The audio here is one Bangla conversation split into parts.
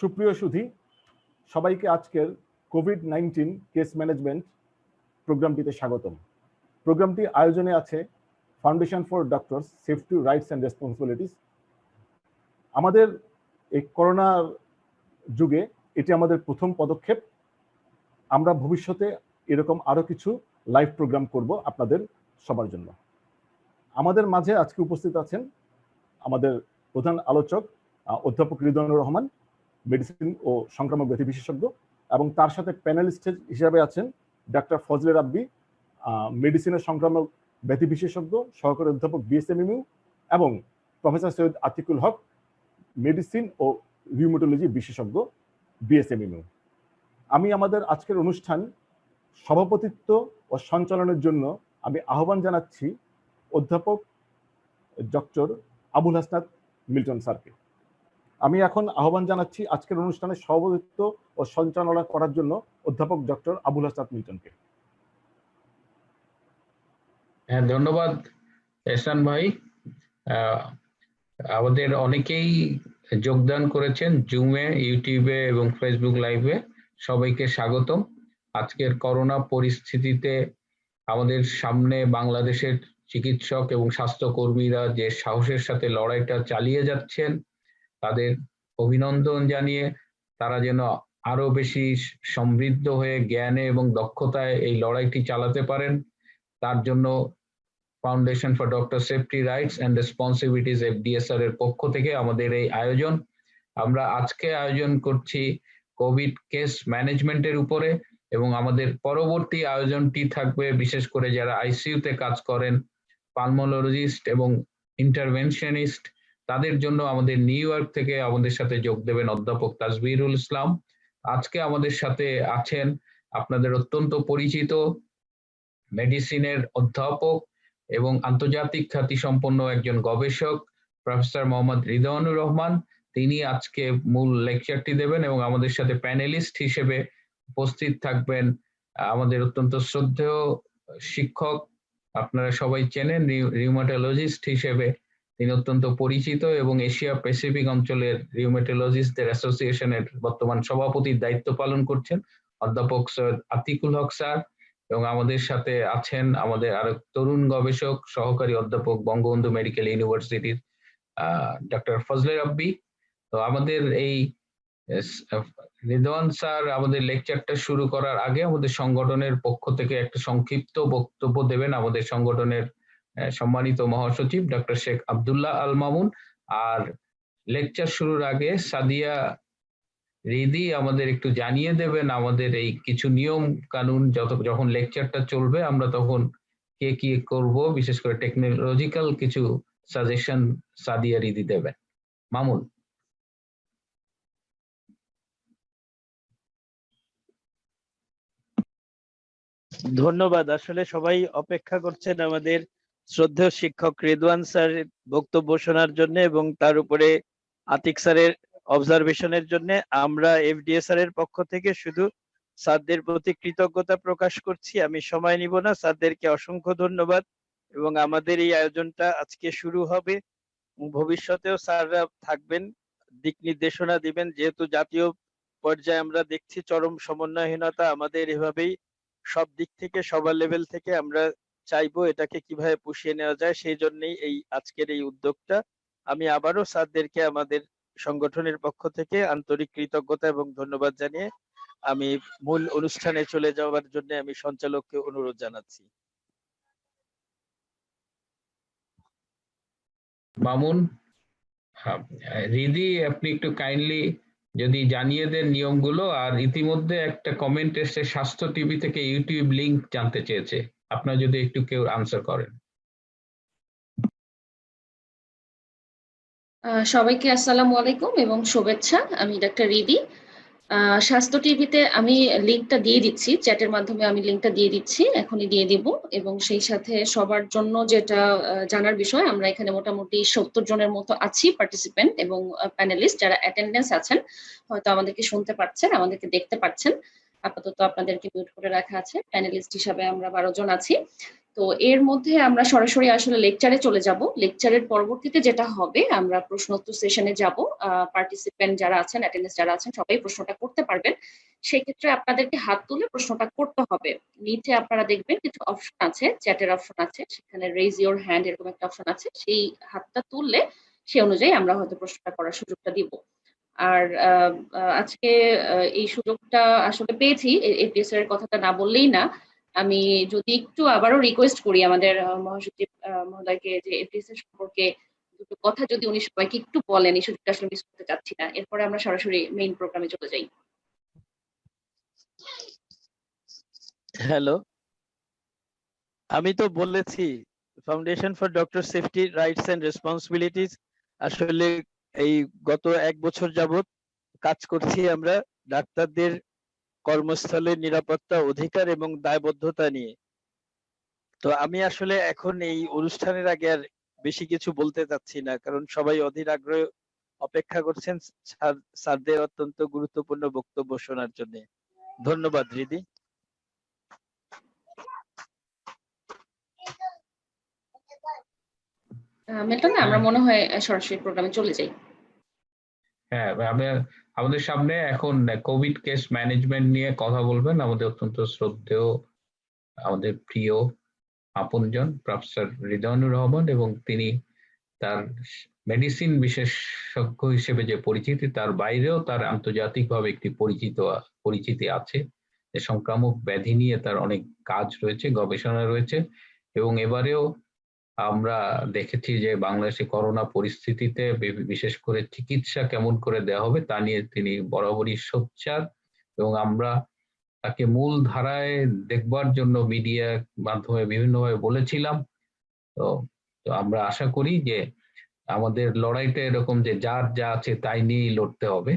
সুপ্রিয় সুধী, সবাইকে আজকের কোভিড-19 কেস ম্যানেজমেন্ট প্রোগ্রামটিতে স্বাগতম। প্রোগ্রামটি আয়োজনে আছে foundation for doctors safety rights and responsibilities. আমাদের এই করোনার যুগে এটি আমাদের প্রথম পদক্ষেপ। আমরা ভবিষ্যতে এরকম আরও কিছু লাইভ প্রোগ্রাম করব আপনাদের সবার জন্য। আমাদের মাঝে আজকে উপস্থিত আছেন আমাদের প্রধান আলোচক অধ্যাপক রিদওয়ানুর রহমান, মেডিসিন ও সংক্রামক ব্যাধি বিশেষজ্ঞ, এবং তার সাথে প্যানেলিস্ট হিসাবে আছেন ডাক্তার ফজলে রাব্বি, মেডিসিনের সংক্রামক ব্যাধি বিশেষজ্ঞ, সহকারী অধ্যাপক বিএসএমইউ, এবং প্রফেসর সৈয়দ আতিকুল হক, মেডিসিন ও রিউমেটোলজি বিশেষজ্ঞ, বিএসএমইউ। আমি আমাদের আজকের অনুষ্ঠান সভাপতিত্ব ও সঞ্চালনের জন্য আমি আহ্বান জানাচ্ছি অধ্যাপক ডক্টর আবুল হাসনাত মিল্টন স্যারকে। আমি এখন আহ্বান জানাচ্ছি আজকের অনুষ্ঠানের সভাপতিত্ব ও সঞ্চালনা করার জন্য অধ্যাপক ডক্টর আবুল হাসনাত মিল্টনকে। হ্যাঁ, ধন্যবাদ এহসান ভাই। আমাদের অনেকেই যোগদান করেছেন জুমে, ইউটিউবে এবং ফেসবুক লাইভে। সবাইকে স্বাগতম। আজকের করোনা পরিস্থিতিতে আমাদের সামনে বাংলাদেশের চিকিৎসক এবং স্বাস্থ্যকর্মীরা যে সাহসের সাথে লড়াইটা চালিয়ে যাচ্ছেন, তাদের অভিনন্দন জানিয়ে তারা যেন আরো বেশি সমৃদ্ধ হয়ে জ্ঞানে এবং দক্ষতায় এই লড়াইটি চালাতে পারেন, তার জন্য foundation for doctor safety rights and responsibilities FDSR এর পক্ষ থেকে আমাদের এই আয়োজন। আমরা আজকে আয়োজন করছি কোভিড কেস ম্যানেজমেন্টের উপরে, এবং আমাদের পরবর্তী আয়োজনটি থাকবে বিশেষ করে যারা আইসিইউতে কাজ করেন, পালমোলজিস্ট এবং ইন্টারভেনশনিস্ট, তাদের জন্য আমাদের নিউ ইয়র্ক থেকে আমাদের সাথে যোগ দেবেন অধ্যাপক তাজবিরুল ইসলাম। আজকে আমাদের সাথে আছেন আপনাদের অত্যন্ত পরিচিত মেডিসিনের অধ্যাপক এবং আন্তর্জাতিক খ্যাতি সম্পন্ন একজন গবেষক প্রফেসর মোহাম্মদ রিদওয়ানুর রহমান। তিনি আজকে মূল লেকচারটি দেবেন এবং আমাদের সাথে প্যানেলিস্ট হিসেবে উপস্থিত থাকবেন আমাদের অত্যন্ত শ্রদ্ধেয় শিক্ষক, আপনারা সবাই চেনেন, রিউমাটোলজিস্ট হিসেবে তিনি অত্যন্ত পরিচিত এবং এশিয়া প্যাসিফিক অঞ্চলের রিউমেটোলজিস্টদের অ্যাসোসিয়েশনের বর্তমান সভাপতির দায়িত্ব পালন করছেন অধ্যাপক সৈয়দ আতিকুল হক স্যার। এবং আমাদের সাথে আছেন আমাদের আরেক তরুণ গবেষক, সহকারী অধ্যাপক বঙ্গবন্ধু মেডিকেল ইউনিভার্সিটির ডক্টর ফজলে রাব্বি। তো আমাদের এই রিদওয়ান স্যার আমাদের লেকচারটা শুরু করার আগে আমাদের সংগঠনের পক্ষ থেকে একটা সংক্ষিপ্ত বক্তব্য দেবেন আমাদের সংগঠনের সম্মানিত মহাসচিব ডক্টর শেখ আব্দুল্লাহ আল মামুন। আর লেকচার শুরুর আগে সাদিয়া রিদি আমাদের একটু জানিয়ে দেবেন আমাদের এই কিছু নিয়ম কানুন, যখন লেকচারটা চলবে আমরা তখন কে কি করব, বিশেষ করে টেকনোলজিক্যাল কিছু সাজেশন সাদিয়া রিদি দেবেন। মামুন। ধন্যবাদ। আসলে সবাই অপেক্ষা করছেন আমাদের শ্রদ্ধেয় শিক্ষক রিদওয়ান স্যারের বক্তব্য শোনার জন্য এবং তার উপরে আতিক স্যারের অবজারভেশনের জন্য। আমরা এফডিএসআর এর পক্ষ থেকে শুধু স্যারদের প্রতি কৃতজ্ঞতা প্রকাশ করছি। আমি সময় নিব না, স্যারদেরকে অসংখ্য ধন্যবাদ। এবং আমাদের এই আয়োজনটা আজকে শুরু হবে, ভবিষ্যতেও স্যাররা থাকবেন, দিক নির্দেশনা দিবেন। যেহেতু জাতীয় পর্যায়ে আমরা দেখছি চরম সমন্বয়হীনতা, আমাদের এভাবেই সব দিক থেকে সবার লেভেল থেকে আমরা চাইবো এটাকে কিভাবে পুষিয়ে নেওয়া যায়, সেই জন্যই এই আজকের এই উদ্যোগটা। আমি আবারও স্যারদেরকে আমাদের সংগঠনের পক্ষ থেকে আন্তরিক কৃতজ্ঞতা এবং ধন্যবাদ জানিয়ে আমি মূল অনুষ্ঠানে চলে যাওয়ার জন্য আমি সঞ্চালককে অনুরোধ জানাচ্ছি। মামুন। রিদি, আপনি একটু কাইন্ডলি যদি জানিয়ে দেন নিয়মগুলো। আর ইতিমধ্যে একটা কমেন্ট এসেছে স্বাস্থ্য টিভি থেকে, ইউটিউব লিংক জানতে চেয়েছে, আপনারা যদি একটু কেউ আনসার করেন। সবাইকে আসসালামু আলাইকুম এবং শুভেচ্ছা। আমি ডাক্তার রিদি। স্বাস্থ্য টিভিতে আমি লিংকটা দিয়ে দিচ্ছি, চ্যাটের মাধ্যমে আমি লিংকটা দিয়ে দিচ্ছি, এখনই দিয়ে দিব। এবং সেই সাথে সবার জন্য যেটা জানার বিষয়, আমরা এখানে মোটামুটি 70 জনের মতো আছি পার্টিসিপেন্ট এবং প্যানেলিস্ট যারা অ্যাটেন্ডেন্স আছেন, হয়তো আমাদেরকে শুনতে পাচ্ছেন, আমাদেরকে দেখতে পাচ্ছেন। আপাতত আপনাদেরকে মিউট করে রাখা আছে। প্যানেলিস্ট হিসাবে আমরা 12 জন আছি। তো এর মধ্যে আমরা সরাসরি আসলে লেকচারে চলে যাব। লেকচারের পরবর্তীতে যেটা হবে, আমরা প্রশ্নোত্তর সেশনে যাব। পার্টিসিপেন্ট যারা আছেন, অ্যাটেন্ডেন্স যারা আছেন, সবাই প্রশ্নটা করতে পারবেন। সেক্ষেত্রে আপনাদেরকে হাত তুলে প্রশ্নটা করতে হবে। নিচে আপনারা দেখবেন কিছু অপশন আছে, চ্যাটের অপশন আছে, সেখানে রেজ ইওর হ্যান্ড এরকম একটা অপশন আছে। সেই হাতটা তুললে সে অনুযায়ী আমরা হয়তো প্রশ্নটা করার সুযোগটা দিব। আর আজকে এই সুযোগটা আসলে পেয়েছি, এপিএস এর কথাটা না বললেই না। আমি যদি একটু আবারও রিকোয়েস্ট করি আমাদের মহাসচিব মহোদয়কে, যে এপিএস এর সম্পর্কে দুটো কথা যদি উনি সবাইকে একটু বলেন, এই সুযোগটা আসলে মিস করতে চাচ্ছি না। এরপরে আমরা সরাসরি মেইন প্রোগ্রামে চলে যাই। হ্যালো, আমি তো বলেছি foundation for doctor safety rights and responsibilities আসলে এই গত 1 বছর যাবত কাজ করছি আমরা ডাক্তারদের কর্মস্থলের নিরাপত্তা, অধিকার এবং দায়বদ্ধতা নিয়ে। তো আমি আসলে এখন এই অনুষ্ঠানের আগে আর বেশি কিছু বলতে চাচ্ছি না, কারণ সবাই অধীর আগ্রহে অপেক্ষা করছেন স্যারদের অত্যন্ত গুরুত্বপূর্ণ বক্তব্য শোনার জন্য। ধন্যবাদ রিদি। মিল্টন, আমরা মনে হয় সরাসরি প্রোগ্রামে চলে যাই। হ্যাঁ, আমাদের সামনে এখন কোভিড কেস ম্যানেজমেন্ট নিয়ে কথা বলবেন আমাদের অত্যন্ত শ্রদ্ধেয়, আমাদের প্রিয় আপনজন প্রফেসর রিদওয়ানুর রহমান, এবং তিনি তার মেডিসিন বিশেষজ্ঞ হিসেবে যে পরিচিতি, তার বাইরেও তার আন্তর্জাতিকভাবে একটি পরিচিতি আছে। যে সংক্রামক ব্যাধি নিয়ে তার অনেক কাজ রয়েছে, গবেষণা রয়েছে, এবং এবারেও আমরা দেখেছি যে বাংলাদেশে করোনা পরিস্থিতিতে বিশেষ করে চিকিৎসা কেমন করে দেওয়া হবে তা নিয়ে তিনি বরাবরই সোচ্চার, এবং আমরা তাকে মূল ধারায় দেখবার জন্য মিডিয়ার মাধ্যমে বিভিন্নভাবে বলেছিলাম। তো আমরা আশা করি যে আমাদের লড়াইটা এরকম যে যার যা আছে তাই নিয়েই লড়তে হবে।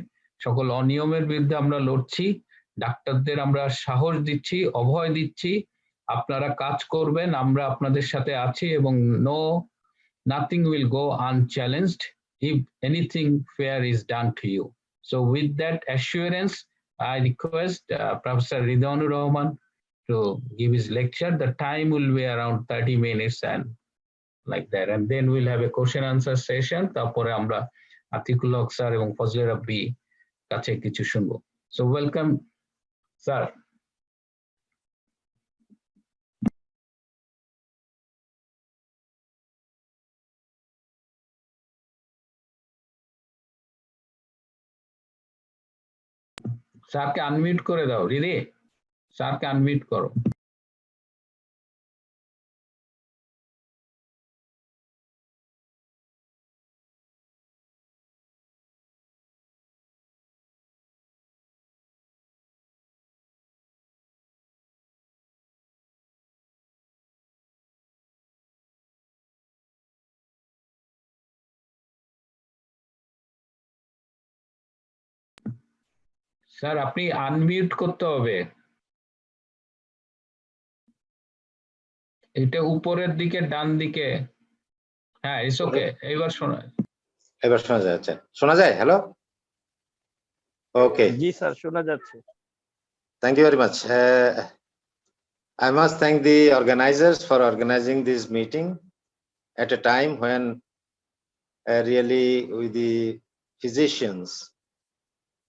সকল অনিয়মের বিরুদ্ধে আমরা লড়ছি, ডাক্তারদের আমরা সাহস দিচ্ছি, অভয় দিচ্ছি, আপনারা কাজ করবেন, আমরা আপনাদের সাথে আছি, এবং nothing will go unchallenged if anything fair is done to you. So with that assurance, I request Professor Ridwanur Rahman to give his lecture. The time will be around 30 minutes and like that, and then we'll have a question answer session. তারপরে আমরা আতিকুল হক স্যার এবং ফজলে রাব্বি কাছে কিছু শুনবো। So welcome sir. স্যারকে আনমিউট করে দাও রিদি, স্যারকে আনমিউট করো। স্যার আপনি আনমিউট করতে হবে, এটা উপরের দিকে ডান দিকে। হ্যাঁ, ইটস ওকে, এবার শোনা যায়। আচ্ছা, শোনা যায়? হ্যালো, ওকে, জি স্যার, শোনা যাচ্ছে। Thank you very much. I must thank the organizers for organizing this meeting at a time when really with the physicians,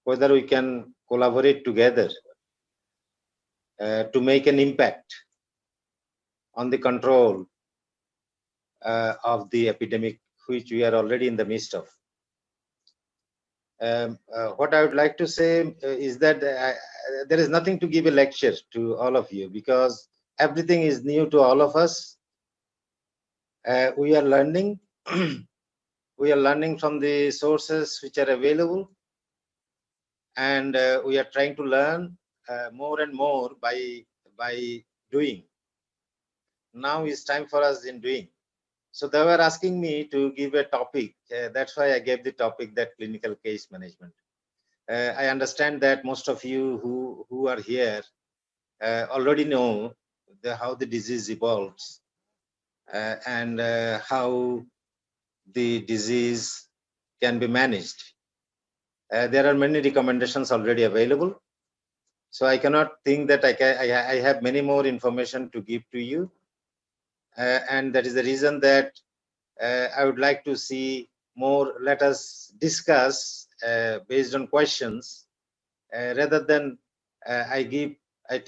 whether we can collaborate together to make an impact on the control of the epidemic, which we are already in the midst of. What I would like to say is that there is nothing to give a lecture to all of you, because everything is new to all of us. We are learning. We are learning from the sources which are available, and we are trying to learn more and more by doing. Now it's time for us in doing. So they were asking me to give a topic. That's why I gave the topic that clinical case management. I understand that most of you who are here already know how the disease evolves and how the disease can be managed. There are many recommendations already available. So I cannot think that I have many more information to give to you. And that is the reason that I would like to see more. Let us discuss based on questions rather than I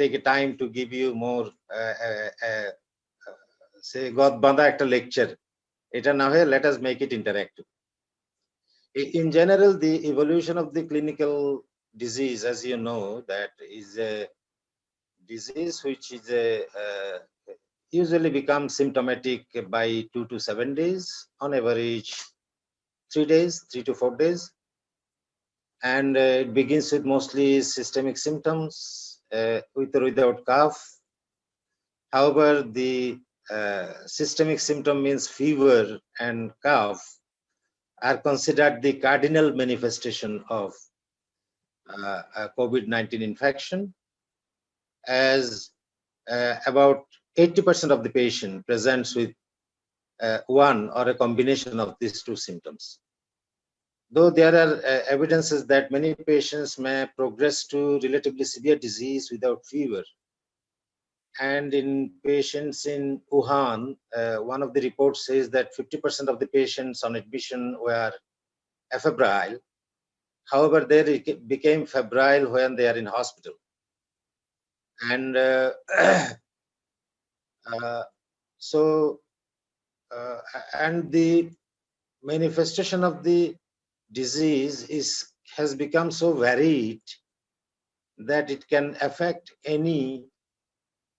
take a time to give you more say God banda ekta lecture. Eta na hoye let us make it interactive. In general, the evolution of the clinical disease, as you know, that is a disease which is usually becomes symptomatic by 2 to 7 days, on average 3 days, 3 to 4 days. And it begins with mostly systemic symptoms with or without cough. However, the systemic symptom means fever and cough are considered the cardinal manifestation of a COVID-19 infection, as about 80% of the patient presents with one or a combination of these two symptoms. Though there are evidences that many patients may progress to relatively severe disease without fever. And in patients in Wuhan, one of the reports says that 50% of the patients on admission were febrile. However, they became febrile when they are in hospital. And and the manifestation of the disease has become so varied that it can affect any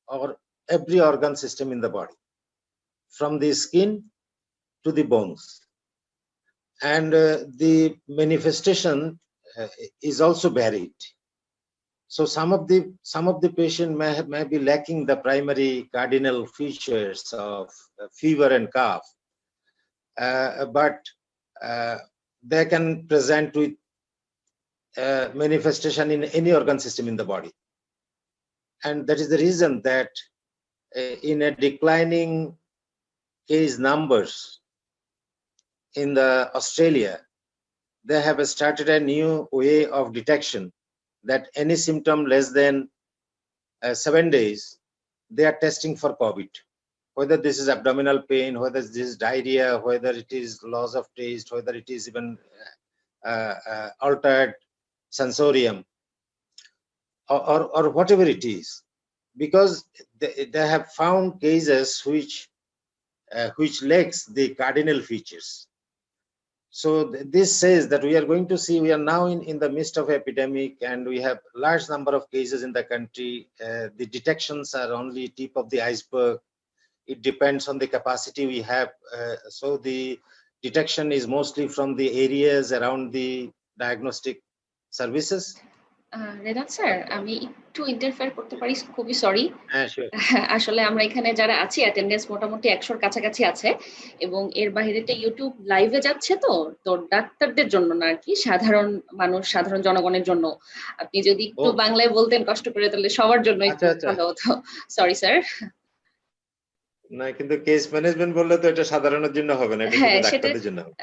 or every organ system in the body, from the skin to the bones. And the manifestation is also varied. So some of the patient may be lacking the primary cardinal features of fever and cough, but they can present with manifestation in any organ system in the body. And that is the reason that in a declining case numbers in Australia, they have started a new way of detection, that any symptom less than 7 days, they are testing for COVID. Whether this is abdominal pain, whether this is diarrhea, whether it is loss of taste, whether it is even altered sensorium, or whatever it is, because they have found cases which lacks the cardinal features. So this says that we are now in the midst of epidemic, and we have large number of cases in the country. The detections are only tip of the iceberg. It depends on the capacity we have. So the detection is mostly from the areas around the diagnostic services. Redat sir, আমি একটু ইন্টারফেয়ার করতে পারি, খুবই সরি। হ্যাঁ, sure. আসলে আমরা এখানে যারা আছি অ্যাটেন্ডেন্স মোটামুটি 100-র কাছাকাছি আছে, এবং এর বাইরেতে ইউটিউব লাইভে যাচ্ছে, তো ডাক্তারদের জন্য না আর কি, সাধারণ মানুষ, সাধারণ জনগণের জন্য আপনি যদি একটু বাংলায় বলতেন কষ্ট করে, তাহলে সবার জন্য একটু ভালো হতো। Sorry sir. না, কিন্তু কেস ম্যানেজমেন্ট বললে তো এটা সাধারণের জন্য হবে না, এটা শুধু ডাক্তারদের জন্য হবে।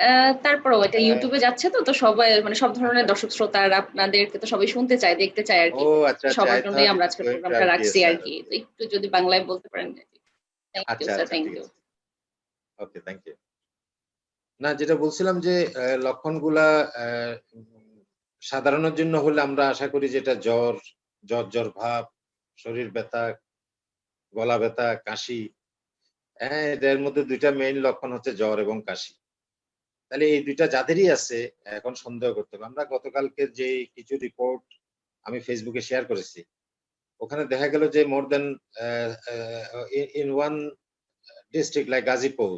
তারপরেও এটা ইউটিউবে যাচ্ছে, তো সবাই মানে সব ধরনের দর্শক শ্রোতা আপনাদেরকে তো সবাই শুনতে চায়, দেখতে চায় আর কি। সবার জন্যই আমরা আজকে প্রোগ্রামটা রাখছি আর কি। তো একটু যদি বাংলায় বলতে পারেন। Thank you sir, thank you. Okay, thank you. না, যেটা বলছিলাম যে লক্ষণগুলা সাধারণের জন্য হলে আমরা আশা করি যেটা জ্বর ভাব, শরীর ব্যথা, গলা ব্যথা, কাশি, এর মধ্যে দুইটা মেইন লক্ষণ হচ্ছে জ্বর এবং কাশি। তাহলে এই দুইটা যাদেরই আছে এখন সন্দেহ করতে হবে। আমরা গতকালকে যে কিছু রিপোর্ট আমি ফেসবুকে শেয়ার করেছি, ওখানে দেখা গেল যে more than in one district like Gazipur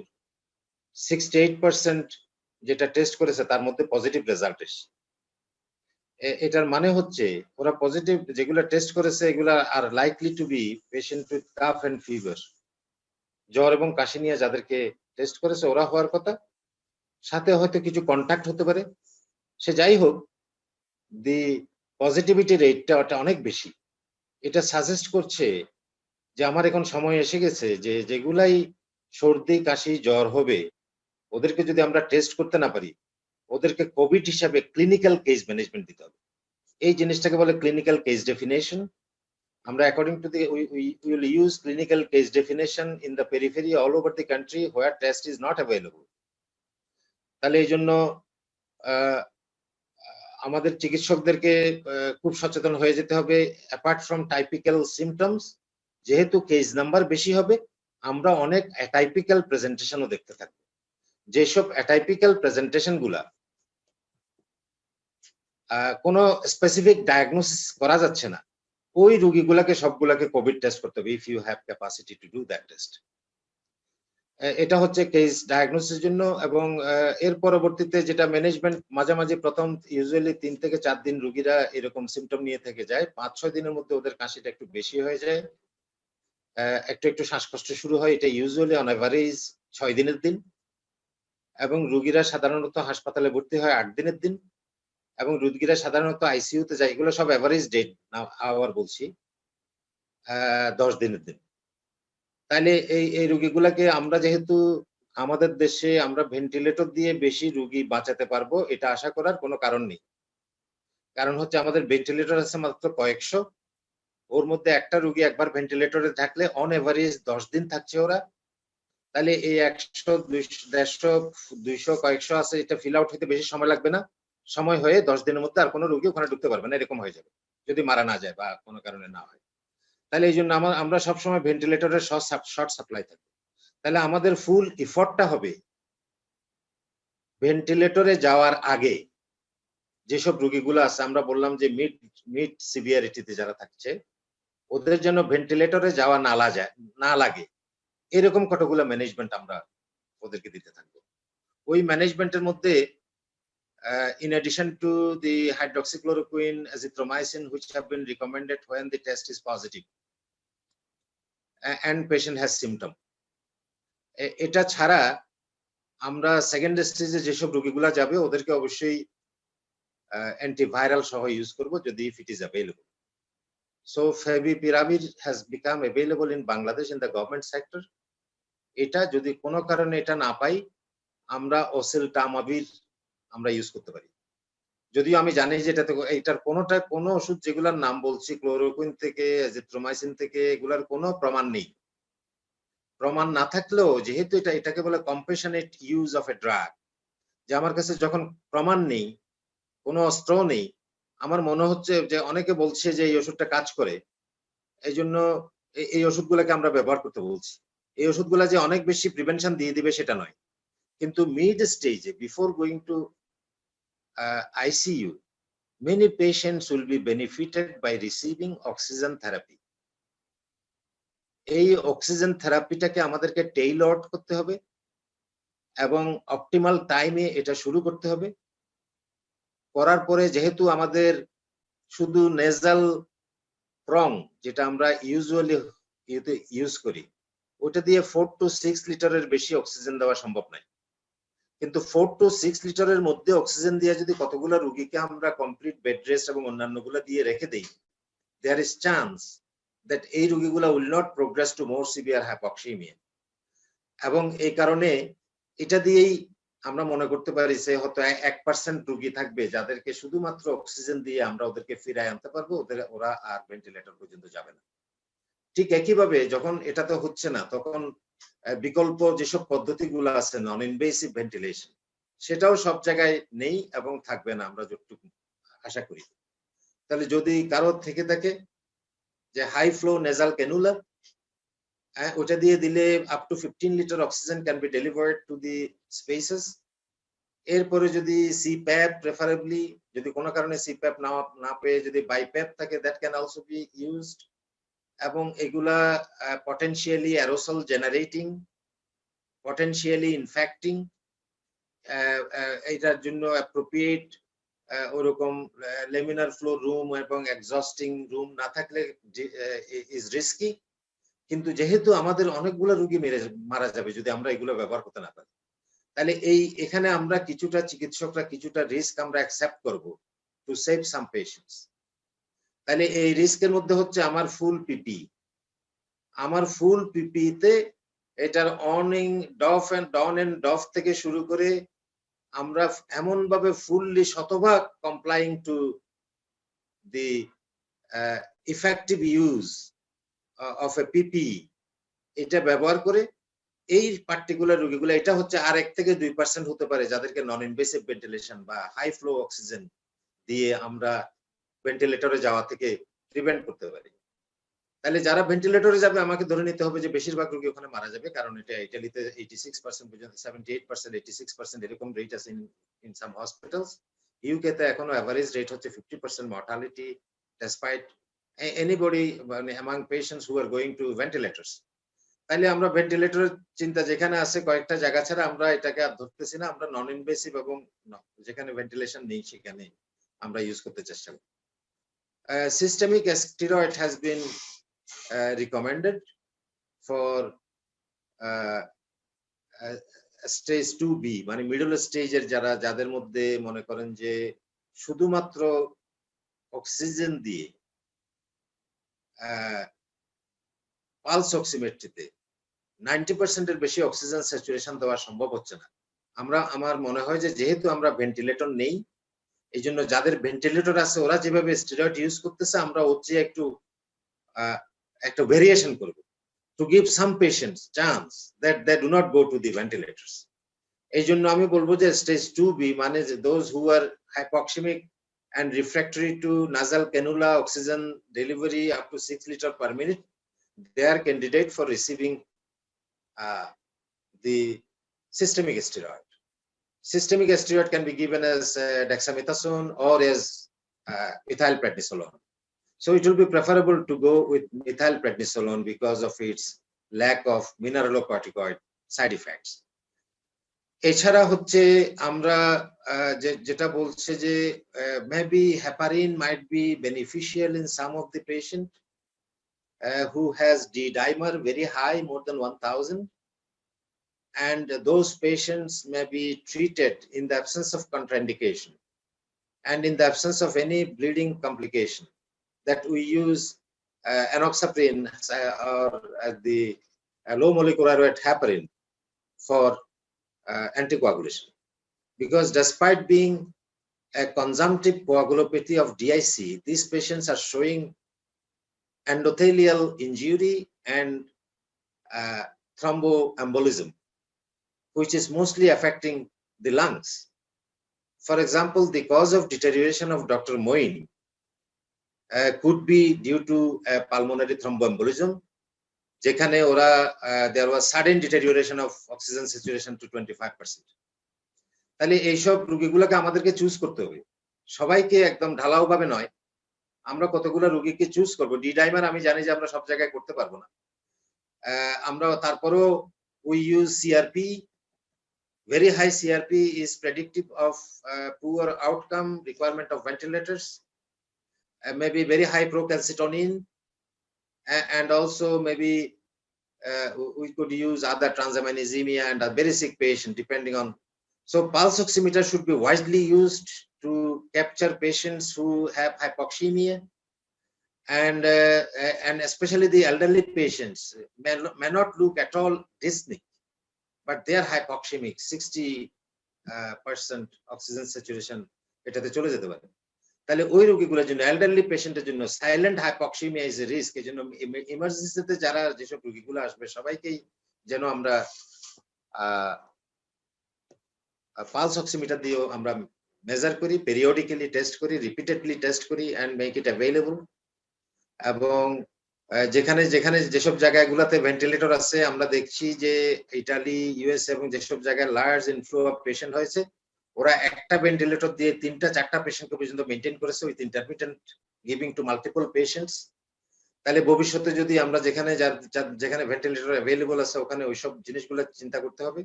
68% যেটা টেস্ট করেছে তার মধ্যে পজিটিভ রেজাল্ট এসেছে। এটার মানে হচ্ছে ওরা পজিটিভ যেগুলো টেস্ট করেছে এগুলা are likely to be patient with cough and fever. জ্বর এবং কাশি নিয়ে যাদেরকে টেস্ট করেছে ওরা হওয়ার কথা, সাথে হয়তো কিছু কন্ট্যাক্ট হতে পারে। সে যাই হোক, দি পজিটিভিটি রেটটা অনেক বেশি। এটা সাজেস্ট করছে যে আমার এখন সময় এসে গেছে যে যেগুলাই সর্দি কাশি জ্বর হবে ওদেরকে যদি আমরা টেস্ট করতে না পারি, ওদেরকে কোভিড হিসাবে ক্লিনিক্যাল কেস ম্যানেজমেন্ট দিতে হবে। এই জিনিসটাকে বলে ক্লিনিক্যাল কেস ডেফিনেশন। আমরা according to the we will use clinical case definition in the periphery all over the country where test is not available. তাহলে এই জন্য আমাদের চিকিৎসকদেরকে খুব সচেতন হয়ে যেতে হবে। অ্যাপার্ট ফ্রম টাইপিক্যাল সিমটমস, যেহেতু কেস নাম্বার বেশি হবে, আমরা অনেক অ্যাটাইপিক্যাল প্রেজেন্টেশনও দেখতে থাকবো। যেসব অ্যাটাইপিক্যাল প্রেজেন্টেশন গুলা কোনো স্পেসিফিক ডায়াগনোসিস করা যাচ্ছে না, ওই রোগীগুলাকে সবগুলাকে কোভিড টেস্ট করতে হবে if you have capacity to do that test. এটা হচ্ছে কেস ডায়াগনোসিসের জন্য। এবং এর পরবর্তীতে যেটা ম্যানেজমেন্ট, মাঝামাঝি প্রথম ইউজুয়ালি 3 থেকে 4 দিন রোগীরা এরকম সিমটম নিয়ে থেকে যায়, 5-6 দিনের মধ্যে ওদের কাশিটা একটু বেশি হয়ে যায়, একটু শ্বাসকষ্ট শুরু হয়। এটা ইউজুয়ালি অন এভারেজ 6 দিনের দিন, এবং রোগীরা সাধারণত হাসপাতালে ভর্তি হয় 8 দিনের দিন, এবং রোগীরা সাধারণত আইসিইউতে যায়। এগুলো সব এভারেজ ডেট না, আবার বলছি 10 দিনের দিন। তাহলে এই রোগীগুলাকে আমরা, যেহেতু আমাদের দেশে আমরা ভেন্টিলেটর দিয়ে বেশি রোগী বাঁচাতে পারবো, এটা আশা করার কোনো কারণ নেই। কারণ হচ্ছে আমাদের ভেন্টিলেটর আছে মাত্র কয়েকশো, ওর মধ্যে একটা রোগী একবার ভেন্টিলেটরে থাকলে অন এভারেজ 10 দিন থাকছে ওরা। তাহলে এই 100, 150, 200, কয়েকশো আছে, এটা ফিল আউট হতে বেশি সময় লাগবে না। সময় হয়ে 10 দিনের মধ্যে আর কোনো রোগী ওখানে ঢুকতে পারবে না, এরকম হয়ে যাবে যদি মারা না যায় বা কোনো কারণে না হয়। তাহলে এই জন্য আমরা সবসময় ভেন্টিলেটরের শর্ট সাপ্লাই থাকবে। তাহলে আমাদের ফুল ইফর্টটা হবে ভেন্টিলেটরে যাওয়ার আগে যেসব রোগীগুলো আছে, আমরা বললাম যে মিড সিভিয়ারিটিতে যারা থাকছে, ওদের জন্য ভেন্টিলেটরে যাওয়া না লাগে, এরকম কতগুলো ম্যানেজমেন্ট আমরা ওদেরকে দিতে থাকবো। ওই ম্যানেজমেন্টের মধ্যে in addition to the hydroxychloroquine, azithromycin, which have been recommended when the test is positive and patient has symptom, এটা ছাড়া আমরা সেকেন্ড স্টেজে যেসব রোগীগুলা যাবে ওদেরকে অবশ্যই অ্যান্টিভাইরাল সহ ইউজ করব যদি if it is available. So favipiravir has become available in Bangladesh in the government sector. এটা যদি কোনো কারণে এটা না পাই, আমরা ওসেলটামাভির আমরা ইউজ করতে পারি। যদিও আমি জানি যে এটার কোনো ওষুধ যেগুলোর নাম বলছি, ক্লোরোকুইন থেকে, এজিথ্রোমাইসিন থেকে, এগুলার কোনো প্রমাণ নেই। প্রমাণ না থাকলেও যেহেতু এটাকে বলে compassionate use of a drug, যে আমার কাছে যখন প্রমাণ নেই, কোনো অস্ত্র নেই, আমার মনে হচ্ছে যে অনেকে বলছে যে এই ওষুধটা কাজ করে, এই জন্য এই ওষুধগুলোকে আমরা ব্যবহার করতে বলছি। এই ওষুধগুলা যে অনেক বেশি প্রিভেনশন দিয়ে দিবে সেটা নয়, কিন্তু মিড স্টেজে before going to ICU, many patients will be benefited by receiving oxygen therapy. এই অক্সিজেন থেরাপিটাকে আমাদেরকে টেইলর্ড করতে হবে এবং অপটিমাল টাইমে এটা শুরু করতে হবে। করার পরে যেহেতু আমাদের শুধু নেজাল প্রং, যেটা আমরা ইউজুয়ালি ইউজ করি, ওটা দিয়ে 4 to 6 লিটারের বেশি অক্সিজেন দেওয়া সম্ভব নয়। কিন্তু 4 to 6 লিটারের মধ্যে অক্সিজেন দিয়ে যদি কতগুলো রোগীকে আমরা কমপ্লিট বেড রেস্ট এবং অন্যান্যগুলো দিয়ে রেখে দেই, দেয়ার ইজ চান্স দ্যাট এই রোগীগুলো will not progress to more severe hypoxaemia. এবং এই কারণে এটা দিয়েই আমরা মনে করতে পারি যে হয়তো 1% রোগী থাকবে যাদেরকে শুধুমাত্র অক্সিজেন দিয়ে আমরা ওদেরকে ফিরায় আনতে পারবো, ওরা আর ভেন্টিলেটর পর্যন্ত যাবে না। ঠিক একইভাবে যখন এটা তো হচ্ছে না, তখন বিকল্প যেসব পদ্ধতিগুলো আছে, নন ইনভেসিভ ভেন্টিলেশন, সেটাও সব জায়গায় নেই এবং থাকবে না আমরা যতটুকু আশা করি। তাহলে যদি কারো থেকে থাকে যে হাই ফ্লো নেজাল ক্যানুলা, ওটা দিয়ে দিলে up to 15 litre oxygen can be delivered to the spaces. এরপরে যদি সিপ্যাপ, প্রেফারেবলি যদি কোনো কারণে সিপ্যাপ না পেয়ে যদি বাইপ্যাপ থাকে, that can also be used. এবং এগুলা পটেনশিয়ালি অ্যারোসল জেনারেটিং, পটেনশিয়ালি ইনফেক্টিং, এটার জন্য অ্যাপ্রোপ্রিয়েট ওরকম লেমিনার ফ্লো রুম এবং এক্সস্টিং রুম না থাকলে ইজ রিস্কি। কিন্তু যেহেতু আমাদের অনেকগুলো রোগী মারা যাবে যদি আমরা এগুলো ব্যবহার করতে না পারি, তাহলে এখানে আমরা কিছুটা চিকিৎসকরা কিছুটা রিস্ক আমরা অ্যাকসেপ্ট করব টু সেভ সাম পেশেন্টস। তাহলে এই রিস্কের মধ্যে হচ্ছে আমার ফুল পিপিতে এটার ডন এন্ড ডফ থেকে শুরু করে আমরা এমন ভাবে ফুললি শতভাগ complying to the effective use of a PPE এটা ব্যবহার করে এই পার্টিকুলার রোগীগুলো, এটা হচ্ছে আর 1 থেকে 2% হতে পারে যাদেরকে নন ইনভেসিভ ভেন্টিলেশন বা হাই ফ্লো অক্সিজেন দিয়ে আমরা ভেন্টিলেটরে যাওয়া থেকে প্রিভেন্ট করতে পারি। তাহলে যারা ভেন্টিলেটরে যাবে আমাকে ধরে নিতে হবে যে বেশিরভাগ রোগী ওখানে মারা যাবে, কারণ এটা ইতালিতে 86% পর্যন্ত 78% 86% এরকম রেট আছে ইন সাম হসপিটালস। ইউকে তে এখনো এভারেজ রেট হচ্ছে 50% mortality despite anybody among patients who are going to ventilators। তাহলে আমরা ভেন্টিলেটরের চিন্তা যেখানে আছে কয়েকটা জায়গা ছাড়া আমরা এটাকে আর ধরতেছি না, আমরা নন ইনভেসিভ এবং যেখানে ভেন্টিলেশন নেই সেখানে আমরা ইউজ করতে চেষ্টা করি। Systemic steroid has been recommended for stage 2B, মানে মিডল স্টেজের যাদের মধ্যে মনে করেন যে শুধুমাত্র অক্সিজেন দিয়ে পালস অক্সিমেট্রিতে 90% এর বেশি অক্সিজেন স্যাচুরেশন দেওয়া সম্ভব হচ্ছে না। আমার মনে হয় যে যেহেতু আমরা ভেন্টিলেটর নেই, এই জন্য যাদের ভেন্টিলেটর আছে ওরা যেভাবে স্টেরয়েড ইউজ করতেছে আমরা হচ্ছে একটু ভেরিয়েশন করব to give some patients chance that they do not go to the ventilators। এই জন্য আমি বলবো যে স্টেজ 2B মানে those who are hypoxemic and refractory to nasal cannula oxygen delivery up to 6 liters per minute, they are candidate for receiving the systemic steroid. Systemic steroid can be given as dexamethasone or as methylprednisolone. So it will be preferable to go with methylprednisolone because of its lack of mineralocorticoid side effects. এছাড়া হচ্ছে আমরা যেটা বলছে যে maybe heparin might be beneficial in some of the patient who has D-dimer very high, more than 1000, and those patients may be treated in the absence of contraindication and in the absence of any bleeding complication, that we use enoxaparin or the low molecular weight heparin for anticoagulation. Because despite being a consumptive coagulopathy of DIC, these patients are showing endothelial injury and thromboembolism, which is mostly affecting the lungs. For example, the cause of deterioration of Dr. Moin could be due to pulmonary thromboembolism, যেখানে ওরা there was sudden deterioration of oxygen saturation to 25%. তাহলে এইসব রোগীগুলোকে আমাদেরকে চুজ করতে হবে, সবাইকে একদম ঢালাও ভাবে নয়। আমরা কতগুলো রোগীকে চুজ করব। ডি-ডাইমার আমি জানি যে আমরা সব জায়গায় করতে পারবো না, আমরা তারপরও we use CRP. Very high CRP is predictive of poor outcome, requirement of ventilators. Maybe very high procalcitonin, and also maybe we could use other transaminasemia and a very sick patient depending on. So pulse oximeter should be widely used to capture patients who have hypoxemia, and especially the elderly patients may not look at all dyspneic, but they are hypoxemic, 60% oxygen saturation এটাতে চলে যেতে পারে। তাহলে ওই রোগীগুলোর জন্য, এল্ডারলি পেশেন্টের জন্য সাইলেন্ট হাইপক্সিমিয়া ইজ এ রিস্ক। এই জন্য ইমার্জেন্সিতে যারা যেসব রোগীগুলো আসবে সবাইকেই যেন আমরা পালস অক্সিমিটার দিয়েও আমরা মেজার করি, পেরিওডিক্যালি টেস্ট করি, রিপিটেডলি টেস্ট করি অ্যান্ড মেক ইট অ্যাভেলেবল। এবং যেখানে যেখানে যেসব জায়গাগুলোতে ভেন্টিলেটর আছে আমরা দেখছি যে ইটালি, ইউএস এবং যেসব জায়গায় লার্জ ইনফ্লো অফ পেশেন্ট হয়েছে ওরা একটা ভেন্টিলেটর দিয়ে 3টা-4টা পেশেন্টকে পর্যন্ত মেনটেন করেছে with intermittent giving to multiple patients. তাহলে ভবিষ্যতে যদি আমরা যেখানে ভেন্টিলেটর অ্যাভেলেবল আছে ওখানে ওইসব জিনিসগুলো চিন্তা করতে হবে।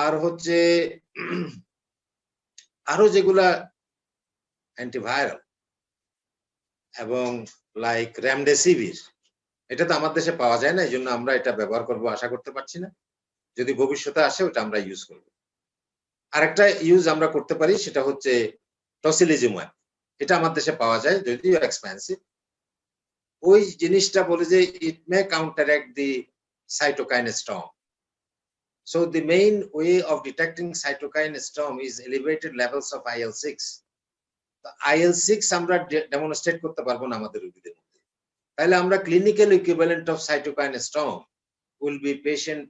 আর হচ্ছে আরো যেগুলা অ্যান্টিভাইরাল এবং লাইক রেমডেসিভির, এটা তো আমার দেশে পাওয়া যায় না, এই জন্য আমরা এটা ব্যবহার করব আশা করতে পারছি না। যদি ভবিষ্যতে আসে ওটা আমরা ইউজ করব। আরেকটা ইউজ আমরা করতে পারি সেটা হচ্ছে টসিলিজুম্যাব, এটা আমার দেশে পাওয়া যায় যদিও এক্সপেন্সিভ। ওই জিনিসটা বলে যে it may counteract the cytokine storm. So the main way of detecting cytokine storm is elevated levels of IL-6. IL-6 আমরা ডেমনস্ট্রেট করতে পারবো না আমাদের রোগীদের মধ্যে, তাহলে আমরা clinical equivalent of cytokine storm will be patient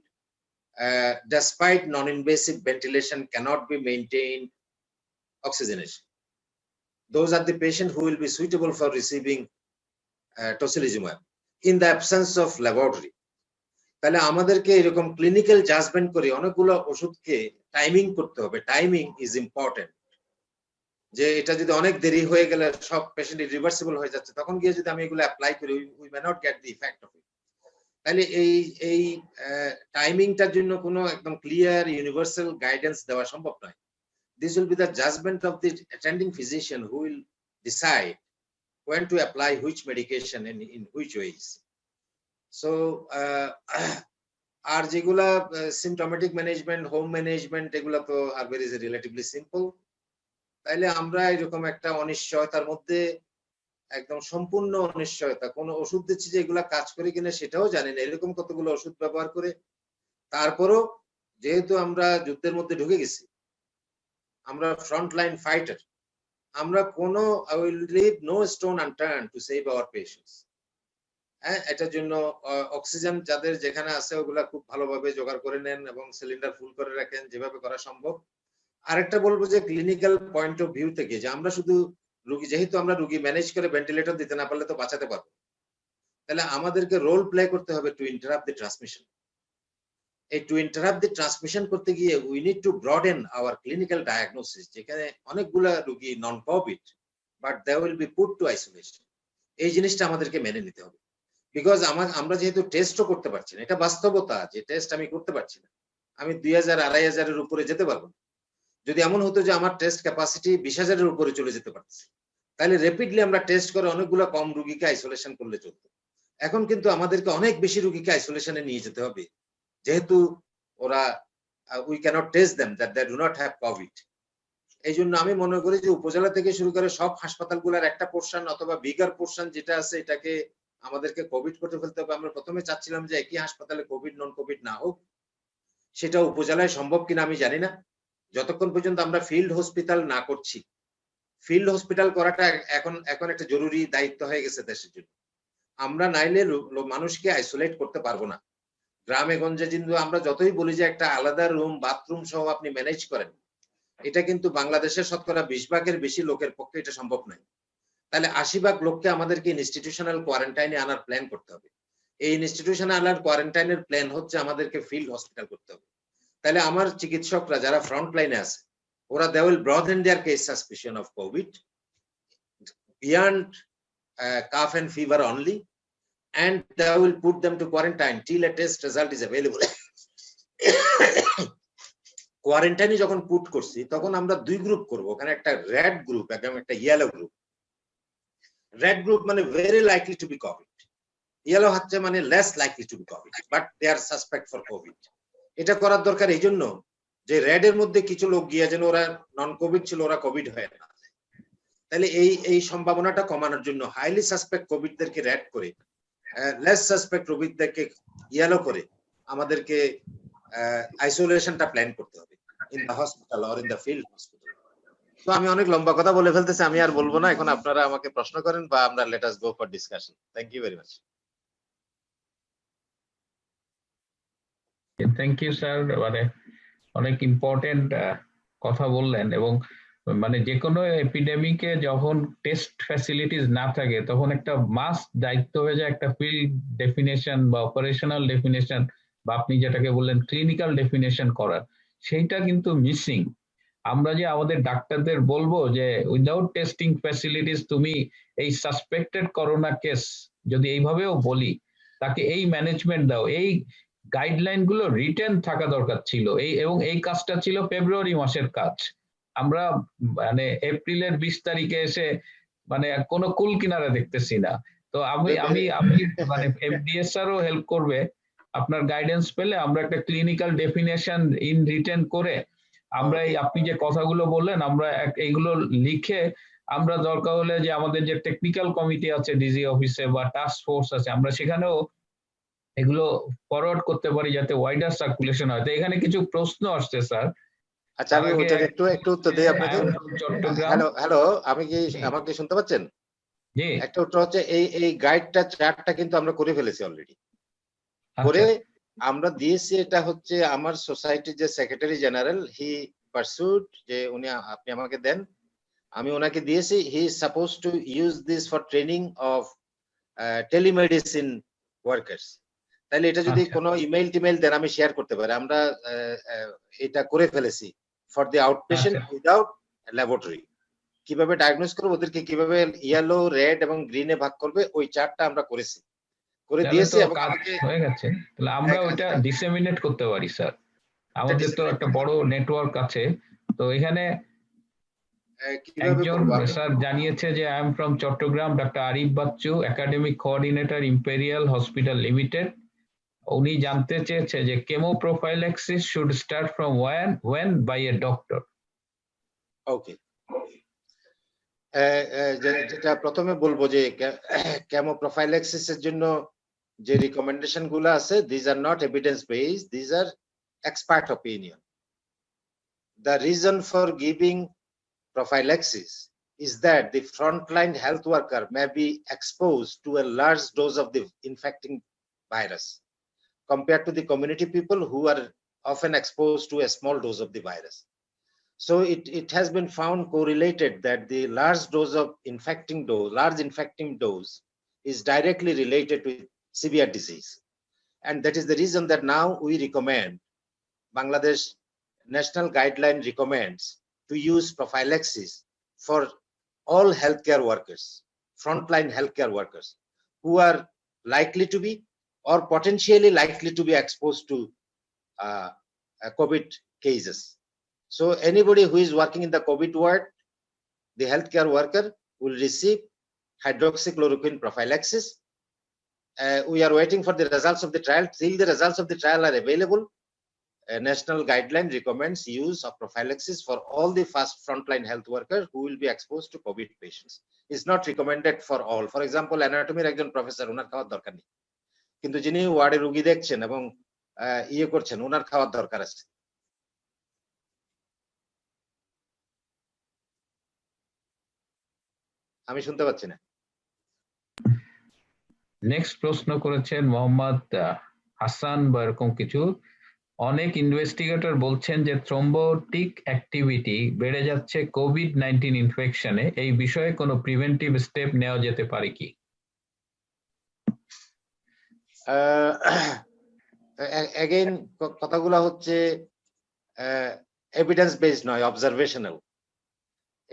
despite non-invasive ventilation cannot be maintained oxygenation. Those are the patients who will be suitable for receiving tocilizumab in the absence of laboratory. তাহলে আমাদেরকে এরকম ক্লিনিক্যাল জাজমেন্ট করে অনেকগুলো ওষুধকে টাইমিং করতে হবে। টাইমিং ইজ ইম্পর্টেন্ট, যে এটা যদি অনেক দেরি হয়ে গেলে সব পেশেন্ট রিভার্সিবল হয়ে যাচ্ছে, তখন গিয়ে যদি আমি এগুলো অ্যাপ্লাই করি we may not get the effect of it. তাহলে এই টাইমিংটার জন্য কোনো একদম ক্লিয়ার ইউনিভার্সাল গাইডেন্স দেওয়া সম্ভব নয়। This will be the judgment of the attending physician who will decide when to apply which medication and in which ways. So আর যেগুলা symptomatic management, home management এগুলা তো আর very relatively simple. তাইলে আমরা এরকম একটা অনিশ্চয়তার মধ্যে, একদম সম্পূর্ণ অনিশ্চয়তা, কোন ওষুধ দিচ্ছি যে এগুলা কাজ করে কিনা সেটাও জানি না, এরকম কতগুলো ওষুধ ব্যবহার করে, তারপরও যেহেতু আমরা যুদ্ধের মধ্যে ঢুকে গেছি, আমরা ফ্রন্ট লাইন ফাইটার, আমরা কোনো I will leave no stone unturned to save our patients. হ্যাঁ, এটার জন্য অক্সিজেন যাদের যেখানে আছে ওগুলা খুব ভালোভাবে জোগাড় করে নেন এবং সিলিন্ডার ফুল করে রাখেন যেভাবে করা সম্ভব। আরেকটা বলবো যে ক্লিনিক্যাল পয়েন্ট অফ ভিউ থেকে, যে আমরা শুধু রোগী, যেহেতু আমরা রোগী ম্যানেজ করে ভেন্টিলেটর দিতে না পারলে তো বাঁচাতে পারবো, তাহলে আমাদেরকে রোল প্লে করতে হবে টু ইন্টারাপ্ট দি ট্রান্সমিশন। এই টু ইন্টারাপ্ট দি ট্রান্সমিশন করতে গিয়ে we need to broaden our clinical diagnosis, যেখানে অনেকগুলা রোগী non COVID but they will be put to isolation. এই জিনিসটা আমাদেরকে মেনে নিতে হবে, বিকজ আমরা যেহেতু টেস্টও করতে পারছি না, এটা বাস্তবতা যে টেস্ট আমি করতে পারছি না, আমি 2000-2500 উপরে যেতে পারবো না। যদি এমন হতো যে আমার টেস্ট ক্যাপাসিটি 20,000 উপরে চলে যেতে পারছে, তাহলে র্যাপিডলি আমরা টেস্ট করে অনেকগুলো কম রোগীকে আইসোলেশন করলে চলতো। এখন কিন্তু আমাদেরকে অনেক বেশি রোগীকে আইসোলেশনে নিয়ে যেতে হবে, যেহেতু ওরা we cannot test them that they do not have Covid. এই জন্য আমি মনে করি যে উপজেলা থেকে শুরু করে সব হাসপাতালগুলোর একটা পোর্শন অথবা বিগার পোর্শন যেটা আছে এটাকে আমাদেরকে কোভিড করতে ফেলতে হবে। আমরা প্রথমে চাচ্ছিলাম যে একই হাসপাতালে কোভিড নন কোভিড না হোক, সেটা উপজেলায় সম্ভব কিনা আমি জানি না। যতক্ষণ পর্যন্ত আমরা ফিল্ড হসপিটাল না করছি, ফিল্ড হসপিটাল করাটা এখন একটা জরুরি দায়িত্ব হয়ে গেছে দেশের জন্য। আমরা নাইলে মানুষকে আইসোলেট করতে পারবো না। গ্রামে গঞ্জে কিন্তু আমরা যতই বলি যে একটা আলাদা রুম বাথরুম সহ আপনি ম্যানেজ করেন, এটা কিন্তু বাংলাদেশের শতকরা 20 ভাগের বেশি লোকের পক্ষে এটা সম্ভব নয়। তাহলে 80 ভাগ লোককে আমাদেরকে ইনস্টিটিউশনাল কোয়ারেন্টাইনে আনার প্ল্যান করতে হবে। এই ইনস্টিটিউশনাল কোয়ারেন্টাইনের প্ল্যান হচ্ছে আমাদেরকে ফিল্ড হসপিটাল করতে হবে। তাহলে আমার চিকিৎসকরা যারা ফ্রন্ট লাইনে আছে, ওরা they will broaden their case suspicion of COVID beyond cough and fever only, and they will put them to quarantine till a test result is available. কোয়ারেন্টাইনে যখন পুট করছি তখন আমরা দুই গ্রুপ করব, ওখানে একটা রেড গ্রুপ এবং একটা ইয়েলো গ্রুপ। রেড গ্রুপ মানে very likely to be Covid, yellow হচ্ছে মানে less likely to be Covid but they are suspect for Covid. এটা করার দরকার এই জন্য যে রেড এর মধ্যে কিছু লোক গিয়ে যেন ওরা নন কোভিড ছিল, ওরা কোভিড হয় না। তাহলে এই সম্ভাবনাটা কমানোর জন্য হাইলি সাসপেক্ট কোভিডদেরকে রেড করে, লেস সাসপেক্ট কোভিডদেরকে ইয়েলো করে আমাদেরকে আইসোলেশনটা প্ল্যান করতে হবে in the hospital or in the field hospital. তো আমি অনেক লম্বা কথা বলে ফেলতেছি, আমি আর বলবো না। এখন আপনারা আমাকে প্রশ্ন করেন বা আমরা let us go for discussion. Thank you very much. Thank you sir, মানে অনেক ইম্পর্টেন্ট কথা বললেন। এবং মানে যে কোনো এপিডেমিকে যখন টেস্ট ফ্যাসিলিটিস না থাকে তখন একটা মাস্ট দায়িত্ব হয়ে যায় একটা ফিল্ড ডেফিনেশন বা অপারেশনাল ডেফিনেশন বা আপনি যেটাকে বললেন ক্লিনিক্যাল ডেফিনেশন করার, সেইটা কিন্তু মিসিং। আমরা যে আমাদের ডাক্তারদের বলবো যে উইদাউট টেস্টিং ফ্যাসিলিটিস তুমি এই সাসপেক্টেড করোনা কেস যদি এইভাবেও বলি তাকে এই ম্যানেজমেন্ট দাও, এই গাইডলাইন গুলো রিটেন থাকা দরকার ছিল। এবং এই কাজটা ছিল ফেব্রুয়ারি মাসের কাজ। আমরা মানে এপ্রিলের 20 তারিখে এসে মানে কোনো কুল কিনারা দেখতেছি না। তো আমি মানে এফডিএসআরও হেল্প করবে, আপনার গাইডেন্স পেলে আমরা একটা ক্লিনিক্যাল ডেফিনেশন ইন রিটেন করে আমরা এই আপনি যে কথাগুলো বললেন আমরা এইগুলো লিখে আমরা দরকার হলে যে আমাদের যে টেকনিক্যাল কমিটি আছে ডিজি অফিসে বা টাস্ক ফোর্স আছে আমরা সেখানেও এগুলো ফরওয়ার্ড করতে পারি যাতে ওয়াইডার সার্কুলেশন হয়। তো এখানে কিছু প্রশ্ন আসছে স্যার। আচ্ছা আমি ওটার একটু উত্তর দিই আপনাকে। হ্যালো হ্যালো, আমি কি আমাকে শুনতে পাচ্ছেন? জি। একটা উত্তর হচ্ছে এই গাইডটা চার্টটা কিন্তু আমরা করে ফেলেছি অলরেডি। করে আমরা দিয়েছি, এটা হচ্ছে আমার সোসাইটির যে সেক্রেটারি জেনারেল, হি পারসুড যে উনি আপনি আমাকে দেন, আমি ওনাকে দিয়েছি। He is suppose to use this for training of telemedicine workers. তাহলে এটা যদি কোনো ইমেইল টিমেইল দেন আমি শেয়ার করতে পারি। আমরা এটা করে ফেলেছি for the outpatient without laboratory. কিভাবে ডায়াগনোস করবে, ওদেরকে কিভাবে ইয়েলো, রেড এবং গ্রিনে ভাগ করবে, ওই চার্টটা আমরা করেছি, করে দিয়েছি। এবং কাজ হয়ে গেছে, তাহলে আমরা ওইটা ডিসেমিনেট করতে পারি স্যার। আমাদের তো একটা বড় নেটওয়ার্ক আছে, তো এখানে একজন স্যার জানিয়েছে যে I am from Chattogram, doctor Arif Bachchu, academic coordinator, imperial hospital limited. উনি জানতে চেয়েছে যে chemo prophylaxis should start from when by a doctor. Okay, যেটা প্রথমে বলবো যে কেমো প্রোফাইল্যাক্সিসের জন্য যে রিকমেন্ডেশন গুলো আছে, this are not evidence based, this are expert opinion. The reason for giving prophylaxis is that the frontline health worker may be exposed to a large dose of the infecting virus compared to the community people who are often exposed to a small dose of the virus. So it has been found correlated that the large infecting dose is directly related to severe disease. And that is the reason that now we recommend, Bangladesh National Guideline recommends to use prophylaxis for all healthcare workers, frontline healthcare workers who are likely to be or potentially likely to be exposed to COVID cases. So anybody who is working in the COVID ward, the healthcare worker will receive hydroxychloroquine prophylaxis. We are waiting for the results of the trial. Till the results of the trial are available, a national guideline recommends use of prophylaxis for all the frontline health workers who will be exposed to COVID patients. It's not recommended for all. For example, anatomy একজন প্রফেসর, ওনার খাওয়ার দরকার নেই, কিন্তু যিনি ওয়ার্ডে রোগী দেখছেন এবং করছেন, ওনার খাওয়ার দরকার আছে। আমি শুনতে পাচ্ছি না। নেক্সট প্রশ্ন করেছেন মোহাম্মদ হাসান বা এরকম কিছু। অনেক ইনভেস্টিগেটর বলছেন যে থ্রম্বোটিক অ্যাক্টিভিটি বেড়ে যাচ্ছে কোভিড-19 ইনফেকশনে, এই বিষয়ে কোনো প্রিভেন্টিভ স্টেপ নেওয়া যেতে পারে কি? এগেইন কথাগুলো হচ্ছে এভিডেন্স বেসড নয়, অবজারভেশনাল।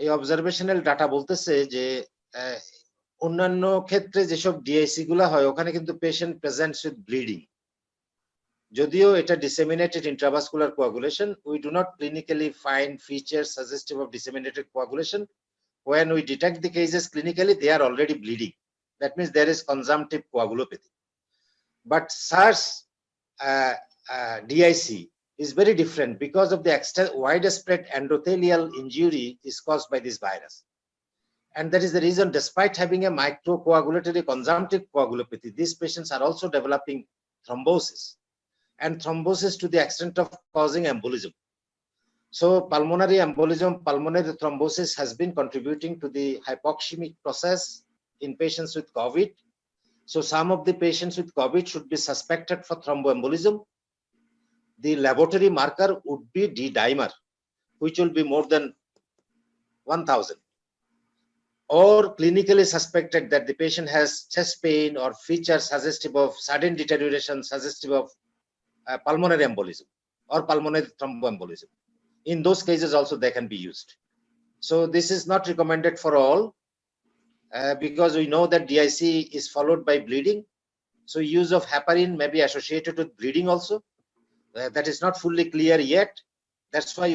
এই অবজারভেশনাল ডাটা বলতেছে যে অন্যান্য ক্ষেত্রে যেসব ডিআইসি গুলা হয় ওখানে কিন্তু পেশেন্ট প্রেজেন্টস উইথ ব্লিডিং। যদিও এটা disseminated intravascular coagulation, we do not clinically find features suggestive of disseminated coagulation. When we detect the cases clinically, they are already bleeding. That means there is consumptive coagulopathy. But SARS DIC is very different because of the widespread endothelial injury is caused by this virus. And that is the reason, despite having a microcoagulatory consumptive coagulopathy, these patients are also developing thrombosis, and thrombosis to the extent of causing embolism. So pulmonary embolism, pulmonary thrombosis has been contributing to the hypoxemic process in patients with COVID. So some of the patients with COVID should be suspected for thromboembolism. The laboratory marker would be D-dimer, which will be more than 1,000. Or clinically suspected that the patient has chest pain or features suggestive of sudden deterioration, suggestive of pulmonary embolism or pulmonary thromboembolism. In those cases also they can be used. So this is not recommended for all because we know that DIC is followed by bleeding. So use of heparin may be associated with bleeding also. That is not fully clear yet. That's why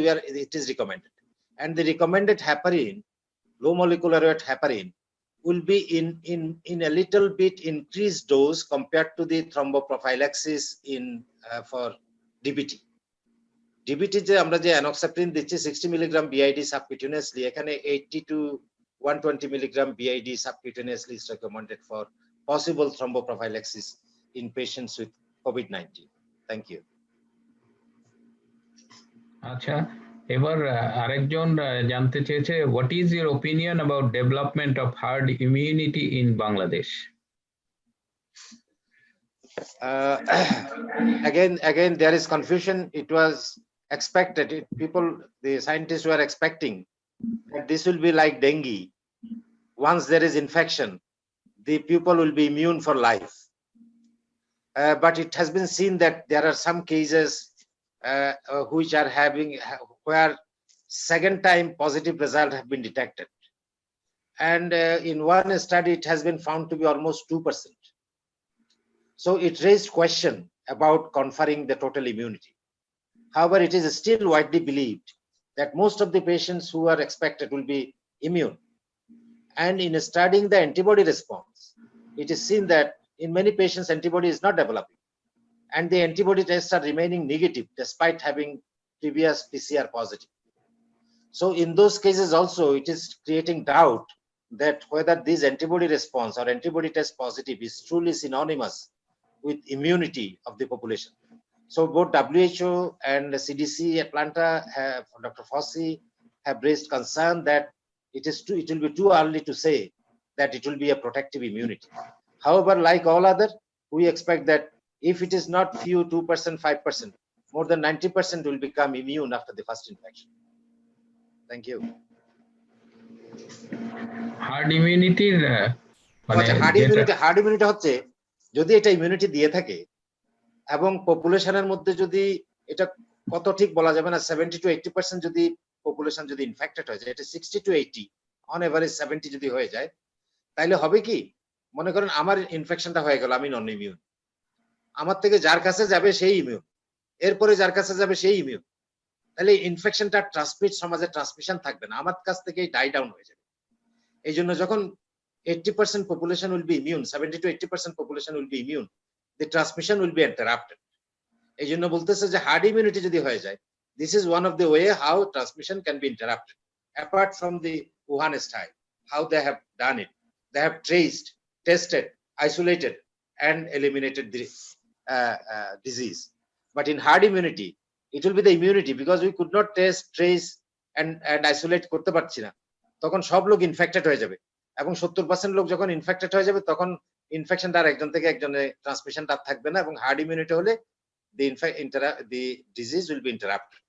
it is recommended. And the recommended heparin, low molecular weight heparin, will be in a little bit increased dose compared to the thromboprophylaxis for DBT. DBT যে আমরা যে অ্যানোক্সাপ্রিন দিচ্ছি 60 mg BID subcutaneously, এখানে 80 to 120 mg BID subcutaneously is recommended for possible thromboprophylaxis in patients with COVID-19. Thank you. আচ্ছা, এবার আরেকজন জানতে চেয়েছে, what is your opinion about development of hard immunity in Bangladesh? Again, there is confusion. It was expected. The scientists were expecting that this will be like dengue. Once there is infection, the people will be immune for life. But it has been seen that there are some cases which are where second time positive result have been detected. And in one study, it has been found to be almost 2%. So it raised question about conferring the total immunity. However, it is still widely believed that most of the patients who are expected will be immune. And in studying the antibody response, it is seen that in many patients, antibody is not developing. And the antibody tests are remaining negative despite having previous PCR positive. So in those cases also, it is creating doubt that whether this antibody response or antibody test positive is truly synonymous with immunity of the population. So both WHO and the CDC Atlanta, Dr. Fauci have raised concern that it will be too early to say that it will be a protective immunity. However, like all other, we expect that if it is not few 2%, 5%, more than 90% will become immune after the first infection. Thank you. Herd ইমিউনিটির হার্ড ইমিউনিটি হচ্ছে যদি এটা ইমিউনিটি দিয়ে থাকে এবং পপুলেশনের মধ্যে যদি এটা কত ঠিক বলা যাবে না 70 to 80% যদি পপুলেশন যদি ইনফেক্টেড হয়ে যায়, এটা 60 to 80 অন এভারেজ 70 যদি হয়ে যায়, তাইলে হবে কি, মনে করেন আমার ইনফেকশনটা হয়ে গেল, আমি নন ইমিউন, আমার থেকে যার কাছে যাবে সেই ইমিউন, এরপরে যার কাছে যাবে সেই ইমিউন, তাহলে ইনফেকশনটা সমাজে ট্রান্সমিশন থাকবে না, আমার কাছ থেকে ডাই ডাউন হয়ে যাবে। এই জন্য যখন 80% population will be immune, 70 to 80% population will be immune, the transmission will be interrupted. এই জন্য বলতেছে যে হার্ড ইমিউনিটি যদি হয়ে যায়, this is one of the way how transmission can be interrupted. Apart from the Wuhan style, how they have done it, they have traced, tested, isolated, and eliminated the disease. But in hard immunity, it will be the immunity, because we could not test, trace, and isolate করতে পারছি না, তখন সব লোক ইনফেক্টেড হয়ে যাবে, এবং 70% লোক যখন ইনফেক্টেড হয়ে যাবে তখন ইনফেকশনটা আর একজন থেকে একজনে ট্রান্সমিশনটা থাকবে না, এবং হার্ড ইমিউনিটি হলে the disease will be interrupted.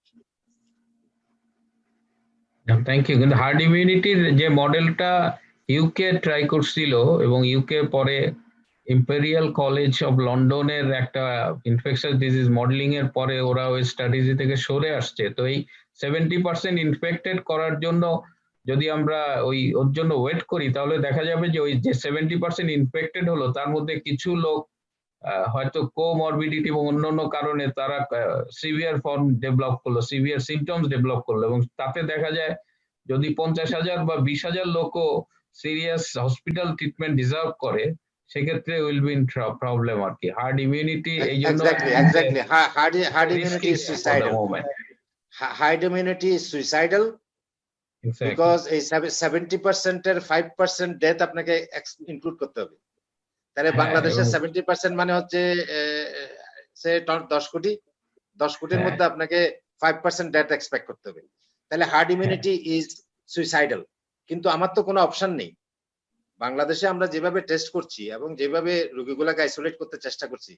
Thank you. কিন্তু হার্ড ইমিউনিটির যে মডেলটা ইউকে ট্রাই করছিল এবং ইউকে পরে ইম্পেরিয়াল কলেজ অফ লন্ডনের একটা ইনফেকশাস ডিজিজ মডেলিং এর পরে ওরা ওই স্ট্র্যাটেজি থেকে সরে আসছে। তো এই 70% ইনফেক্টেড করার জন্য যদি আমরা ওর জন্য ওয়েট করি, তাহলে দেখা যাবে যে ওই যে 70% ইনফেক্টেড হলো তার মধ্যে কিছু লোক হয়তো কোমরবিডিটি এবং অন্যান্য কারণে তারা সিভিয়ার ফর্ম ডেভেলপ করলো, সিভিয়ার সিমটমস ডেভেলপ করলো, এবং তাতে দেখা যায় যদি 50,000 বা 20,000 লোকও সিরিয়াস হসপিটাল ট্রিটমেন্ট ডিজার্ভ করে, সেক্ষেত্রে উইল বি ইন প্রবলেম আর কি। হার্ড ইমিউনিটি এই জন্য exactly hard immunity is suicidal. Hard immunity is suicidal because a 70% এর 5% ডেথ আপনাকে ইনক্লুড করতে হবে। তাহলে বাংলাদেশের 70% মানে হচ্ছে সে 10 কোটির মধ্যে আপনাকে 5% ডেথ এক্সপেক্ট করতে হবে। তাহলে হার্ড ইমিউনিটি ইজ সুইসাইডাল। কিন্তু আমার তো কোনো অপশন নেই। বাংলাদেশে আমরা যেভাবে টেস্ট করছি এবং যেভাবে রোগীগুলোকে আইসোলেট করতে চেষ্টা করছি,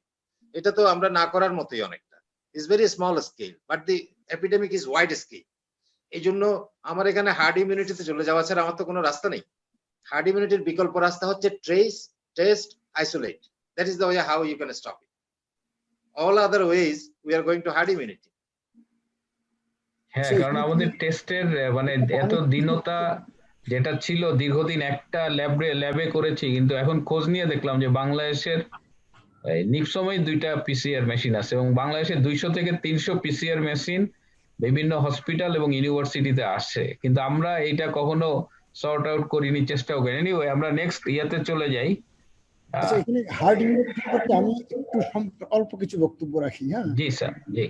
এটা তো আমরা না করার মতোই অনেকটা। Is very small scale, but the epidemic is wide scale. এই জন্য আমার এখানে হার্ড ইমিউনিটিতে চলে যাওয়া ছাড়া আমার তো কোনো রাস্তা নেই। হার্ড ইমিউনিটির বিকল্প রাস্তা হচ্ছে trace, test, isolate. That is the way how you can stop it. All other ways we are going to herd immunity. হ্যাঁ, কারণ আমাদের টেস্টের মানে এত দিনতা যেটা ছিল, দীর্ঘদিন একটা ল্যাবে করেছি, কিন্তু এখন খোঁজ নিয়ে দেখলাম যে বাংলাদেশের নিপসময় 2টা পিসিআর মেশিন আছে, এবং বাংলাদেশে 200 থেকে 300 পিসিআর মেশিন বিভিন্ন হসপিটাল এবং ইউনিভার্সিটিতে আসে, কিন্তু আমরা এটা কখনো সর্ট আউট করিনি, চেষ্টাও করিনি। এনিওয়ে, আমরা নেক্সট ইয়াতে চলে যাই। আচ্ছা, এখানে হার্ড ইমিউনিটি সম্পর্কে আমি একটু অল্প কিছু বক্তব্য রাখি। হ্যাঁ, জি স্যার, জি।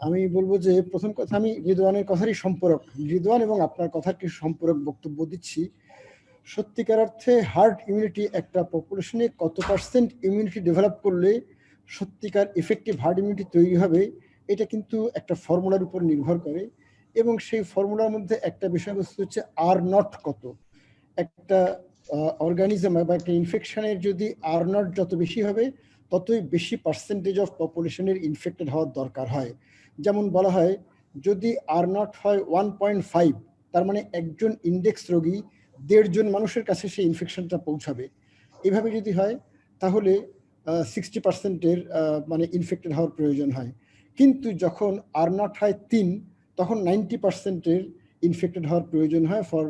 আমি বলবো যে প্রথম কথা, আমি রিদওয়ানের কথারই সম্পর্ক, রিদওয়ান এবং আপনার কথার কি সম্পর্ক বক্তব্য দিচ্ছি। সত্যিকার অর্থে হার্ড ইমিউনিটি একটা পপুলেশনে কত পার্সেন্ট ইমিউনিটি ডেভেলপ করলে সত্যিকার এফেক্টিভ হার্ড ইমিউনিটি তৈরি হবে, এটা কিন্তু একটা ফর্মুলার উপর নির্ভর করে। এবং সেই ফর্মুলার মধ্যে একটা বিষয়বস্তু হচ্ছে আর নট কত। একটা অর্গানিজম বা একটা ইনফেকশনের যদি আর নট যত বেশি হবে ততই বেশি পার্সেন্টেজ অফ পপুলেশনের ইনফেক্টেড হওয়ার দরকার হয়। যেমন বলা হয় যদি আর নট হয় 1.5, তার মানে একজন ইন্ডেক্স রোগী 1.5 জন মানুষের কাছে সেই ইনফেকশনটা পৌঁছাবে। এভাবে যদি হয় তাহলে 60%-এর মানে ইনফেক্টেড হওয়ার প্রয়োজন হয়। কিন্তু যখন আর নট হয় 3, তখন 90%-এর ইনফেক্টেড হওয়ার প্রয়োজন হয় ফর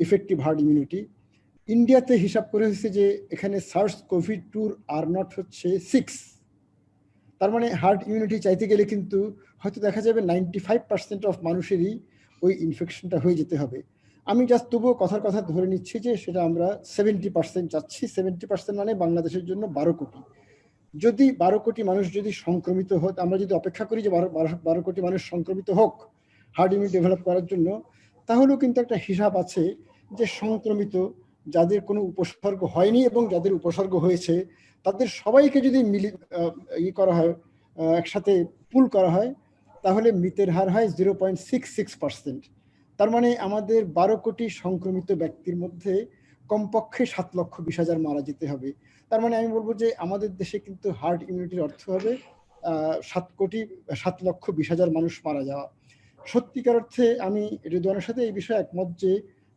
ইফেক্টিভ হার্ড ইমিউনিটি। ইন্ডিয়াতে হিসাব করে হয়েছে যে এখানে SARS-CoV-2 আর নট হচ্ছে 6। তার মানে হার্ড ইমিউনিটি চাইতে গেলে কিন্তু হয়তো দেখা যাবে 95% অফ মানুষেরই ওই ইনফেকশনটা হয়ে যেতে হবে। আমি জাস্ট তবুও কথার কথা ধরে নিচ্ছি যে সেটা আমরা 70% চাচ্ছি। 70% মানে বাংলাদেশের জন্য 12 কোটি। যদি 12 কোটি মানুষ যদি সংক্রমিত হোক, আমরা যদি অপেক্ষা করি যে 12 কোটি মানুষ সংক্রমিত হোক হার্ড ইমিউনিটি ডেভেলপ করার জন্য, তাহলেও কিন্তু একটা হিসাব আছে যে সংক্রমিত যাদের কোনো উপসর্গ হয়নি এবং যাদের উপসর্গ হয়েছে তাদের সবাইকে যদি করা হয়, একসাথে পুল করা হয়, তাহলে মৃতের হার হয় 0.66%। তার মানে আমাদের 12 কোটি সংক্রমিত ব্যক্তির মধ্যে কমপক্ষে 7,20,000 মারা যেতে হবে। তার মানে আমি বলবো যে আমাদের দেশে কিন্তু হার্ড ইমিউনিটির অর্থ হবে 7,20,000 মানুষ মারা যাওয়া। সত্যিকার অর্থে আমি রিদওয়ানের সাথে এই বিষয়ে একমত যে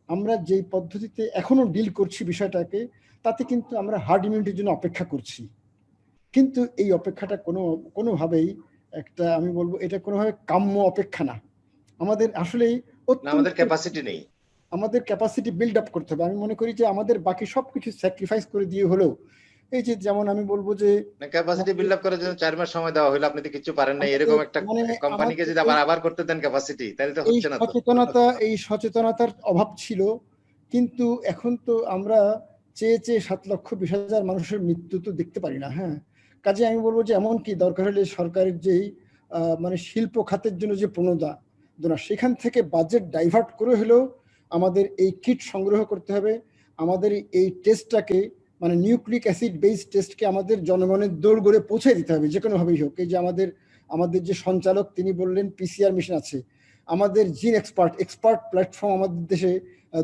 আমরা যেই পদ্ধতিতে এখনো ডিল করছি বিষয়টাকে, তাতে কিন্তু আমরা হার্ড ইমিউনিটির জন্য অপেক্ষা করছি। কিন্তু এই অপেক্ষাটা কোনোভাবেই একটা, আমি বলবো এটা কোনোভাবে কাম্য অপেক্ষা না। আমাদের আসলেই আমাদের ক্যাপাসিটি নেই, আমাদের ক্যাপাসিটি বিল্ড আপ করতে হবে। আমি মনে করি যে আমাদের বাকি সবকিছু স্যাক্রিফাইস করে দিয়ে হলেও, এই যে যেমন আমি বলবো যে ক্যাপাসিটি বিল্ড আপ করার জন্য 4 মাস সময় দেওয়া হলো, আপনি তো কিছু পারেন না। এরকম একটা কোম্পানিকে যদি আবার করতে দেন ক্যাপাসিটি, তাহলে তো হচ্ছে না। এই সচেতনতার অভাব ছিল। কিন্তু এখন তো আমরা চেয়ে 7,20,000 মানুষের মৃত্যু তো দেখতে পারি না। হ্যাঁ, কাজে আমি বলবো যে এমন কি দরকার হলে সরকারের যেই মানে শিল্প খাতের জন্য যে প্রণোদনা, সেখান থেকে বাজেট ডাইভার্ট করে হলেও আমাদের এই কিট সংগ্রহ করতে হবে। আমাদের এই টেস্টটাকে, মানে নিউক্লিক অ্যাসিড বেসড টেস্টকে আমাদের জনগণের দোরগোড়ে পৌঁছে দিতে হবে যে কোনোভাবেই হোক। এই যে আমাদের যে সঞ্চালক তিনি বললেন পিসিআর মেশিন আছে, আমাদের জিন এক্সপার্ট প্ল্যাটফর্ম আমাদের দেশে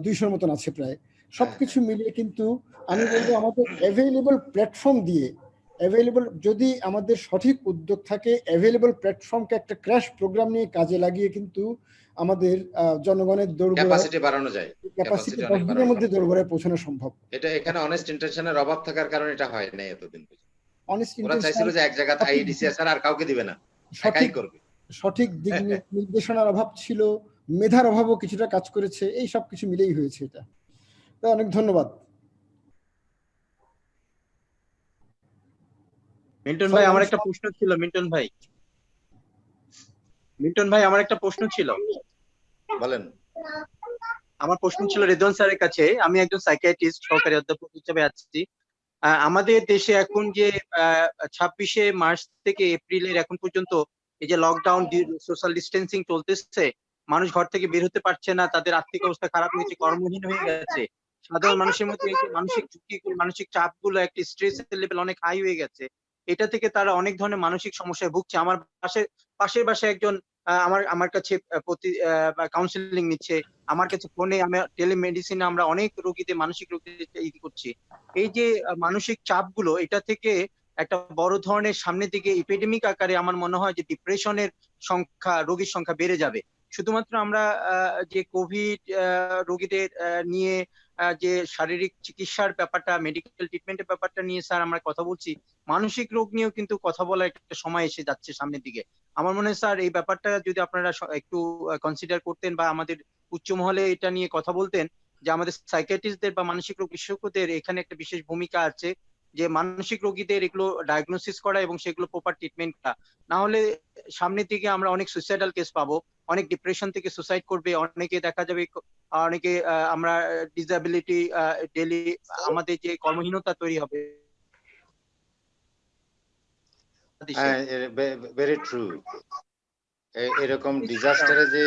200-র মতন আছে প্রায়। সবকিছু মিলিয়ে কিন্তু আমি বলবো আমাদের অ্যাভেলেবল প্ল্যাটফর্ম দিয়ে, যদি আমাদের সঠিক উদ্যোগ থাকে, অ্যাভেলেবল প্ল্যাটফর্মকে একটা ক্র্যাশ প্রোগ্রাম নিয়ে কাজে লাগিয়ে কিন্তু আমাদের জনগণের ক্যাপাসিটি বাড়ানো যায়। ক্যাপাসিটি 10 দিনের মধ্যে দোরগোড়ায় পৌঁছানো সম্ভব। এটা এখানে অনেস্ট ইন্টেনশনের অভাব থাকার কারণে এটা হয় না এতদিন পর্যন্ত। অনেস্ট ওরা চাইছিল যে এক জায়গাতে আইডিসি আর কাউকে দিবে না, একাই করবে। সঠিক দিক নির্দেশনার অভাব ছিল, মেধার অভাবও কিছুটা কাজ করেছে, এই সব কিছু মিলেই হয়েছে এটা। অনেক ধন্যবাদ। মিল্টন ভাই, আমার একটা প্রশ্ন ছিল। মিল্টন ভাই আমার একটা প্রশ্ন ছিল। বলেন। আমার প্রশ্ন ছিল রেদওয়ান স্যারের কাছে। আমি একজন সাইকিয়াট্রিস্ট, সহকারী অধ্যাপক হিসেবে আছি। আমাদের দেশে এখন যে 26শে মার্চ থেকে এপ্রিলের এখন পর্যন্ত এই যে লকডাউন, সোশ্যাল ডিস্টেন্সিং চলতেছে, মানুষ ঘর থেকে বের হতে পারছে না, তাদের আর্থিক অবস্থা খারাপ হয়েছে, কর্মহীন হয়ে গেছে। সাধারণ মানুষের মধ্যে এই যে মানসিক ঝুঁকি, মানসিক চাপগুলো, একটা স্ট্রেসের লেভেল অনেক হাই হয়ে গেছে। এটা থেকে তারা অনেক ধরনের মানসিক সমস্যায় ভুগছে। আমার পাশের বাসায় একজন আমার কাছে কাউন্সিলিং নিচ্ছে, আমার কাছে ফোনে, আমি টেলিমেডিসিনে আমরা অনেক রোগীদের, মানসিক রোগীদের করছি। এই যে মানসিক চাপগুলো, এটা থেকে একটা বড় ধরনের সামনের দিকে এপিডেমিক আকারে আমার মনে হয় যে ডিপ্রেশনের সংখ্যা, রোগীর সংখ্যা বেড়ে যাবে। শুধুমাত্র আমরা যে কোভিড রোগীদের নিয়ে যে শারীরিক চিকিৎসার ব্যাপারটা, মেডিকেল ট্রিটমেন্টের ব্যাপারটা নিয়ে স্যার আমরা কথা বলছি, মানসিক রোগ নিয়েও কিন্তু কথা বলার একটা সময় এসে যাচ্ছে সামনের দিকে। আমার মনে হয় স্যার এই ব্যাপারটা যদি আপনারা একটু কনসিডার করতেন বা আমাদের উচ্চ মহলে এটা নিয়ে কথা বলতেন, যে আমাদের সাইকিয়াট্রিস্টদের বা মানসিক রোগ বিশেষজ্ঞদের এখানে একটা বিশেষ ভূমিকা আছে, যে মানসিক রোগীদের এগুলো ডায়াগনোসিস করা এবং সেগুলো প্রপার ট্রিটমেন্ট করা। না হলে সামনের দিকে আমরা অনেক সুইসাইডাল কেস পাবো, অনেক ডিপ্রেশন থেকে সুসাইড করবে, অনেকে দেখা যাবে, অনেকে আমরা ডিসএবিলিটি, ডেলি আমাদের যে কর্মহীনতা তৈরি হবে। Very true. এরকম ডিজাস্টারে যে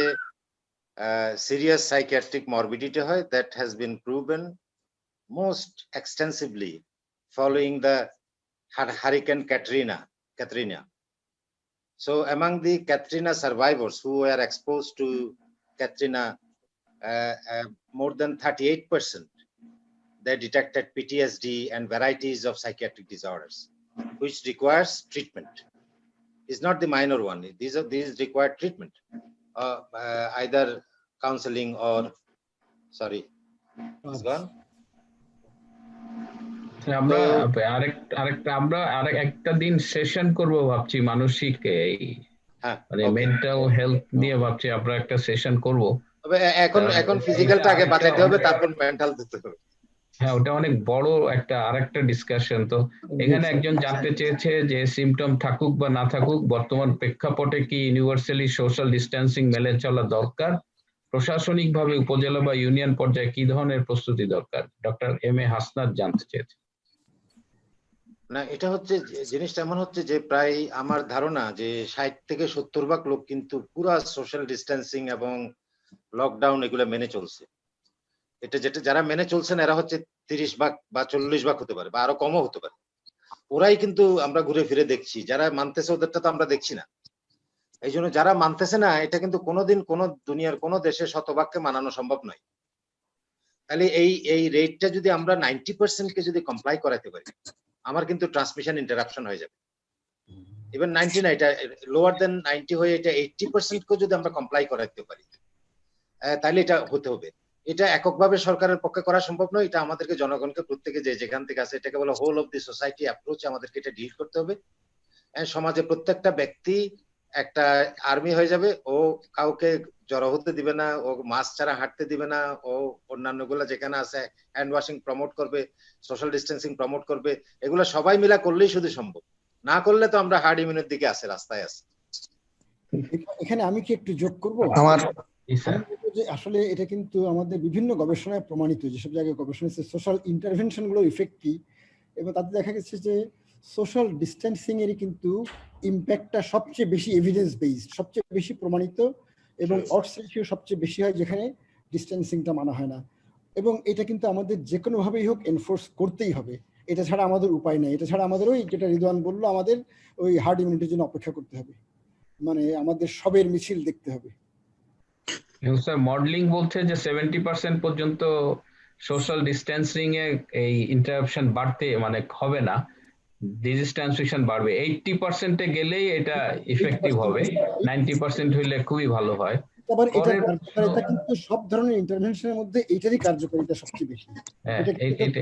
সিরিয়াস সাইকিয়াট্রিক মরবিডিটি হয়, that has been proven most extensively following the Hurricane Katrina. So among the Katrina survivors who were exposed to Katrina, more than 38%, they detected PTSD and varieties of psychiatric disorders, which requires treatment. It's not the minor one. These require treatment, either counseling or, sorry, it's gone. আমরা আরেকটা দিন সেশন করব ভাবছি, মানসিক এই মানে মেন্টাল হেলথ নিয়ে ভাবছি আমরা একটা সেশন করব। তবে এখন ফিজিক্যালটা আগে বাঁচাইতে হবে, তারপর মেন্টাল দিতে হবে। হ্যাঁ, ওটা অনেক বড় আরেকটা ডিসকাশন। তো এখানে একজন জানতে চেয়েছে যে সিমটম থাকুক বা না থাকুক, বর্তমান প্রেক্ষাপটে কি ইউনিভার্সালি সোশ্যাল ডিস্টেন্সিং মেনে চলা দরকার? প্রশাসনিকভাবে উপজেলা বা ইউনিয়ন পর্যায়ে কি ধরনের প্রস্তুতি দরকার? ডক্টর এম এ হাসনাত জানতে চেয়েছে। না, এটা হচ্ছে জিনিসটা এমন হচ্ছে যে প্রায় আমার ধারণা যে 60 থেকে 70% লোক কিন্তু পুরা সোশ্যাল ডিস্টেন্সিং এবং লকডাউন এগুলো মেনে চলছে। এটা যারা মেনে চলছেন এরা হচ্ছে 30% বা 40% হতে পারে, বা আরো কমও হতে পারে। ওরাই কিন্তু আমরা ঘুরে ফিরে দেখছি, যারা মানতেছে ওদেরটা তো আমরা দেখছি না। এই জন্য যারা মানতেছে না, এটা কিন্তু কোনোদিন কোনো দুনিয়ার কোনো দেশে শতভাগকে মানানো সম্ভব নয়। তাহলে এই রেটটা যদি আমরা 90% কে যদি কমপ্লাই করাতে পারি, আমার কিন্তু ট্রান্সমিশন ইন্টারাপশন হয়ে যাবে। ইভেন 90 না, এটা লোয়ার দেন 90 হয়ে এটা 80% কে যদি আমরা কমপ্লাই করাতে পারি, তাহলে এটা হতে হবে। এটা এককভাবে সরকারের পক্ষে করা সম্ভব নয়। এটা আমাদেরকে জনগণকে প্রত্যেকে যেখান থেকে আছে, এটাকে বলে whole of the society approach, আমাদেরকে এটা ডিল করতে হবে। সমাজে প্রত্যেকটা ব্যক্তি একটা আর্মি হয়ে যাবে, ও কাউকে জড়ো হতে দিবে না, ও মাস্ক ছাড়া হাঁটতে দিবে না, ও অন্যান্য গুলা যেখানে আছে হ্যান্ড ওয়াশিং প্রমোট করবে, সোশ্যাল ডিস্টেন্সিং প্রমোট করবে। এগুলো সবাই মিলা করলেই শুধু সম্ভব, না করলে তো আমরা হার্ড ইমিউনিটির দিকে আছে, রাস্তায় আছে। এখানে আমি কি একটু যোগ করব? আসলে এটা কিন্তু আমাদের বিভিন্ন গবেষণায় প্রমাণিত, যেসব জায়গায় গবেষণা হচ্ছে সোশ্যাল ইন্টারভেনশন গুলো ইফেক্টিভ, এবং তাতে দেখা গেছে যে সোশ্যাল ডিস্টেন্সিং এরই কিন্তু ইম্প্যাক্টটা সবচেয়ে বেশি এভিডেন্স বেসড, সবচেয়ে বেশি প্রমাণিত, এবং অডস রেশিও সবচেয়ে বেশি হয় যেখানে ডিস্টেন্সিংটা মানা হয় না। এবং এটা কিন্তু আমাদের যে কোনোভাবেই হোক এনফোর্স করতেই হবে, এটা ছাড়া আমাদের উপায় নেই। এটা ছাড়া আমাদের ওই যেটা রিদওয়ান বললো, আমাদের ওই হার্ড ইমিউনিটির জন্য অপেক্ষা করতে হবে, মানে আমাদের সবের মিছিল দেখতে হবে। স্যার, মডেলিং বলছে যে 70% পর্যন্ত সোশ্যাল ডিস্টেন্সিং এ এই ইন্টারাপশন বাড়তে মানে হবে না, ডিজিজ ট্রান্সমিশন বাড়বে। 80% এ গেলেই এটা ইফেক্টিভ হবে, 90% হইলে খুবই ভালো হয়। আবার এটা কার্যকারিতা কিন্তু সব ধরনের ইন্টারভেনশনের মধ্যে এইটারই কার্যকারিতা সবচেয়ে বেশি। এটা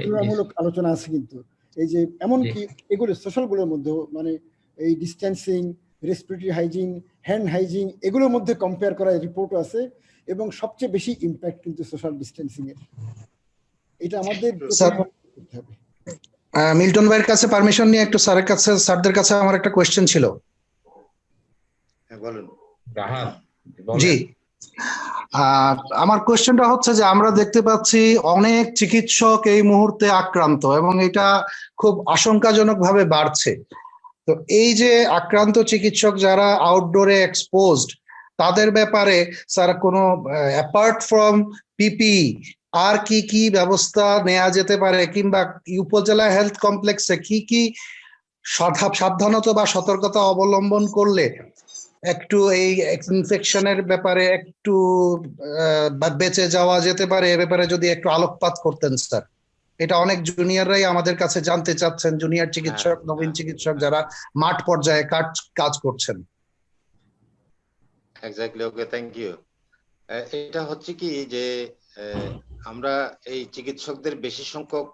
তুলনামূলক আলোচনা আছে কিন্তু, এই যে এমনকি এগুলো সোশ্যাল গুলোর মধ্যে, মানে এই distancing, respiratory hygiene, hand hygiene, এগুলোর মধ্যে কম্পেয়ার করা রিপোর্টও আছে, এবং সবচেয়ে বেশি ইম্প্যাক্ট কিন্তু সোশ্যাল ডিস্টেন্সিং এর। এটা আমাদের করতে হবে। মিল্টন ভাইয়ের কাছে পারমিশন নিয়ে একটু স্যারদের কাছে আমার একটা কোয়েশ্চেন ছিল। বলুন। জি, আমার কোয়েশ্চেনটা হচ্ছে যে আমরা দেখতে পাচ্ছি অনেক চিকিৎসক এই মুহূর্তে আক্রান্ত, এবং এটা খুব আশঙ্কাজনক ভাবে বাড়ছে। তো এই যে আক্রান্ত চিকিৎসক যারা আউটডোরে এক্সপোজড, তাদের ব্যাপারে স্যার কোনো অ্যাপার্ট ফ্রম পিপি আর কি কি ব্যবস্থা নেওয়া যেতে পারে, কিংবা উপজেলা হেলথ কমপ্লেক্সে কি কি সাবধানতা বা সতর্কতা অবলম্বন করলে একটু এই ইনফেকশনের ব্যাপারে একটু বেঁচে যাওয়া যেতে পারে, এ ব্যাপারে যদি একটু আলোকপাত করতেন স্যার। এটা অনেক জুনিয়ররাই আমাদের কাছে জানতে চাচ্ছেন, জুনিয়র চিকিৎসক, নবীন চিকিৎসক যারা মাঠ পর্যায়ে কাজ করছেন। Exactly, okay, thank you. এটা হচ্ছে কি যে আমরা এই চিকিৎসকদের বেশি সংখ্যক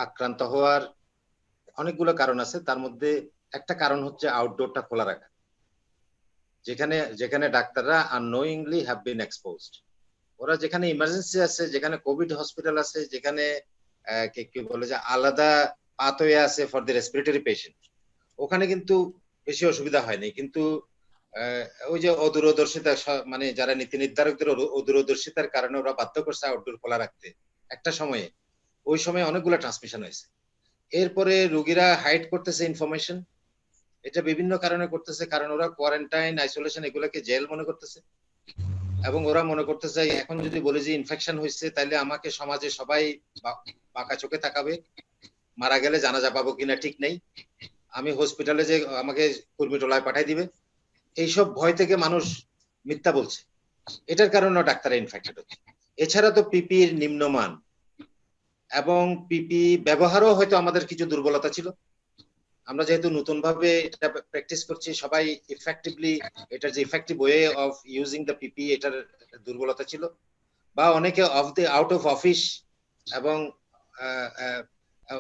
আক্রান্ত হওয়ার অনেকগুলো কারণ আছে। তার মধ্যে একটা কারণ হচ্ছে আউটডোরটা খোলা রাখা, যেখানে ডাক্তাররা আননোয়িংলি হ্যাভ বিন এক্সপোজড। ওরা যেখানে ইমার্জেন্সি আছে, যেখানে কোভিড হসপিটাল আছে, যেখানে কি বলে যে আলাদা পাথওয়ে আছে ফর দি রেসপিরেটরি পেশেন্ট, ওখানে কিন্তু বেশি অসুবিধা হয়নি। কিন্তু ওই যে অদূরদর্শিতা, মানে যারা নীতি নির্ধারকদের অদূরদর্শিতার কারণে ওরা বাধ্য করছে আউটডোর খোলা রাখতে একটা সময়ে, ওই সময় অনেকগুলো ট্রান্সমিশন হয়েছে। এরপরে রোগীরা হাইড করতেছে ইনফরমেশন, এটা বিভিন্ন কারণে করতেছে, কারণ ওরা কোয়ারেন্টাইন, আইসোলেশন এগুলোকে জেল মনে করতেছে, এবং ওরা মনে করতেছে এখন যদি বলি যে ইনফেকশন হয়েছে তাহলে আমাকে সমাজে সবাই বাঁকা চোখে তাকাবে, মারা গেলে জানাজা পাবো কিনা ঠিক নেই, আমি হসপিটালে যে আমাকে কর্মী টোলায় পাঠাই দিবে। এইসব ভয় থেকে মানুষ মিথ্যা বলছে। এটার কারণেও ডাক্তাররা ইনফেক্টেড হচ্ছে। এছাড়া তো পিপির নিম্নমান এবং পিপি ব্যবহারও হয়তো আমাদের কিছু দুর্বলতা ছিল। আমরা যেহেতু নতুন ভাবে এটা প্র্যাকটিস করছি, সবাই ইফেক্টিভলি এটার যে effective way of using the PP এটার দুর্বলতা ছিল, বা অনেকে আউট অফ অফিস এবং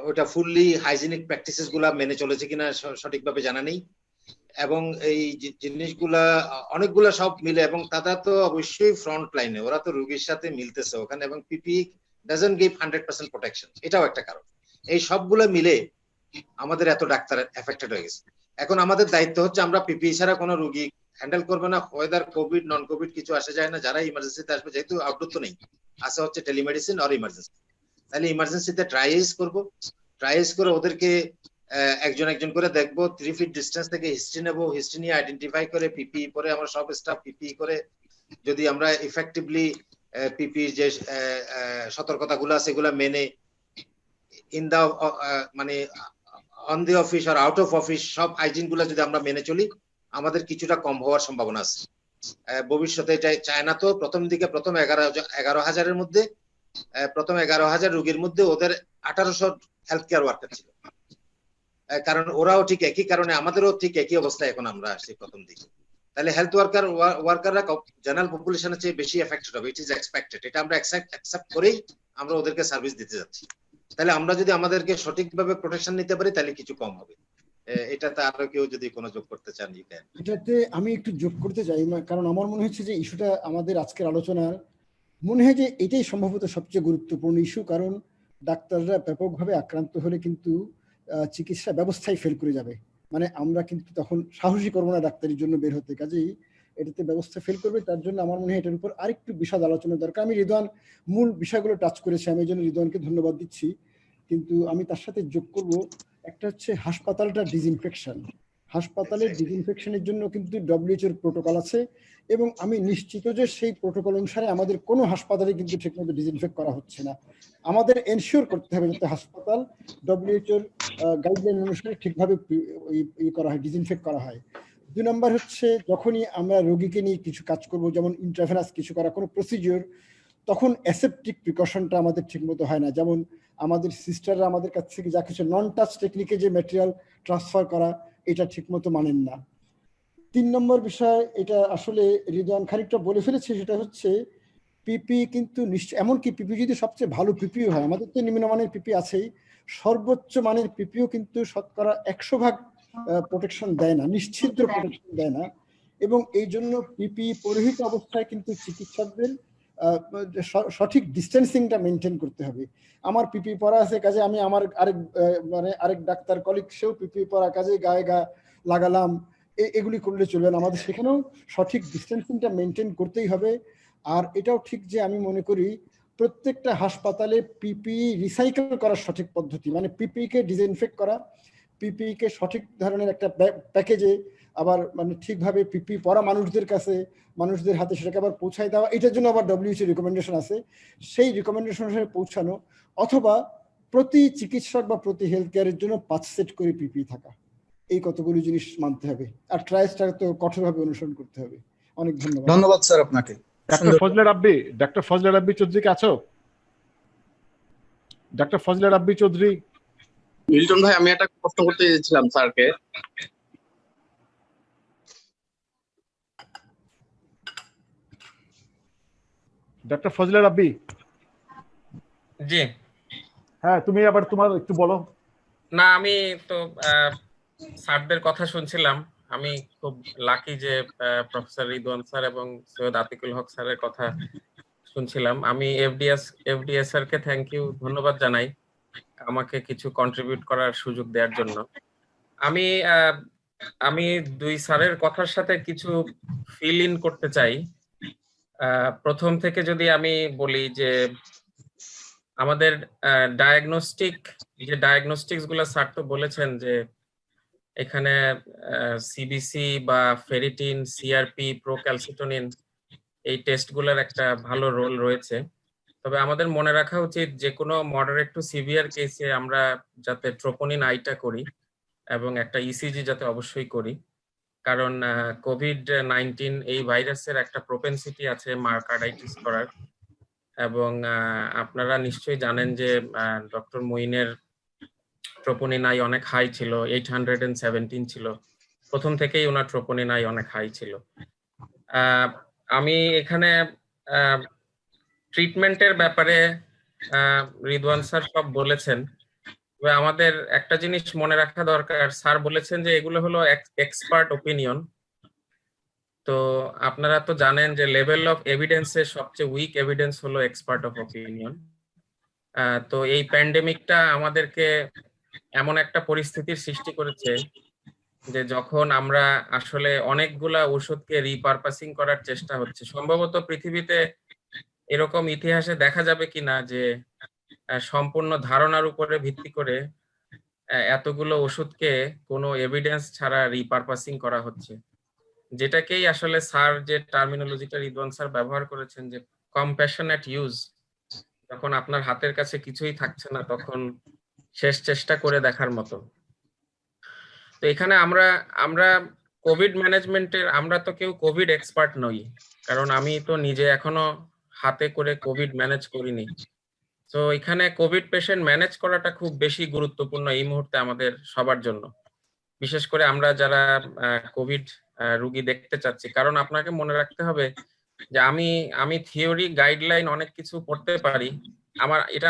ওটা ফুললি হাইজিনিক প্র্যাকটিসেস গুলা মেনে চলেছে কিনা সঠিকভাবে জানা নেই। এবং এই জিনিসগুলা অনেকগুলা সব মিলে, এবং তারা তো অবশ্যই ফ্রন্ট লাইনে, ওরা তো রোগীর সাথে মিলতেছে ওখানে, এবং পিপি ডাজন্ট গিভ 100% প্রোটেকশন, এটাও একটা কারণ। এই সবগুলো মিলে আমাদের এত ডাক্তার এফেক্টেড হয়ে গেছে। এখন আমাদের দায়িত্ব হচ্ছে আমরা পিপি ছাড়া কোনো রোগী হ্যান্ডেল করবো না, ওয়েদার কোভিড নন কোভিড কিছু আসে যায় না। যারা ইমার্জেন্সিতে আসবে, যেহেতু আউটডোর তো নেই, আসে হচ্ছে টেলিমেডিসিন আর ইমার্জেন্সি, তাহলে ইমার্জেন্সিতে ট্রাইজ করবো, ট্রাইজ করে ওদেরকে একজন একজন করে দেখবো, 3 ফিট ডিস্টেন্স থেকে হিস্ট্রি নেবো, হিস্ট্রি নিয়ে আইডেন্টিফাই করে পিপি পরে আমরা সব স্টাফ পিপি করে, যদি আমরা ইফেক্টিভলি পিপি যে সতর্কতাগুলো আছে সেগুলো মেনে ইন দা মানে অন দি অফিস আর আউট অফ অফিস সব হাইজিন গুলা যদি আমরা মেনে চলি, আমাদের কিছুটা কম হওয়ার সম্ভাবনা আছে ভবিষ্যতে। চায়না তো প্রথম দিকে প্রথম 11,000-এর মধ্যে, প্রথম 11,000 রোগীর মধ্যে ওদের 1800 হেলথ কেয়ার ওয়ার্কার ছিল, কারণ ওরাও ঠিক একই কারণে, আমাদেরও ঠিক একই অবস্থায় এখন আমরা আসছি প্রথম দিকে। তাহলে হেলথ ওয়ার্কাররা জেনারেল পপুলেশনের চেয়ে বেশি এফেক্টেড হবে, ইট ইজ এক্সপেক্টেড। এটা আমরা অ্যাকসেপ্ট করেই আমরা ওদেরকে সার্ভিস দিতে যাচ্ছি। তাহলে আমরা যদি আমাদেরকে সঠিকভাবে প্রোটেকশন নিতে পারি, তাহলে কিছু কম হবে। এটাতে আরো কেউ যদি কোনো যোগ করতে চান, এটাতে আমি একটু যোগ করতে চাই, কারণ আমার মনে হচ্ছে যে ইস্যুটা আমাদের আজকের আলোচনার মনে হয় যে এটাই সম্ভবত সবচেয়ে গুরুত্বপূর্ণ ইস্যু। কারণ ডাক্তাররা ব্যাপকভাবে আক্রান্ত হলে কিন্তু চিকিৎসা ব্যবস্থায় ফেল করে যাবে, মানে আমরা কিন্তু তখন সাহসী করবো না ডাক্তারির জন্য বের হতে, কাজেই এটাতে ব্যবস্থা ফেল করবে। তার জন্য আমার মনে হয় এটার উপর আরেকটু বিশদ আলোচনা দরকার। আমি রিদওয়ান মূল বিষয়গুলো টাচ করেছি, আমি এই জন্য রিদওয়ানকে ধন্যবাদ দিচ্ছি, কিন্তু আমি তার সাথে যোগ করব একটা হচ্ছে হাসপাতালটা ডিসইনফেকশন। হাসপাতালের ডিসইনফেকশনের জন্য কিন্তু WHO প্রোটোকল আছে, এবং আমি নিশ্চিত যে সেই প্রোটোকল অনুসারে আমাদের কোনো হাসপাতালে কিন্তু ঠিকমতো ডিসইনফেক্ট করা হচ্ছে না। আমাদের এনশিওর করতে হবে যাতে হাসপাতাল WHO গাইডলাইন অনুসারে ঠিকভাবে করা হয়, ডিসইনফেক্ট করা হয়। 2 নম্বর হচ্ছে যখনই আমরা রোগীকে নিয়ে কিছু কাজ করব, যেমন ইন্ট্রাভেনাস কিছু করা, কোনো প্রসিডিওর, তখন অ্যাসেপটিক প্রিকশনটা আমাদের ঠিকমতো হয় না। যেমন আমাদের সিস্টাররা আমাদের কাছ থেকে যা কিছু নন টাচ টেকনিকে যে ম্যাটেরিয়াল ট্রান্সফার করা, এটা ঠিকমতো মানেন না। 3 নম্বর বিষয়, এটা আসলে রিদওয়ান খানিকটা বলে ফেলেছে, সেটা হচ্ছে পিপি কিন্তু নিশ্চয়, এমনকি পিপি যদি সবচেয়ে ভালো পিপিও হয়, আমাদের তো নিম্নমানের পিপি আছেই, সর্বোচ্চ মানের পিপিও কিন্তু শতকরা 100% প্রোটেকশন দেয় না, নিশ্চিত প্রোটেকশন দেয় না। এবং এই জন্য পিপি পরিহিত অবস্থায় কিন্তু চিকিৎসকদের সঠিক ডিস্টেন্সিংটা মেনটেন করতে হবে। আমার পিপি পরা আছে, কাজে আমি আমার আরেক ডাক্তার কলিগ সেও পিপি পরা, কাজে গায়ে লাগালাম, এগুলি করলে চলবে না। আমাদের সেখানেও সঠিক ডিস্টেন্সিংটা মেনটেন করতেই হবে। আর এটাও ঠিক যে আমি মনে করি প্রত্যেকটা হাসপাতালে পিপি রিসাইকেল করার সঠিক পদ্ধতি, মানে পিপি কে ডিসইনফেক্ট করা, পিপি কে সঠিক ধরনের একটা প্যাকেজে আবার মানে ঠিকভাবে পিপি পরা মানুষদের হাতে সেটাকে আবার পৌঁছায় দেওয়া, এটার জন্য আবার WHO রিকমেন্ডেশন আছে, সেই রিকমেন্ডেশন অনুসারে পৌঁছানো, অথবা প্রতি চিকিৎসক বা প্রতি হেলথ কেয়ারের জন্য 5 সেট করে পিপি থাকা, এই কতগুলো জিনিস মানতে হবে। আর ট্রায়ালটা তো কঠোরভাবে অনুসরণ করতে হবে। অনেক ধন্যবাদ। ধন্যবাদ স্যার আপনাকে। ডাক্তার ফজলে রাব্বি চৌধুরী কে আছো? ডাক্তার ফজলে রাব্বি চৌধুরী। মিল্টন ভাই, আমি একটা প্রশ্ন করতে চেয়েছিলাম স্যারকে। ডাক্তার ফজলে রাব্বি। জি হ্যাঁ, তুমি আবার তোমার একটু বলো। না, আমি তো স্যারদের কথা শুনছিলাম। আমি খুব লাকি যে প্রফেসর রিদওয়ান স্যার এবং সৈয়দ আতিকুল হক স্যারের কথা শুনছিলাম। আমি এফডিএস স্যারকে থ্যাংক ইউ, ধন্যবাদ জানাই আমাকে কিছু কন্ট্রিবিউট করার সুযোগ দেওয়ার জন্য। আমি 2 স্যারের কথার সাথে কিছু ফিল ইন করতে চাই। প্রথম থেকে যদি আমি বলি যে আমাদের ডায়াগনস্টিক্স গুলো স্যার তো বলেছেন যে এখানে সিবিসি বা ফেরিটিন, সিআরপি, প্রোক্যালসিটোনিন এই টেস্টগুলোর একটা ভালো রোল রয়েছে। তবে আমাদের মনে রাখা উচিত যে কোনো মডারেট টু সিভিয়ার কেসে আমরা যাতে ট্রোপোনিন আইটা করি এবং একটা ইসিজি যাতে অবশ্যই করি। কারণ কোভিড-19 এই ভাইরাসের একটা প্রোপেনসিটি আছে মায়োকার্ডাইটিস করার, এবং আপনারা নিশ্চয়ই জানেন যে ডক্টর মুইনের ট্রোপোনিন আই অনেক হাই ছিল, 817 ছিল, প্রথম থেকেই ওনার ট্রোপোনিন আই অনেক হাই ছিল। আমি এখানে ট্রিটমেন্টের ব্যাপারে রিদওয়ান স্যার সব বলেছেন, তবে আমাদের একটা জিনিস মনে রাখা দরকার, স্যার বলেছেন যে এগুলো হলো এক্সপার্ট ওপিনিয়ন। তো আপনারা তো জানেন যে লেভেল অফ এভিডেন্সের সবচেয়ে উইক এভিডেন্স হলো এক্সপার্ট অফ ওপিনিয়ন। তো এই প্যান্ডেমিকটা আমাদেরকে এমন একটা পরিস্থিতির সৃষ্টি করেছে যে যখন আমরা আসলে অনেকগুলা ওষুধকে রিপারপাসিং করার চেষ্টা হচ্ছে। সম্ভবত পৃথিবীতে এরকম ইতিহাসে দেখা যাবে কিনা যে সম্পূর্ণ ধারণার উপরে ভিত্তি করে এতগুলো ওষুধকে কোনো এভিডেন্স ছাড়া রিপারপাসিং করা হচ্ছে, যেটাকেই আসলে স্যার যে টার্মিনোলজিটা রিদওয়ান স্যার ব্যবহার করেছেন যে কম্প্যাশনেট ইউজ। যখন আপনার হাতের কাছে কিছুই থাকছে না তখন শেষ চেষ্টা করে দেখার মতো। তো এখানে আমরা কোভিড ম্যানেজমেন্টের, আমরা তো কেউ কোভিড এক্সপার্ট নই, কারণ আমি তো নিজে এখনো হাতে করে কোভিড ম্যানেজ করিনি। তো এখানে কোভিড পেশেন্ট ম্যানেজ করাটা খুব বেশি গুরুত্বপূর্ণ এই মুহূর্তে আমাদের সবার জন্য, বিশেষ করে আমরা যারা কোভিড রোগী দেখতে চাচ্ছি। কারণ আপনাকে মনে রাখতে হবে যে আমি থিওরি গাইডলাইন অনেক কিছু পড়তে পারি,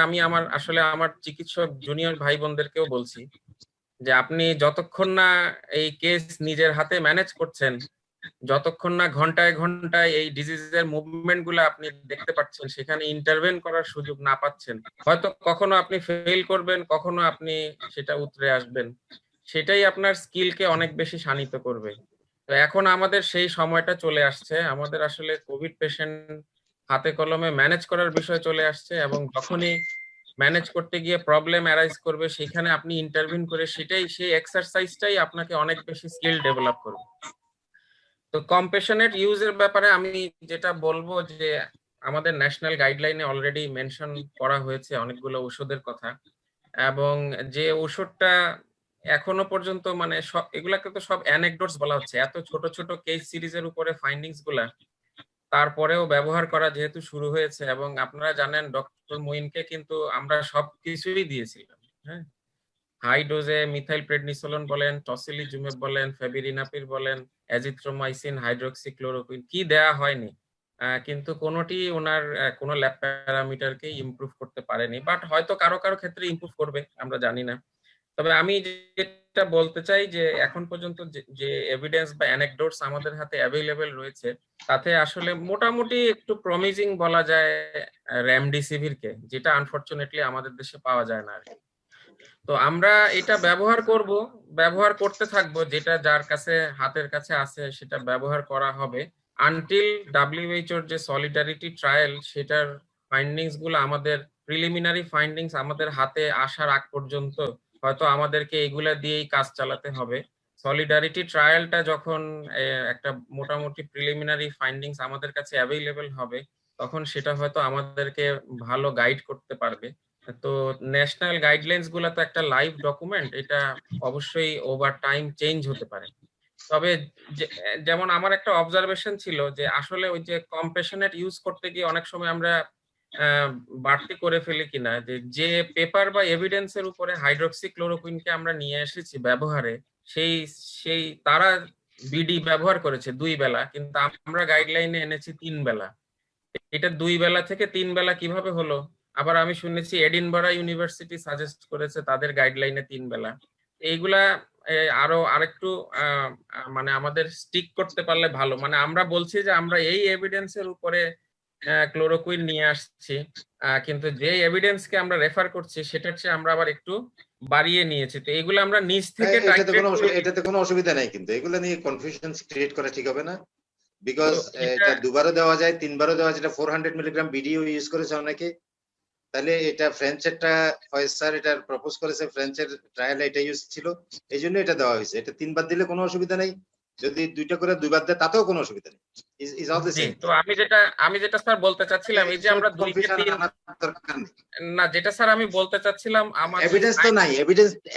আমি আসলে আমার চিকিৎসক জুনিয়র ভাই বোনদেরকেও বলছি যে আপনি যতক্ষণ না এই কেস নিজের হাতে ম্যানেজ করছেন, যতক্ষণ না ঘন্টায় ঘন্টায় এই ডিজিজের মুভমেন্ট গুলো আপনি দেখতে পাচ্ছেন, সেখানে ইন্টারভেন করার সুযোগ না পাচ্ছেন, হয়তো কখনো আপনি ফেল করবেন, কখনো আপনি সেটা উতরে আসবেন, সেটাই আপনার স্কিলকে অনেক বেশি শানিত করবে। তো এখন আমাদের সেই সময়টা চলে আসছে, আমাদের আসলে কোভিড পেশেন্ট হাতে কলমে ম্যানেজ করার বিষয় চলে আসছে, এবং যখনই ম্যানেজ করতে গিয়ে প্রবলেম অ্যারাইজ করবে সেখানে আপনি ইন্টারভিন করে সেই এক্সারসাইজটাই আপনাকে অনেক বেশি স্কিল ডেভেলপ করবে। তো কম্প্যাশনেট ইউজের ব্যাপারে আমি যেটা বলবো যে আমাদের ন্যাশনাল গাইডলাইনে অলরেডি মেনশন করা হয়েছে অনেকগুলো ওষুধের কথা, এবং যে ওষুধটা এখনো পর্যন্ত মানে এগুলাকে তো সব অ্যানেকডোটস বলা হচ্ছে, এত ছোট ছোট কেস সিরিজের উপরে ফাইন্ডিংস গুলা, তারপরেও ব্যবহার করা যেহেতু শুরু হয়েছে। এবং আপনারা জানেন ডক্টর মুইনকে কিন্তু আমরা সবকিছুই দিয়েছিলাম, হ্যাঁ, হাই ডোজে মিথাইল প্রেডনিসোলন বলেন, টসিলিজুমেব বলেন, ফেবিরিনাপির বলেন, অ্যাজিথ্রোমাইসিন, হাইড্রোক্সিক্লোরোকুইন, কি দেয়া হয়নি, কিন্তু কোনোটি ওনার কোনো ল্যাব প্যারামিটারকে ইমপ্রুভ করতে পারেনি। বাট হয়তো কারো কারো ক্ষেত্রে ইমপ্রুভ করবে, আমরা জানি না। তবে আমি যেটা বলতে চাই যে এখন পর্যন্ত যে এভিডেন্স বা অ্যানেকডোটস আমাদের হাতে অ্যাভেলেবেল রয়েছে, তাতে আসলে মোটামুটি একটু প্রমিজিং বলা যায় রেমডেসিভিরকে, যেটা আনফরচুনেটলি আমাদের দেশে পাওয়া যায় না। তো আমরা এটা ব্যবহার করতে থাকবো, যেটা যার কাছে হাতের কাছে আছে সেটা ব্যবহার করা হবে আনটিল WHO যে সলিডারিটি ট্রায়াল, সেটার ফাইন্ডিংস গুলো, আমাদের প্রিলিমিনারি ফাইন্ডিংস আমাদের হাতে আসার আগ পর্যন্ত হয়তো আমাদেরকে এগুলা দিয়েই কাজ চালাতে হবে। সলিডারিটি ট্রায়ালটা যখন একটা মোটামুটি প্রিলিমিনারি ফাইন্ডিংস আমাদের কাছে অ্যাভেলেবল হবে, তখন সেটা হয়তো আমাদেরকে ভালো গাইড করতে পারবে। তো ন্যাশনাল গাইডলাইন্স গুলা তো একটা লাইভ ডকুমেন্ট, এটা অবশ্যই ওভার টাইম চেঞ্জ হতে পারে। তবে যেমন আমার একটা অবজারভেশন ছিল যে আসলে ওই যে কম্প্যাশনেট ইউজ করতে গিয়ে অনেক সময় আমরা বাড়তি করে ফেলি কিনা, যে পেপার বা এভিডেন্সের উপরে হাইড্রোক্সিক্লোরোকুইনকে আমরা নিয়ে এসেছি ব্যবহারে, সেই তারা বিডি ব্যবহার করেছে 2 বেলা, কিন্তু আমরা গাইডলাইনে এনেছি 3 বেলা। এটা 2 বেলা থেকে 3 বেলা কিভাবে হলো? আবার আমি শুনেছি এডিনবরা ইউনিভার্সিটি সাজেস্ট করেছে তাদের গাইডলাইনে 3 বেলা। এইগুলা আরো আরেকটু মানে আমাদের স্টিক করতে পারলে ভালো। মানে আমরা বলছি যে আমরা এই এভিডেন্সের উপরে ক্লোরোকুইন নিয়ে আসছি, কিন্তু যে এভিডেন্সকে আমরা রেফার করছি সেটার চেয়ে আমরা আবার একটু বাড়িয়ে নিয়েছি। তো এগুলো আমরা নিজ থেকে এটাতে কোনো অসুবিধা নাই, কিন্তু এগুলো নিয়ে কনফিউশন ক্রিয়েট করা ঠিক হবে না, বিকজ এটা 2 বারও দেওয়া যায়, 3 বারও দেওয়া যায়। 400 মিলিগ্রাম বিডিও ইউজ করেছে অনেকে, তাহলে এটা ফ্রেঞ্চেরটা ফয়েজ স্যার এটা প্রপোজ করেছে, ফ্রেঞ্চের ট্রায়ালে এটা ইউজ ছিল, এই জন্য এটা দেওয়া হয়েছে। এটা 3 বার দিলে কোনো অসুবিধা নেই, যদি দুইটা করে দুইবার দেয় তাতেও কোনো অসুবিধা নেই। Is all the G, same. তো আমি যেটা স্যার বলতে চাচ্ছিলাম, এই যে আমরা 2 কে 3 না, যেটা স্যার আমি বলতে চাচ্ছিলাম, আমাদের এভিডেন্স তো নাই,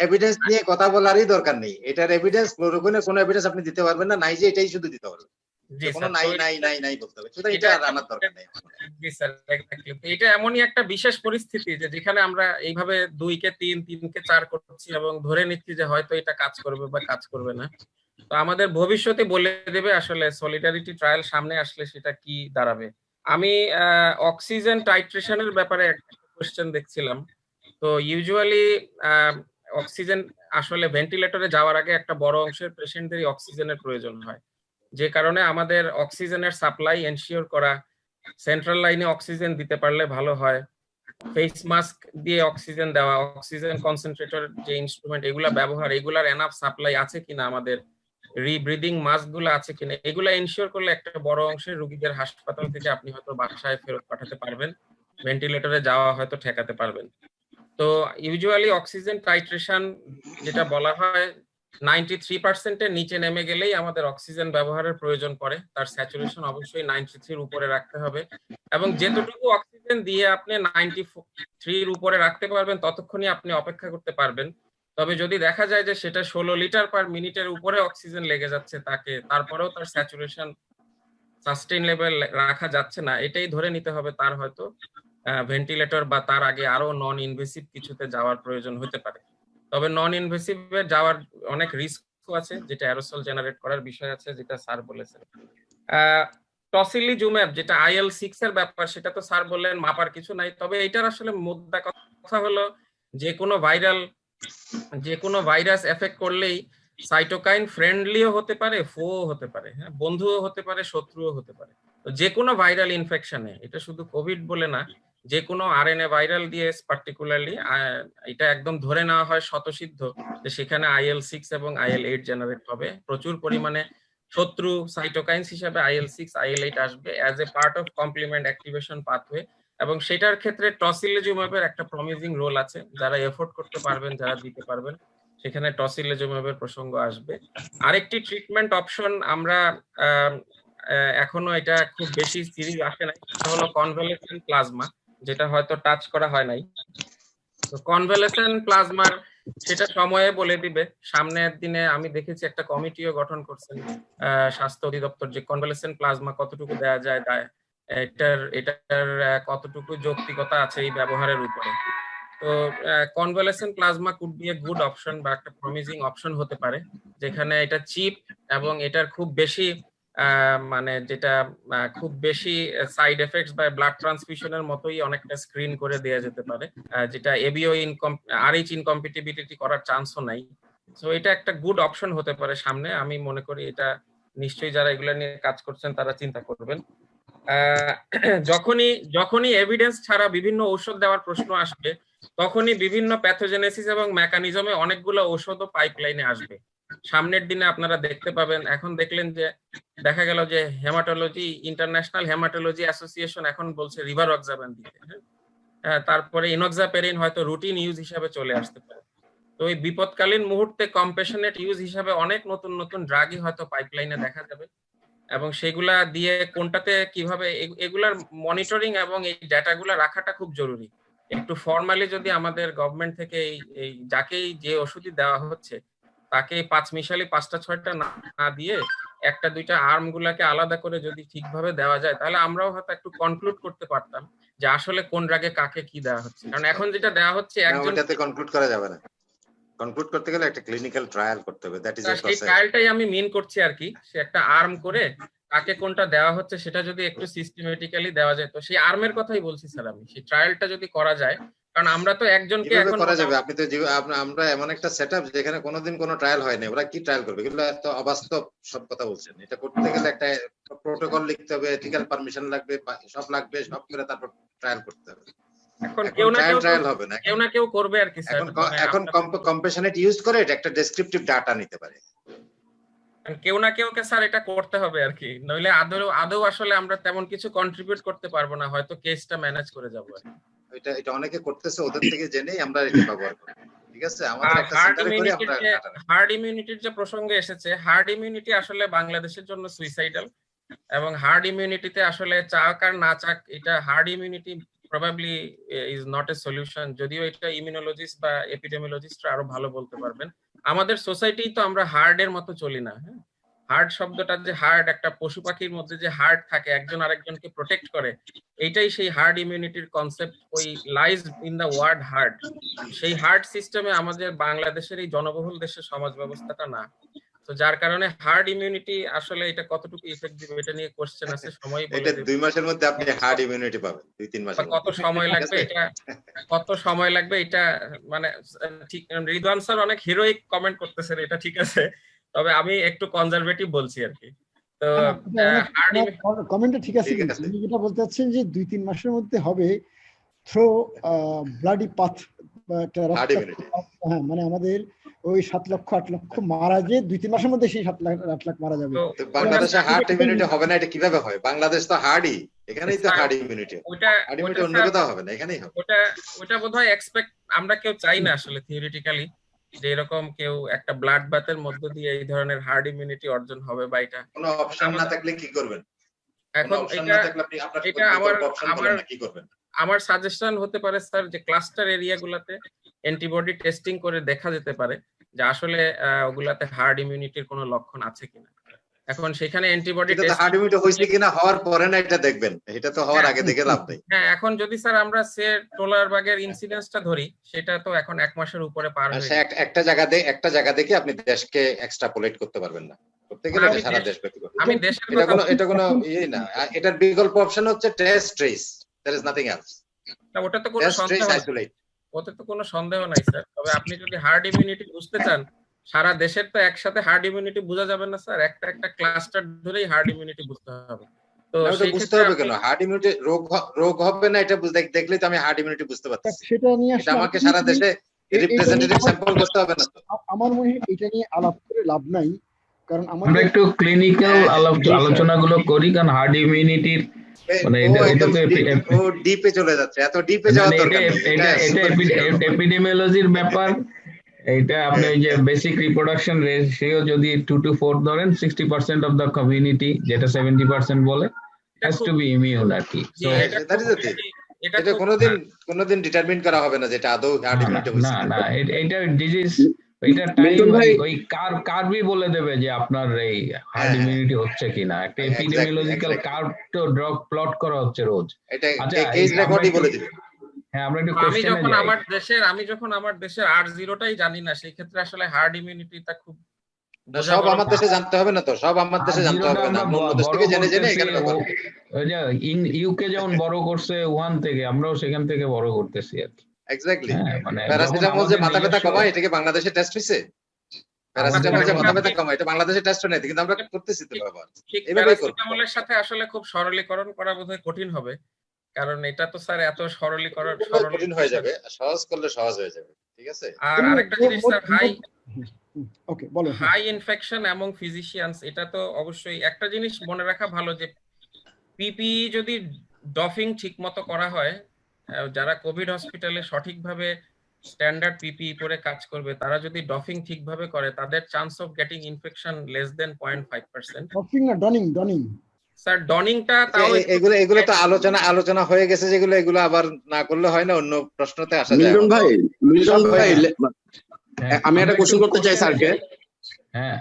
এভিডেন্স নিয়ে কথা বলারই দরকার নেই। এটার এভিডেন্স ক্লোরোকুইনের কোনো এভিডেন্স আপনি দিতে পারবেন না, নাই যে এটাই শুধু দিতে পারবেন। জি কোনো স্যার, নাই বলতে হবে, সেটা এটা আনার দরকার নেই। জি স্যার, এক্স্যাক্টলি। তো এটা এমনই একটা বিশেষ পরিস্থিতি যে যেখানে আমরা এইভাবে 2 কে 3, 3 কে 4 করছি এবং ধরে নিচ্ছি যে হয়তো এটা কাজ করবে বা কাজ করবে না। তো আমাদের ভবিষ্যতে বলে দেবে আসলে সলিডারিটি ট্রায়াল সামনে আসলে সেটা কি দাঁড়াবে। আমি অক্সিজেন টাইট্রেশনের ব্যাপারে একটা কোশ্চেন দেখছিলাম। তো ইউজুয়ালি অক্সিজেন আসলে ভেন্টিলেটরে যাওয়ার আগে একটা বড় অংশের পেশেন্টদেরই অক্সিজেনের প্রয়োজন হয়, যে কারণে আমাদের অক্সিজেনের সাপ্লাই এনশিওর করা, সেন্ট্রাল লাইনে অক্সিজেন দিতে পারলে ভালো হয়, ফেস মাস্ক দিয়ে অক্সিজেন দেওয়া, অক্সিজেন কনসেন্ট্রেটর যে ইনস্ট্রুমেন্ট এগুলা ব্যবহার, এগুলার এনাফ সাপ্লাই আছে কিনা, আমাদের রিব্রিদিং মাস্ক গুলো আছে কিনা, এগুলা এনশিওর করলে একটা বড় অংশের রোগীদের হাসপাতাল থেকে আপনি হয়তো বাসায় ফেরত পাঠাতে পারবেন, ভেন্টিলেটরে যাওয়া হয়তো ঠেকাতে পারবেন। তো ইউজুয়ালি অক্সিজেন টাইট্রেশন যেটা বলা হয় 93% এর নিচে নেমে গেলেই আমাদের অক্সিজেন ব্যবহারের প্রয়োজন পড়ে। তার স্যাচুরেশন অবশ্যই 93 এর উপরে রাখতে হবে, এবং যেতটুকু অক্সিজেন দিয়ে আপনি 93 এর উপরে রাখতে পারবেন ততক্ষণই আপনি অপেক্ষা করতে পারবেন। তবে যদি দেখা যায় যে সেটা 16 লিটার পার মিনিটের উপরে অক্সিজেন লেগে যাচ্ছে তাকে, তারপরেও তার স্যাচুরেশন সাস্টেইন লেভেল রাখা যাচ্ছে না, এটাই ধরে নিতে হবে তার হয়তো ভেন্টিলেটর বা তার আগে আরো নন ইনভেসিভ কিছুতে যাওয়ার প্রয়োজন হতে পারে। তবে নন ইনভেসিভে যাওয়ার অনেক রিস্ক আছে, যেটা অ্যারোসল জেনারেট করার বিষয় আছে, যেটা স্যার বলেছেন। টসিলিজুম্যাব যেটা IL-6 এর ব্যাপার, সেটা তো স্যার বললেন মাপার কিছু নাই। তবে এটার আসলে মুদ্রা কথা হলো যে কোনো ভাইরাস এফেক্ট করলেই সাইটোকাইন ফ্রেন্ডলিও হতে পারে, ফোও হতে পারে, হ্যাঁ, বন্ধুও হতে পারে, শত্রুও হতে পারে। তো যে কোনো ভাইরাল ইনফেকশনে, এটা শুধু কোভিড বলে না, যে কোনো RNA ভাইরাল দিয়ে পার্টিকুলারলি এটা একদম ধরে নেওয়া হয় শতসিদ্ধ যে সেখানে IL-6 এবং IL-8 জেনারেট হবে, প্রচুর পরিমাণে শত্রু সাইটোকাইনস হিসেবে IL-6 IL-8 আসবে as a part of complement activation pathway, এবং সেটার ক্ষেত্রে টসিলিজুম্যাবের একটা প্রমিজিং রোল আছে। যারা এফোর্ড করতে পারবেন, যারা দিতে পারবেন, সেখানে টসিলিজুম্যাবের প্রসঙ্গ আসবে। আরেকটি ট্রিটমেন্ট অপশন আমরা এখনো এটা খুব বেশি সিরিজ আসে নাই, সেটা হলো কনভালেসেন্ট প্লাজমা, যেটা হয়তো টাচ করা হয় নাই। তো কনভালেসেন্ট প্লাজমার সেটা সময়ে বলে দিবে, সামনের দিনে আমি দেখেছি একটা কমিটিও গঠন করছেন স্বাস্থ্য অধিদপ্তর, যে কনভালেসেন্ট প্লাজমা কতটুকু দেওয়া যায়, এটার কতটুকু যৌক্তিকতা আছে এই ব্যবহারের উপরে। তো convalescent plasma could be a good option বা একটা প্রমিজিং অপশন হতে পারে, যেখানে এটা চিপ এবং এটার খুব বেশি মানে যেটা খুব বেশি সাইড এফেক্টস বা ব্লাড ট্রান্সফিউশনের মতোই অনেকটা স্ক্রিন করে দেওয়া যেতে পারে, যেটা এবিও RH ইনকম্পিটিবিলিটি করার চান্সও নাই। সো এটা একটা গুড অপশন হতে পারে সামনে, আমি মনে করি এটা নিশ্চয়ই যারা এগুলো নিয়ে কাজ করছেন তারা চিন্তা করবেন। যখনই এভিডেন্স ছাড়া বিভিন্ন ঔষধ দেওয়ার প্রশ্ন আসবে, তখনই বিভিন্ন প্যাথোজেনেসিস এবং মেকানিজমে অনেকগুলো ঔষধও পাইপলাইনে আসবে। সামনের দিনে আপনারা দেখতে পাবেন, এখন দেখলেন যে দেখা গেল যে হেমাটোলজি, ইন্টারন্যাশনাল হেমাটোলজি অ্যাসোসিয়েশন এখন বলছে রিভারক্সাবেন দিতে, হ্যাঁ, তারপরে ইনোক্সাপেরিন হয়তো রুটিন ইউজ হিসাবে চলে আসতে পারে। তো এই বিপদকালীন মুহূর্তে কম্প্যাশনেট ইউজ হিসাবে অনেক নতুন নতুন ড্রাগই হয়তো পাইপলাইনে দেখা যাবে, এবং সেগুলা দিয়ে কোনটাতে কিভাবে এগুলার মনিটরিং এবং এই ডাটাগুলা রাখাটা খুব জরুরি। একটু ফর্মালি যদি আমাদের গভর্নমেন্ট থেকে এই যাকেই যে ওষুধই দেওয়া হচ্ছে তাকে 5 মিশালি 5টা 6টা না দিয়ে 1টা 2টা আর্ম গুলাকে আলাদা করে যদি ঠিকভাবে দেওয়া যায়, তাহলে আমরাও হয়তো একটু কনক্লুড করতে পারতাম যে আসলে কোন ড্রাগে কাকে কি দেওয়া হচ্ছে। কারণ এখন যেটা দেওয়া হচ্ছে একজনকে কনক্লুড করা যাবে না, কনক্লুড করতে গেলে একটা ক্লিনিক্যাল ট্রায়াল করতে হবে, দ্যাট ইজ এ প্রসেস। সেই ট্রায়ালটাই আমি মিন করছি আর কি, সে একটা আর্ম করে কাকে কোনটা দেওয়া হচ্ছে সেটা যদি একটু সিস্টেমেটিক্যালি দেওয়া যায়, তো সেই আর্মের কথাই বলছি স্যার আমি, সেই ট্রায়ালটা যদি করা যায়, কারণ আমরা তো একজনকে এখন করা যাবে, আপনি তো আমরা এমন একটা সেটআপ যেখানে কোনোদিন কোনো ট্রায়াল হয় না, ওরা কি ট্রায়াল করবে? এগুলো তো অবাস্তব সব কথা বলছেন। এটা করতে গেলে একটা প্রোটোকল লিখতে হবে, এথিক্যাল পারমিশন লাগবে, সব লাগবে, সব করে তারপর ট্রায়াল করতে হবে। এখন কেউ না কেউ করবে আর কি স্যার। এখন কম্প্যাশনেট ইউজ করে এটা একটা ডেসক্রিপটিভ ডাটা নিতে পারে, কেউ না কেউ কে স্যার এটা করতে হবে আর কি, নইলে আদৌ আসলে আমরা তেমন কিছু কন্ট্রিবিউট করতে পারবো না, হয়তো কেসটা ম্যানেজ করে যাবো আর কি। এটা অনেকে করতেছে, ওদের থেকে জেনেই আমরা এটা ব্যবহার করি। ঠিক আছে, আমাদের একটা সেন্টারে করে আমরা কাটাবো। হার্ড ইমিউনিটির যে প্রসঙ্গে এসেছে, হার্ড ইমিউনিটি আসলে বাংলাদেশের জন্য সুইসাইডাল, এবং হার্ড ইমিউনিটিতে আসলে চাক আর না চাক, এটা hard immunity probably is not a solution, যদিও এটা ইমিউনোলজিস্ট বা এপিডেমিওলজিস্টরা আরো ভালো বলতে পারবেন। আমাদের সোসাইটি তো আমরা হার্ড এর মতো চলি না। হ্যাঁ, হার্ড শব্দটা যে হার্ড, একটা পশু পাখির মধ্যে যে হার্ড থাকে, একজন আরেকজনকে প্রোটেক্ট করে, এইটাই সেই হার্ড ইমিউনিটির কনসেপ্ট, ওই lies in the word herd. সেই হার্ড সিস্টেমে আমাদের বাংলাদেশের এই জনবহুল দেশের সমাজ ব্যবস্থাটা না, তো যার কারণে হার্ড ইমিউনিটি আসলে এটা কতটুকু ইফেক্ট দিবে এটা নিয়ে কোশ্চেন আছে, সময় বলে এটা দেবে। 2 মাসের মধ্যে আপনি হার্ড ইমিউনিটি পাবেন, 2-3 মাসের কত সময় লাগবে এটা, কত সময় লাগবে এটা, মানে ঠিক রিদওয়ান স্যার অনেক হিরোইক কমেন্ট করতেছেন, এটা ঠিক আছে, তবে আমি একটু কনজারভেটিভ বলছি আর কি। তো কমেন্টটা ঠিক আছে, কিন্তু আপনি যেটা বলতে চাচ্ছেন যে 2-3 মাসের মধ্যে হবে থ্রো ব্লাডি পাথ বা একটা হ্যাঁ, মানে আমাদের ওই 7 লক্ষ 8 লক্ষ মারা যে 2-3 মাসের মধ্যে সেই 7 লাখ 8 লাখ মারা যাবে। বাংলাদেশে হার্ড ইমিউনিটি হবে না, এটা কিভাবে হয়? বাংলাদেশ তো হার্ডই, এখানেই তো হার্ড ইমিউনিটি। ওটা অন্য কোথাও হবে না, এখানেই হবে। ওটা বোধহয় এক্সপেক্ট আমরা কেউ চাই না আসলে থিওরিটিক্যালি, যে এরকম কেউ একটা ব্লাড বাথের মধ্য দিয়ে এই ধরনের হার্ড ইমিউনিটি অর্জন হবে, বা এটা কোনো অপশন না থাকলে কি করবেন? এখন এটা আমার সাজেশন হতে পারে স্যার, যে ক্লাস্টার এরিয়াগুলোতে অ্যান্টিবডি টেস্টিং করে দেখা যেতে পারে যে আসলে ওগুলাতে হার্ড ইমিউনিটির কোনো লক্ষণ আছে কিনা। এখন সেখানে অ্যান্টিবডি টেস্ট হার্ড ইমিউনিটি হইছে কিনা হওয়ার পরে না এটা দেখবেন, এটা তো হওয়ার আগে দেখে লাভ নেই। হ্যাঁ, এখন যদি স্যার আমরা টোলার বাগের ইনসিডেন্সটা ধরি, সেটা তো এখন 1 মাসের উপরে পার হয়ে গেছে। একটা জায়গা দেখে আপনি দেশকে এক্সট্রাপোলেট করতে পারবেন না, করতে গেলে এটা সারা দেশ ব্যাপী করতে। আমি দেশের এটা কোনো ইয়ে না, এটার বিকল্প অপশন হচ্ছে test trace, there is nothing else. ওটা তো কোনো সন্দেহ নাই, ওতে তো কোনো সন্দেহ নাই স্যার, তবে আপনি যদি হার্ড ইমিউনিটি বুঝতে চান, সারা দেশের তো একসাথে হার্ড ইমিউনিটি বোঝা যাবে না স্যার, একটা ক্লাস্টার ধরেই হার্ড ইমিউনিটি বুঝতে হবে। তো সেই বুঝতে হবে কেন হার্ড ইমিউনিটি রোগ হবে না, এটা দেখলেই তো আমি হার্ড ইমিউনিটি বুঝতে পারছি। সেটা নিয়ে আসলে আমাকে সারা দেশে রিপ্রেজেন্টেটিভ স্যাম্পল করতে হবে না। আমার মনে হয় এটা নিয়ে আলাপ করে লাভ নাই, কারণ আমরা একটু ক্লিনিক্যাল আলোচনাগুলো করি, কারণ হার্ড ইমিউনিটির মানে এটা ও ডিপে চলে যাচ্ছে, এত ডিপে যাওয়ার দরকার নেই। এটা এপিডেমিওলজির ব্যাপার। এটা আপনি যে বেসিক রিপ্রোডাকশন রেশিও যদি 2 to 4 ধরেন, 60% অফ দ্য কমিউনিটি, যেটা 70% বলে, হ্যাজ টু বি ইমিউন আর কি। সো এটা কোনোদিন ডিটারমিন করা হবে না যেটা আদৌ হার্ড ইমিউনিটি হইছে না, এটা ডিজিজ, এটা টাইম ওই কার্ভই বলে দেবে যে আপনার এই হার্ড ইমিউনিটি হচ্ছে কিনা। একটা এপিডেমিওলজিক্যাল কার্ভ তো ড্রপ প্লট করা হচ্ছে রোজ। এটা কেস রেকর্ডই বলে দিবে। হ্যাঁ, আমরা একটু আমি যখন আমার দেশের R0টাই জানি না, সেই ক্ষেত্রে আসলে হার্ড ইমিউনিটিটা খুব সব আমার দেশে জানতে হবে না, তো সব আমার দেশে জানতে হবে না, অন্য দেশ থেকে জেনে এখানে ব্যবহার করি। ওই যে ইউকে যেমন বড় করছে ওয়ান থেকে, আমরাও সেখান থেকে বড় করতেছি আর কি। এক্স্যাক্টলি, প্যারাসিটামল যে মাথা ব্যথা কমায়, এটাকে বাংলাদেশে টেস্ট হইছে? প্যারাসিটামল যে মাথা ব্যথা কমায়, এটা বাংলাদেশে টেস্ট হয় না, কিন্তু আমরা করতেছি তো ব্যবহার। এইভাবেই প্যারাসিটামলের সাথে আসলে খুব সরলীকরণ করা বোধহয় কঠিন হবে, কারণ এটা তো স্যার এত সরলীকরণ কঠিন হয়ে যাবে, সহজ করলে সহজ হয়ে যাবে। ঠিক আছে। আর আরেকটা জিনিস স্যার, হাই ইনফেকশন এবং ফিজিশিয়ানস, এটা তো অবশ্যই একটা জিনিস মনে রাখা ভালো, যে পিপিই যদি ডফিং ঠিকমতো করা হয়, যারা কোভিড হসপিটালে সঠিকভাবে স্ট্যান্ডার্ড পিপিই পরে কাজ করবে, তারা যদি ডফিং ঠিকভাবে করে, তাদের chance of getting infection less than 0.5%। Doffing না, ডনিং স্যার, ডনিংটা তাও এগুলো তো আলোচনা হয়ে গেছে, যেগুলো এগুলো আবার না করলে হয় না, অন্য প্রশ্নতে আসা যায়। মিল্টন ভাই আমি একটা কোশ্চেন করতে চাই স্যারকে। হ্যাঁ,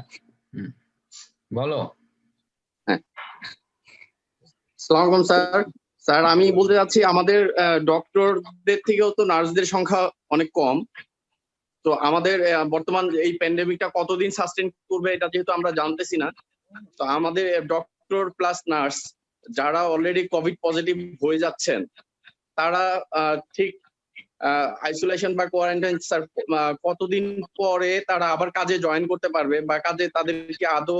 বলো। আসসালামু আলাইকুম স্যার, আমি বলতে চাচ্ছি আমাদের ডক্টরদের থেকেও তো নার্সদের সংখ্যা অনেক কম, তো আমাদের বর্তমান এই প্যান্ডেমিকটা কতদিন সাস্টেন করবে এটা যেহেতু আমরা জানতেছি না, তো আমাদের ডক্টর প্লাস নার্স যারা অলরেডি কোভিড পজিটিভ হয়ে যাচ্ছেন, তারা ঠিক আইসোলেশন বা কোয়ারেন্টাইন স্যার কতদিন পরে তারা আবার কাজে জয়েন করতে পারবে, বা কাজে তাদেরকে আদৌ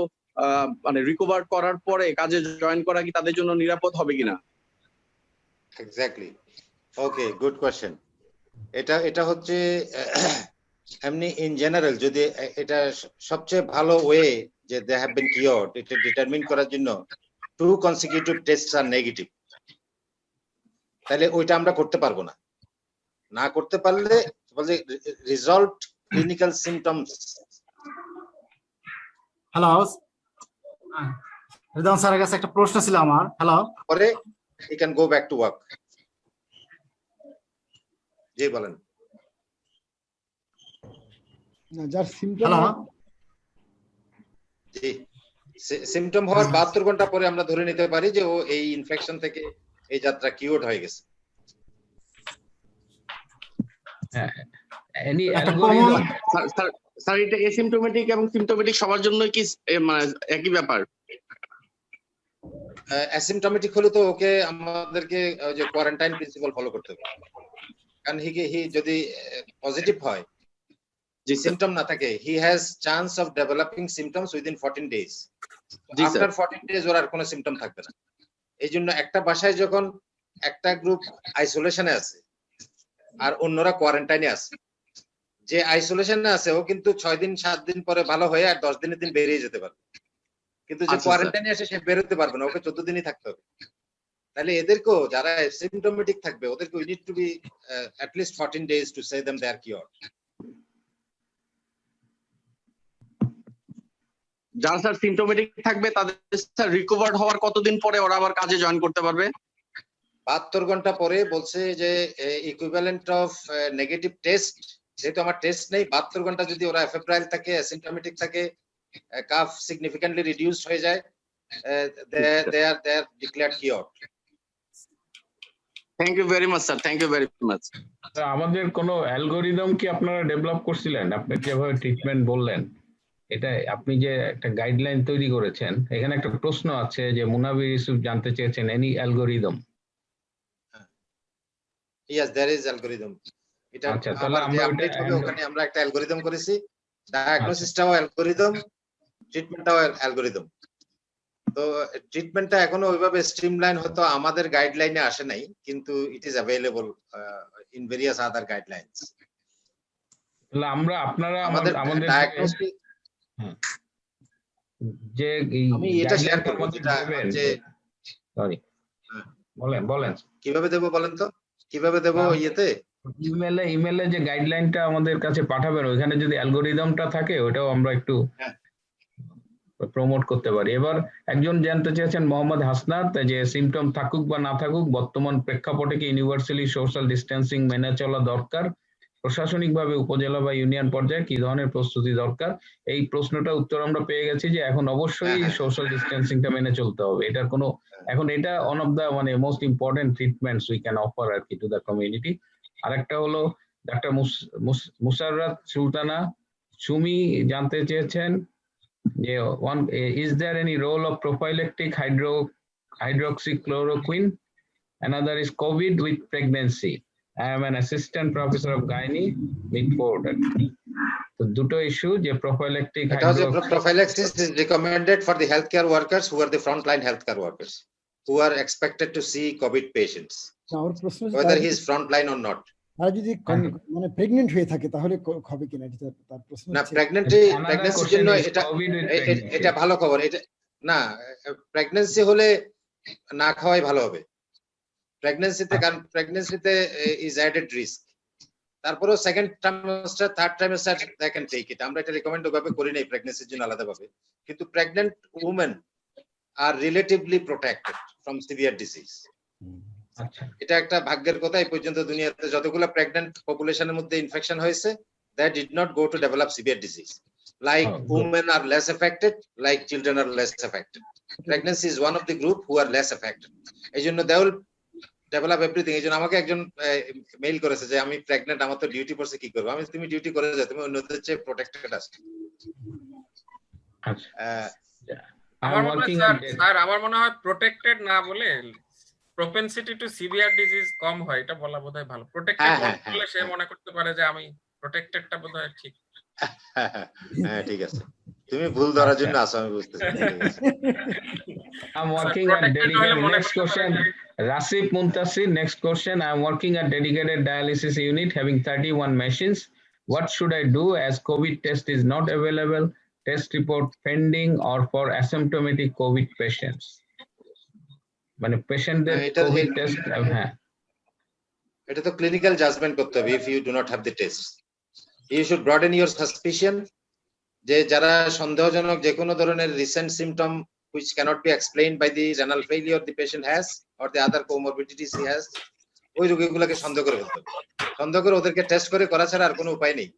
মানে রিকভার করার পরে কাজে জয়েন করা কি তাদের জন্য নিরাপদ হবে কিনা? এক্স্যাক্টলি, ওকে, গুড কোয়েশ্চেন। এটা হচ্ছে এমনি ইন জেনারেল, যদি এটা সবচেয়ে ভালো ওয়ে যে দে হ্যাভ বিন কিওরড, এটা ডিটারমিন করার জন্য 2 consecutive tests are negative, তাহলে ওইটা আমরা করতে পারবো না। করতে পারলে বলছে resolved clinical symptoms. Hello, Ridwan স্যারের কাছে একটা প্রশ্ন ছিল আমার। হ্যালো, পরে he can go back to work. জি বলেন। না, যার সিম্পটম হ্যালো, জি, সিম্পটম হওয়ার 72 ঘন্টা পরে আমরা ধরে নিতে পারি যে ও এই ইনফেকশন থেকে এই যাত্রা কিওর্ড হয়ে গেছে। এনি অ্যালগরিদম স্যার এটা এসিম্পটোমেটিক এবং সিম্পটোমেটিক সবার জন্য কি মানে একই ব্যাপার? অ্যাসিম্পটোমেটিক হলে তো ওকে আমাদেরকে যে কোয়ারেন্টাইন প্রিন্সিপাল ফলো করতে হবে, কারণ হি যদি পজিটিভ হয়, যে সিম্পটম না থাকে, he has chance of developing symptoms within 14 days. After 14 days ওর আর কোনো সিম্পটম থাকবে না। এই জন্য একটা বাসায় যখন একটা গ্রুপ আইসোলেশনে আছে আর অন্যরা কোয়ারেন্টাইনে আছে, যে আইসোলেশনে আছে ও কিন্তু 6 দিন 7 দিন পরে ভালো হয়ে আর 10 দিনের দিন বেরিয়ে যেতে পারবে, কিন্তু যে কোয়ারেন্টাইনে আছে সে বেরোতে পারবে না, ওকে 14 দিনই থাকতে হবে। তাহলে এদেরকেও যারা সিম্পটোমেটিক থাকবে ওদেরকে we need to be at least 14 days to say them they are cured. যারা স্যার সিম্পটোমেটিক থাকবে তাদের স্যার রিকভার্ড হওয়ার কতদিন পরে ওরা আবার কাজে জয়েন করতে পারবে? 72 ঘন্টা পরে বলছে যে ইকুইভ্যালেন্ট অফ নেগেটিভ টেস্ট, যেহেতু আমার টেস্ট নেই, 72 ঘন্টা যদি ওরা এফেব্রাইল থাকে, অ্যাসিম্পটোমেটিক থাকে, কাফ সিগনিফিক্যান্টলি রিডিউসড হয়ে যায়, they are declared cured. Thank you very much sir, thank you very much. আমাদের কোনো অ্যালগরিদম কি আপনারা ডেভেলপ করছিলেন? আপনি যেভাবে ট্রিটমেন্ট বললেন, এটা আপনি যে একটা গাইডলাইন তৈরি করেছেন, এখানে একটা প্রশ্ন আছে যে মুনাবির ইউসুফ জানতে চেয়েছেন any algorithm. Yes, there is algorithm. এটা আচ্ছা, তাহলে আমরা আপডেট হবে, ওখানে আমরা একটা অ্যালগরিদম করেছি, ডায়াগনোসিসটাও অ্যালগরিদম, ট্রিটমেন্টটাও অ্যালগরিদম। তো ট্রিটমেন্টটা এখনো ওইভাবে স্ট্রিমলাইন হয়তো আমাদের গাইডলাইনে আসে নাই, কিন্তু it is available in various other guidelines. তাহলে আমরা আপনারা আমাদের ডায়াগনোস্টিক যে আমি এটা শেয়ার করব, যেটা যে সরি বলেন কিভাবে দেব বলেন তো, কিভাবে দেব ইয়েতে ইমেলে যে গাইডলাইনটা আমাদের কাছে পাঠাবেন, ওইখানে যদি অ্যালগরিদমটা থাকে ওটাও আমরা একটু প্রমোট করতে পারি। এবার একজন জানতে চেয়েছেন মোহাম্মদ হাসনাত যে সিম্পটম থাকুক বা না থাকুক, বর্তমান প্রেক্ষাপটে কি ইউনিভার্সালি সোশ্যাল ডিস্টেন্সিং মেনে চলা দরকার? প্রশাসনিকভাবে উপজেলা বা ইউনিয়ন পর্যায়ে কি ধরনের প্রস্তুতি দরকার? এই প্রশ্নটা উত্তর আমরা পেয়ে গেছি যে এখন অবশ্যই সোশ্যাল ডিস্টেন্সিংটা মেনে চলতে হবে। এটার কোনো এখন এটা ওয়ান অফ দা মানে most important treatments we can offer আর কি টু দা কমিউনিটি। আরেকটা হলো ডাক্তার মুসাররাত সুলতানা সুমি জানতে চেয়েছেন যে is there any role of prophylactic hydroxychloroquine? Another is COVID with pregnancy. I am an assistant professor of gynae, Midford. So দুটো ইস্যু যে prophylactic prophylaxis is recommended for the healthcare workers who are the frontline healthcare workers who are expected to see COVID patients, whether he is frontline or not. আর যদি মানে প্রেগন্যান্ট হয়ে থাকে তাহলে হবে কিনা এটা তার প্রশ্ন। না, প্রেগন্যান্সির জন্য এটা ভালো খবর। এটা না, প্রেগন্যান্সি হলে না খাওয়াই ভালো হবে প্রেগন্যান্সিতে, কারণ প্রেগন্যান্সিতে ইজ অ্যাডেড রিস্ক। তারপরেও second trimester, third trimester they can take it. আমরা এটা রিকমেন্ড ওভাবে করি নাই প্রেগন্যান্সির জন্য আলাদাভাবে, কিন্তু pregnant women are relatively protected from severe disease. এটা একটা ভাগ্যের কথা। এই পর্যন্ত দুনিয়াতে যতগুলো প্রেগন্যান্ট পপুলেশনের মধ্যে ইনফেকশন হয়েছে, they did not go to develop severe disease. Like women are less affected, like children are less affected. Pregnancy is one of the group who are less affected. এই জন্য they will develop everything. এই জন্য আমাকে একজন মেইল করেছে যে আমি প্রেগন্যান্ট, আমার তো ডিউটি পড়ছে, কি করবো? আমি তুমি ডিউটি করে যাও, তুমি অন্যদের চেয়ে প্রোটেক্টেড আছো। আমার মনে হয় প্রোটেক্টেড না বলে propensity to severe disease কম হয়, এটা বলা বোধহয় ভালো। প্রোটেক্টেড বললে সে মনে করতে পারে যে আমি প্রোটেক্টেডটা বোধহয় ঠিক। হ্যাঁ, ঠিক আছে, তুমি ভুল ধরার জন্য আসো, আমি বুঝতেছি। I'm working at dedicated. Next question, Rasif Muntasir. Next question, I'm working at dedicated dialysis unit having 31 machines. What should I do as COVID test is not available? Test report pending or for asymptomatic COVID patients? মানে পেশেন্টদের কোভিড টেস্ট, হ্যাঁ এটা তো ক্লিনিক্যাল জাজমেন্ট করতে হবে if you do not have the test. You should broaden your suspicion যে যারা সন্দেহজনক যে কোনো ধরনের recent symptom which cannot be explained by the renal failure the patient has or the other comorbidities he has, ওই রোগীগুলোকে সন্দেহ করে ফেলতে হবে। সন্দেহ করে ওদেরকে টেস্ট করে করা ছাড়া আর কোনো উপায় নেই।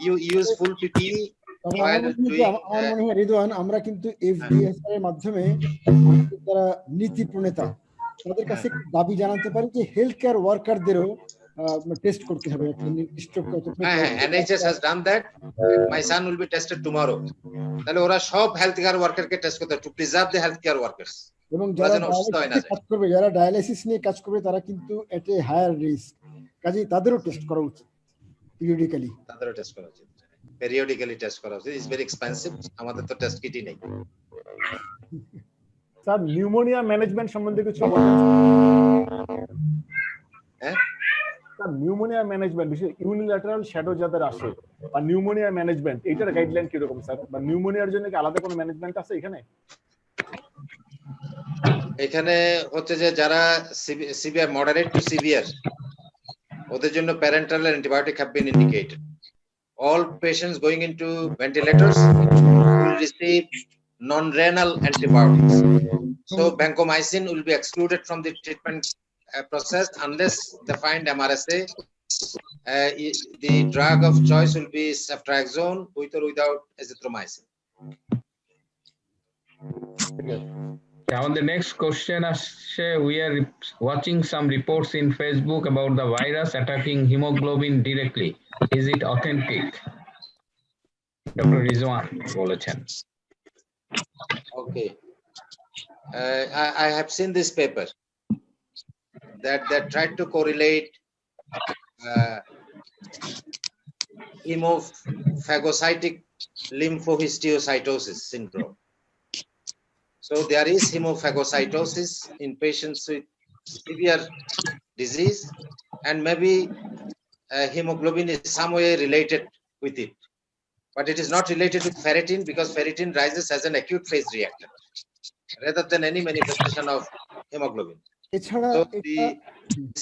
You use full PPE while doing আমার মনে হয় রিদওয়ান, আমরা কিন্তু এফডিএস এর মাধ্যমে যারা নীতি প্রণেতা তাদের কাছে দাবি জানাতে পারি যে হেলথ কেয়ার ওয়ার্কারদেরও টেস্ট করতে হবে একটা নির্দিষ্ট NHS has done that. My son will be tested tomorrow. তাহলে ওরা সব হেলথ কেয়ার ওয়ার্কারকে টেস্ট করতে two preserve the health care workers. এবং যারা ডায়ালিসিস নিয়ে কাজ করবে তারা কিন্তু এট এ হায়ার রিস্ক, কাজেই তাদেরও টেস্ট করা উচিত পিরিয়ডিক্যালি। তাদেরও টেস্ট করা উচিত, পেরিয়ডিক্যালি টেস্ট করা উচিত। ইজ ভেরি এক্সপেন্সিভ, আমাদের তো টেস্ট কিটই নেই। স্যার নিউমোনিয়া ম্যানেজমেন্ট সম্বন্ধে কিছু বলবেন? হ্যাঁ স্যার নিউমোনিয়া ম্যানেজমেন্ট বিশেষ ইউনিল্যাটারাল শ্যাডো যাদের আসে বা নিউমোনিয়া ম্যানেজমেন্ট এইটার গাইডলাইন কি রকম স্যার? বা নিউমোনিয়ার জন্য কি আলাদা কোনো ম্যানেজমেন্ট আছে এখানে? এখানে হচ্ছে যে যারা সিভিয়ার, মডারেট টু সিভিয়ার, ওদের জন্য parental antibiotic have been indicated. All patients going into ventilators will receive non-renal antibiotics. So vancomycin will be excluded from the treatment process unless they find MRSA. The drug of choice will be ceftriaxone with or without azithromycin. On the next question, we are watching some reports in Facebook about the virus attacking hemoglobin directly. Is it authentic? Dr. Rizwan বলেছেন। Okay. I have seen this paper that tried to correlate hemophagocytic lymphohistiocytosis syndrome. So there is hemophagocytosis in patients with severe disease, and maybe hemoglobin is some way related with it. But it is not related with ferritin because ferritin rises as an acute phase reactant rather than any manifestation of hemoglobin. So the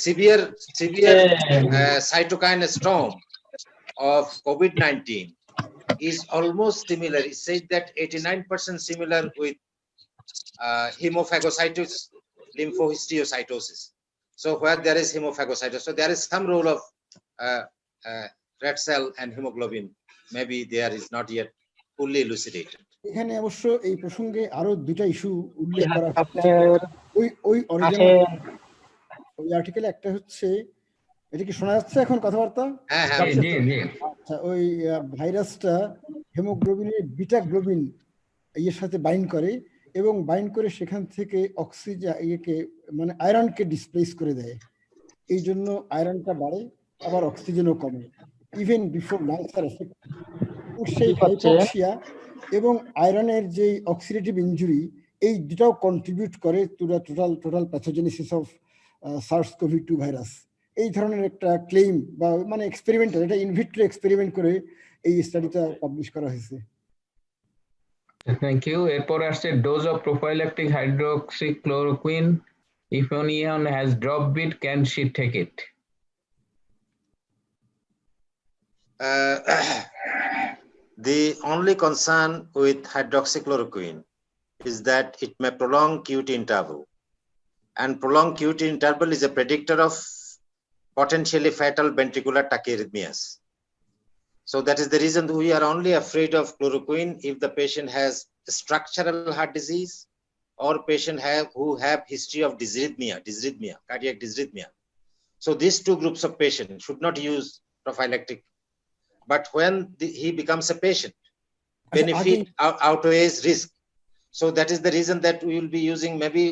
severe cytokine storm of COVID-19 is almost similar. It says that 89% similar with hemophagocytosis, lymphohistiocytosis. So where there is hemophagocytosis, so there is some role of red cell and hemoglobin. Maybe there is not yet fully elucidated. এখানে অবশ্য এই প্রসঙ্গে আরো দুটা ইস্যু উল্লেখ করা হচ্ছে। ওই অরিজিনাল ওই আর্টিকেলে একটা হচ্ছে, এটা কি শোনা যাচ্ছে এখন কথাবার্তা? হ্যাঁ হ্যাঁ আচ্ছা, ওই ভাইরাসটা হেমোগ্লোবিনের বিটা গ্লোবিন এর সাথে বাইন্ড করে এবং বাইন্ড করে সেখান থেকে অক্সিজেন মানে আয়রনকে ডিসপ্লেস করে দেয়। এই জন্য আয়রনটা বাড়ে, আবার অক্সিজেনও কমে ইভেন বিফোর লাংস আর এফেক্ট। সেই হাইপক্সিয়া এবং আয়রনের যে অক্সিডেটিভ ইনজুরি, এই দুটাও কন্ট্রিবিউট করে to the total pathogenesis of SARS-CoV-2 virus. এই ধরনের একটা ক্লেইম বা মানে এক্সপেরিমেন্টাল, এটা ইনভিট্রো এক্সপেরিমেন্ট করে এই স্টাডিটা পাবলিশ করা হয়েছে। Thank you. এরপর আসছে dose of prophylactic hydroxychloroquine. If anyone has dropped it, can she take it? The only concern with hydroxychloroquine is that it may prolong QT interval, and prolonged QT interval is a predictor of potentially fatal ventricular tachyarrhythmias. So that is the reason we are only afraid of chloroquine if the patient has structural heart disease or patient who have history of dysrhythmia, cardiac dysrhythmia. So these two groups of patients should not use prophylactic. But when he becomes a patient, benefit outweighs risk. So that is the reason that we will be using, maybe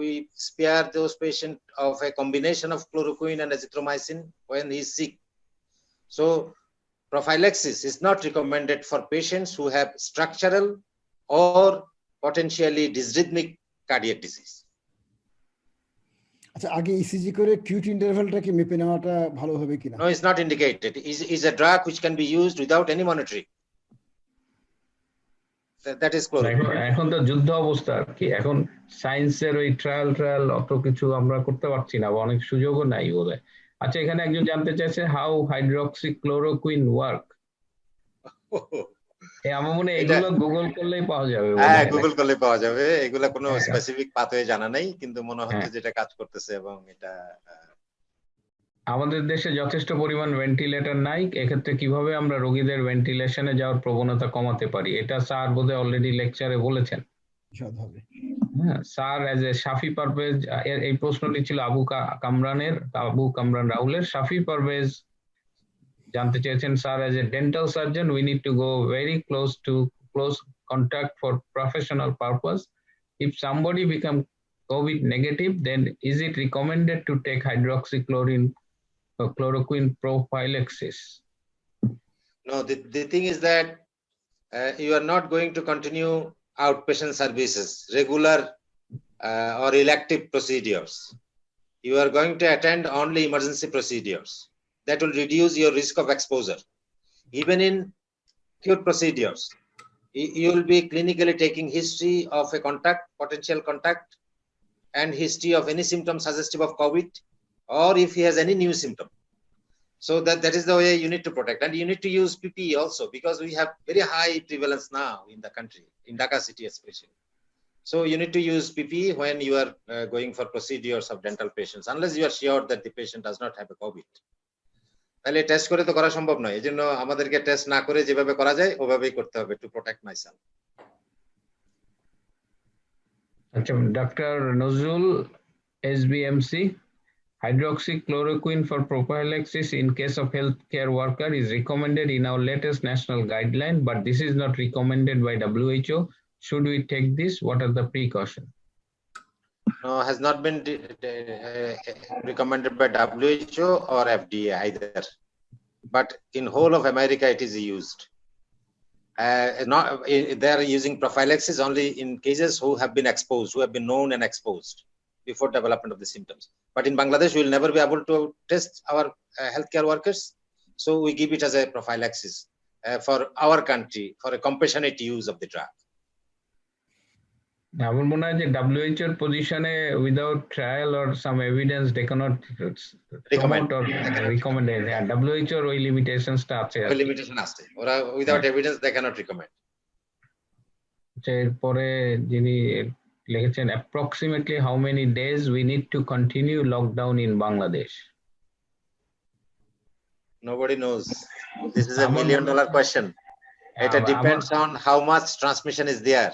we spare those patients of a combination of chloroquine and azithromycin when he is sick. So prophylaxis is not recommended for patients who have structural or potentially dysrhythmic cardiac disease. আচ্ছা, আগে ইসিজি করে কিউটি ইন্টারভ্যালটা কি মেপে নেওয়াটা ভালো হবে কিনা? No, it's not indicated. Is a drug which can be used without any monitoring. That is chloroquine. এখন তো যুদ্ধ অবস্থা আর কি, এখন সায়েন্সের ওই ট্রায়াল অত কিছু আমরা করতে পারছি না, অনেক সুযোগও নাই বলে। আচ্ছা, এখানে একজন জানতে চাইছে হাউ হাইড্রক্সিক্লোরোকুইন ওয়ার্ক। আমার মনে হয় এটা এগুলো গুগল করলেই পাওয়া যাবে মনে হ্যাঁ হয় গুগল নাকি? করলে পাওয়া যাবে, এগুলা কোনো হ্যাঁ স্পেসিফিক পাথওয়ে জানা নেই, কিন্তু মনে হচ্ছে হ্যাঁ, যেটা কাজ করতেছে এবং এটা আমাদের দেশে যথেষ্ট পরিমাণ ভেন্টিলেটর নাই, এক্ষেত্রে কিভাবে আমরা রোগীদের ভেন্টিলেশনে যাওয়ার প্রবণতা কমাতে পারি, এটা স্যার বোধহয় অলরেডি লেকচারে বলেছেন। হবে। হ্যাঁ স্যার, এজ এ শাফি পারভেজ, এই প্রশ্নটি ছিল আবু কামরান রাহুলের। শাফি পারভেজ জানতে চেয়েছেন, sir as a dental surgeon we need to go very close contact for professional purpose. If somebody become COVID negative, then is it recommended to take hydroxychloroquine prophylaxis? no, the thing is that you are not going to continue outpatient services, regular or elective procedures. You are going to attend only emergency procedures. That will reduce your risk of exposure. Even in acute procedures, you will be clinically taking history of a potential contact, and history of any symptom suggestive of COVID, or if he has any new symptom. So that is the way you need to protect. And you need to use PPE also, because we have very high prevalence now in the country, in Dhaka city especially. So you need to use PPE when you are going for procedures of dental patients, unless you are sure that the patient does not have a COVID. তাহলে টেস্ট করে তো করা সম্ভব নয়, এজন্য আমাদেরকে টেস্ট না করে যেভাবে করা যায় ওভাবেই করতে হবে টু প্রোটেক্ট মাইসেলফ। আচ্ছা, doctor Nazrul SBMC, hydroxychloroquine for prophylaxis in case of healthcare worker is recommended in our latest national guideline, but this is not recommended by WHO. Should we take this? What are the precautions? No, has not been recommended by WHO or FDA either, but in whole of America it is used. They are using prophylaxis only in cases who have been exposed, who have been known and exposed before development of the symptoms. But in Bangladesh, we will never be able to test our healthcare workers, so we give it as a prophylaxis for our country, for a compassionate use of the drug. আমার মনে হয় যে WHO এর পজিশনে without trial or some evidence they cannot promote or recommend. WHO এর ওই লিমিটেশনসটা আছে, ওই লিমিটেশন আছে, ওরা without evidence they cannot recommend. এরপরে যিনি লিখেছেন, approximately how many days we need to continue lockdown in Bangladesh? Nobody knows. This is a $1 million question. It depends on how much transmission is there.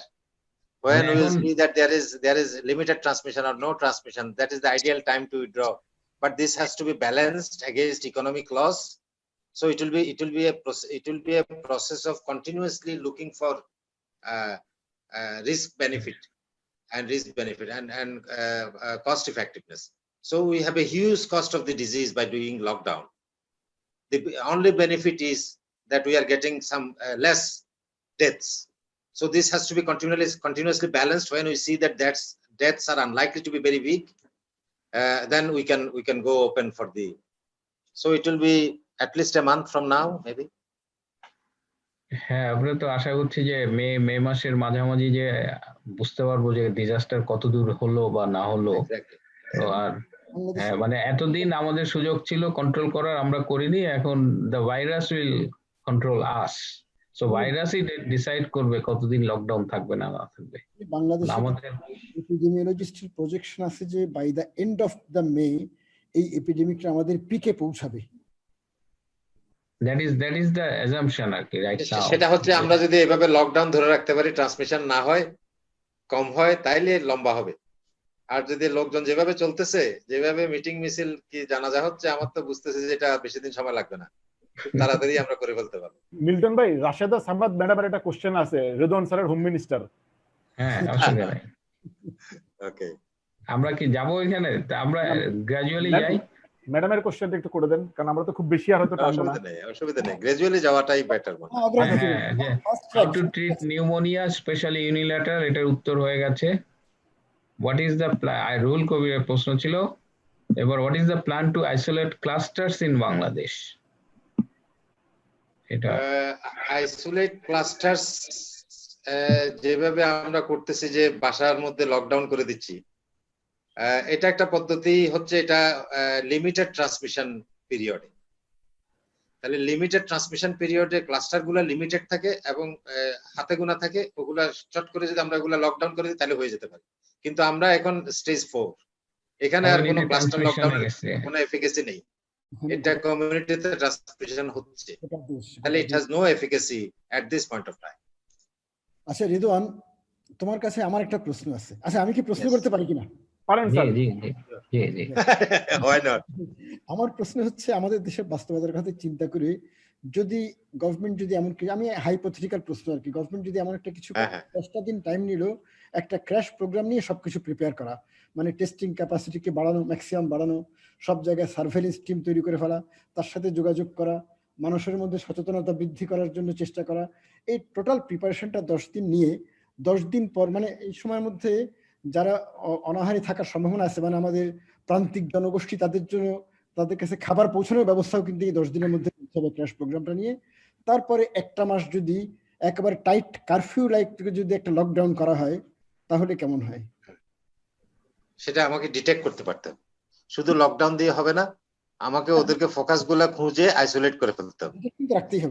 When we will see that there is limited transmission or no transmission, that is the ideal time to withdraw. But this has to be balanced against economic loss. So it will be a process of continuously looking for risk benefit and cost effectiveness. So we have a huge cost of the disease by doing lockdown. The only benefit is that we are getting some less deaths. So this has to be continuously balanced. When we see that deaths are unlikely to be very big, then we can go open for the. So it will be at least a month from now, maybe. হ্যাঁ, আমরা তো আশা করছি যে মে মাসের মাঝামাঝি যে বুঝতে পারবো যে ডিজাস্টার কত দূর হলো বা না হলো। তো আর হ্যাঁ, মানে এতদিন আমাদের সুযোগ ছিল কন্ট্রোল করার, আমরা করিনি। এখন the virus will control us. So ভাইরাসই ডিসাইড করবে কতদিন লকডাউন থাকবে না থাকবে। বাংলাদেশে আমাদের এপিডেমিওলজিস্টের প্রজেকশন আছে যে by the end of the May এই এপিডেমিকটা আমাদের পিকে পৌঁছাবে। দ্যাট ইজ দ্য অ্যাজাম্পশন আর কি রাইট নাও। সেটা হচ্ছে আমরা যদি এভাবে লকডাউন ধরে রাখতে পারি, ট্রান্সমিশন না হয়, কম হয়, তাইলে লম্বা হবে। আর যদি লোকজন যেভাবে চলতেছে, যেভাবে মিটিং মিছিল কি জানাজা হচ্ছে, আমার তো বুঝতেছি যে এটা বেশি দিন সময় লাগবে না, খুব তাড়াতাড়ি আমরা করে ফেলতে পারবো। মিল্টন ভাই, রাশেদা সামাদ ম্যাডামের একটা কোশ্চেন আছে, রেদওয়ান স্যারের হোম মিনিস্টার। হ্যাঁ, অসুবিধা নাই। ওকে, আমরা কি যাবো এখানে? আমরা গ্র্যাজুয়ালি যাই। ম্যাডামের কোশ্চেনটা একটু করে দেন, কারণ আমরা তো খুব বেশি আর হয়তো টানবো না। অসুবিধা নেই, গ্র্যাজুয়ালি যাওয়াটাই বেটার মনে হয়। How to treat pneumonia specially unilateral, এটার উত্তর হয়ে গেছে। হোয়াট ইজ দ্য রুহুল কবিরের প্রশ্ন ছিল। এবার what is the plan to isolate clusters in Bangladesh? এটা আইসোলেট ক্লাস্টারস যেভাবে আমরা করতেছি, যে বাসার মধ্যে লকডাউন করে দিচ্ছি, এটা একটা পদ্ধতি হচ্ছে, এটা লিমিটেড ট্রান্সমিশন পিরিয়ডে। তাহলে লিমিটেড ট্রান্সমিশন পিরিয়ডে ক্লাস্টার গুলা লিমিটেড থাকে এবং হাতে গোনা থাকে, ওগুলা চট করে যদি আমরা ওগুলা লকডাউন করে দিই তাহলে হয়ে যেতে পারে। কিন্তু আমরা এখন স্টেজ 4, এখানে আর কোনো ক্লাস্টার লকডাউন কোনো এফিকেসি নেই, এটা কমিউনিটিতে ট্রান্সমিশন হচ্ছে, তাহলে it has no efficacy at this point of time. আচ্ছা রিদওয়ান, তোমার কাছে আমার একটা প্রশ্ন আছে। আচ্ছা আমি কি প্রশ্ন করতে পারি কিনা? পারেন sir. G G G G. Why not? আমার প্রশ্ন হচ্ছে, আমাদের দেশের বাস্তবতার কথা চিন্তা করে যদি গভর্নমেন্ট যদি এমন কি, আমি হাইপোথেটিক্যাল প্রশ্ন আর কি, গভর্নমেন্ট যদি এমন একটা কিছু 10টা দিন টাইম নিল একটা ক্র্যাশ প্রোগ্রাম নিয়ে সবকিছু প্রিপেয়ার করা, মানে টেস্টিং ক্যাপাসিটিকে বাড়ানো, ম্যাক্সিমাম বাড়ানো, সব জায়গায় সার্ভেলেন্স টিম তৈরি করে ফেলা, তার সাথে যোগাযোগ করা, মানুষের মধ্যে সচেতনতা বৃদ্ধি করার জন্য চেষ্টা করা, এই টোটাল প্রিপারেশনটা 10 দিন নিয়ে 10 দিন পর, মানে এই সময়ের মধ্যে যারা অনাহারে থাকার সম্ভাবনা আছে, মানে আমাদের প্রান্তিক জনগোষ্ঠী, তাদের জন্য তাদের কাছে খাবার পৌঁছানোর ব্যবস্থাও কিন্তু এই 10 দিনের মধ্যে করতে হবে ক্র্যাশ প্রোগ্রামটা নিয়ে। তারপরে একটা মাস যদি একেবারে টাইট কারফিউ লাইক যদি একটা লকডাউন করা হয় তাহলে কেমন হয়? সেটা আমাকে ডিটেক্ট করতে পারতাম, শুধু লকডাউন দিয়ে হবে না, আমাকে ওদেরকে ফোকাস গুলা খুঁজে আইসোলেট করে ফেলতে হবে।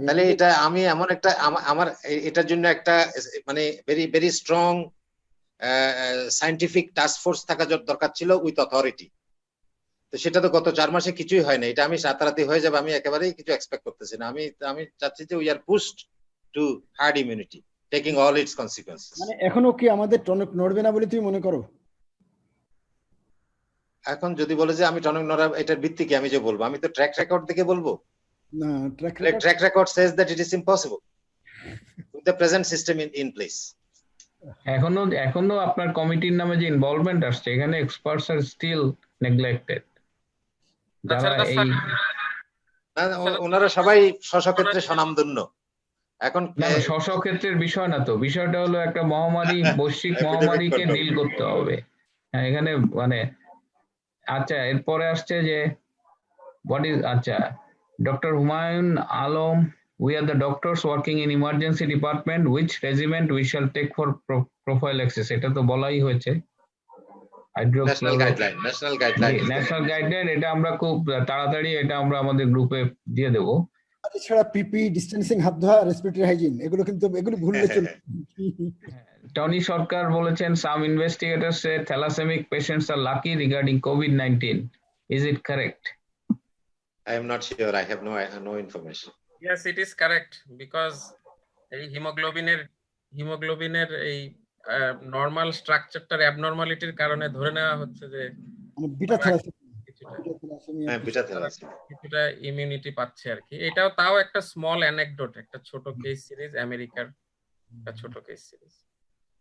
তাহলে এটা আমি এমন একটা আমার এটার জন্য একটা মানে very very strong scientific task force থাকা দরকার ছিল উইথ অথরিটি। তো সেটা তো গত 4 মাসে কিছুই হয় না, এটা আমি রাতারাতি হয়ে যাবে আমি একেবারেই কিছু এক্সপেক্ট করতেছি না। আমি চাচ্ছি যে we are pushed to herd immunity taking all its consequences. মানে এখনো কি আমাদের টনক নড়বে না বলে তুমি মনে করো? এখন যদি বলে যে আমি টনক নড়া, এটার ভিত্তি কি? আমি যে বলবো, আমি তো ট্র্যাক রেকর্ড দেখে বলবো না। Track record says that it is impossible with the present system in place. এখনো আপনার কমিটির নামে যে ইনভলভমেন্ট আসছে, এখানে এক্সপার্টস আর স্টিল নেগলেক্টেড। যারা এই ওনারা সবাই স্বক্ষেত্রে স্বনামধন্য। এখন স্বক্ষেত্রের বিষয় না তো, বিষয়টা হলো একটা মহামারী, বৈশ্বিক মহামারীকে ডিল করতে হবে। হ্যাঁ, এখানে মানে আচ্ছা, এরপরে আসছে যে হোয়াট ইজ, আচ্ছা doctor Humayun Alam, we are the doctors working in emergency department, which regiment we shall take for prophylaxis? এটা তো বলাই হয়েছে। ন্যাশনাল গাইডলাইন, এটা আমরা খুব তাড়াতাড়ি এটা আমরা আমাদের গ্রুপে দিয়ে দেব। এছাড়া পিপি, ডিস্টেন্সিং, হাত ধোয়া, রেসপিরেটরি হাইজিন, এগুলো কিন্তু এগুলো ভুললে চলবে। টনি সরকার বলেছেন, some investigators say thalassaemic patients are lucky regarding COVID-19. Is it correct? I am not sure, I have no information. Yes, it is correct, because এই হিমোগ্লোবিনের এই নরমাল স্ট্রাকচারটার অ্যাবনরমালিটির কারণে ধরে নেওয়া হচ্ছে যে কিছুটা ইমিউনিটি পাচ্ছে আর কি। এটাও তাও একটা স্মল অ্যানেকডোট, একটা ছোট কেস সিরিজ, আমেরিকার একটা ছোট কেস সিরিজ।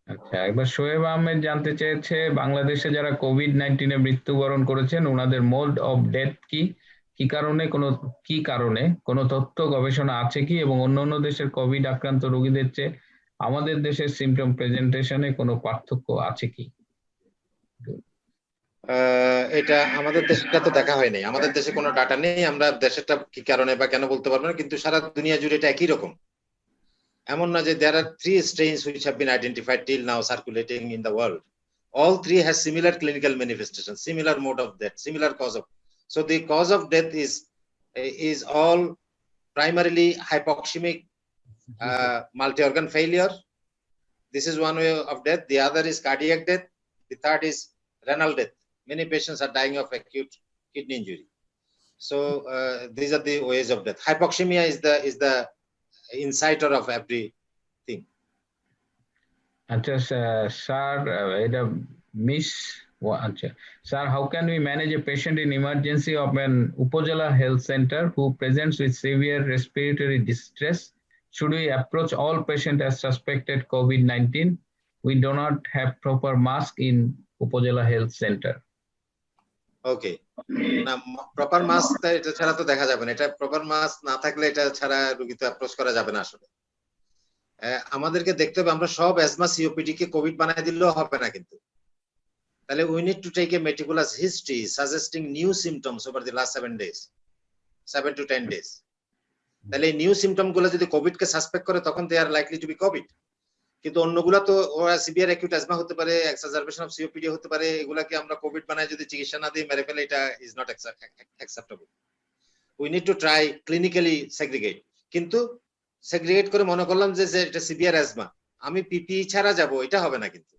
আচ্ছা, একবার শোয়েব আহমেদ জানতে চেয়েছে, বাংলাদেশে যারা কোভিড-19 এ মৃত্যুবরণ করেছেন ওনাদের মোড অফ ডেথ কি, কি কারণে কোনো তথ্য গবেষণা আছে কি, এবং অন্যান্য দেশের কোভিড আক্রান্ত রোগীদের চেয়ে আমাদের দেশের সিমটম প্রেজেন্টেশনে কোনো পার্থক্য আছে কি? এটা আমাদের দেশটা তো দেখা হয়নি, আমাদের দেশে কোনো ডাটা নেই, আমরা দেশেরটা কি কারণে বা কেন বলতে পারবো না, কিন্তু সারা দুনিয়া জুড়ে এটা একই রকম। এমন না যে there are 3 strains which have been identified till now circulating in the world. All 3 has similar clinical manifestations, similar mode of death, similar cause of. So the cause of death is all primarily hypoxemic multi-organ failure. This is one way of death. The other is cardiac death. The third is renal death. Many patients are dying of acute kidney injury. So these are the ways of death. Hypoxemia is the inciter of everything. আচ্ছা স্যার, এটা miss Sir, how can we manage a patient in emergency of an Upazila health center who presents with severe respiratory distress? Should we approach all patients as suspected COVID-19? We do not have proper mask in Upazila health center. Okay. না, প্রপার মাস্ক এটা ছাড়া তো দেখা যাবে না, এটা প্রপার মাস্ক না থাকলে এটা ছাড়া রোগী তো অ্যাপ্রোচ করা যাবে না। আসলে আমাদেরকে দেখতে হবে, আমরা সব অ্যাজমা সিওপিডি কে কোভিড বানায় দিলেও হবে না, কিন্তু তাহলে we need to take a meticulous history suggesting new symptoms over the last 7 days, 7 to 10 days. তাহলে নিউ সিমটম গুলো যদি কোভিড কে সাসপেক্ট করে তখন they are likely to be COVID. কিন্তু অন্যগুলা তো ওরা সিভিয়ার অ্যাকিউট অ্যাজমা হতে পারে, এক্সাজারবেশন অফ সিওপিডি হতে পারে, এগুলাকে আমরা কোভিড বানায় যদি চিকিৎসা না দিয়ে মেরে ফেলে, এটা is not acceptable. We need to try clinically segregate. কিন্তু সেগ্রিগেট করে মনে করলাম যে এটা সিভিয়ার অ্যাজমা, আমি পিপিই ছাড়া যাব, এটা হবে না কিন্তু,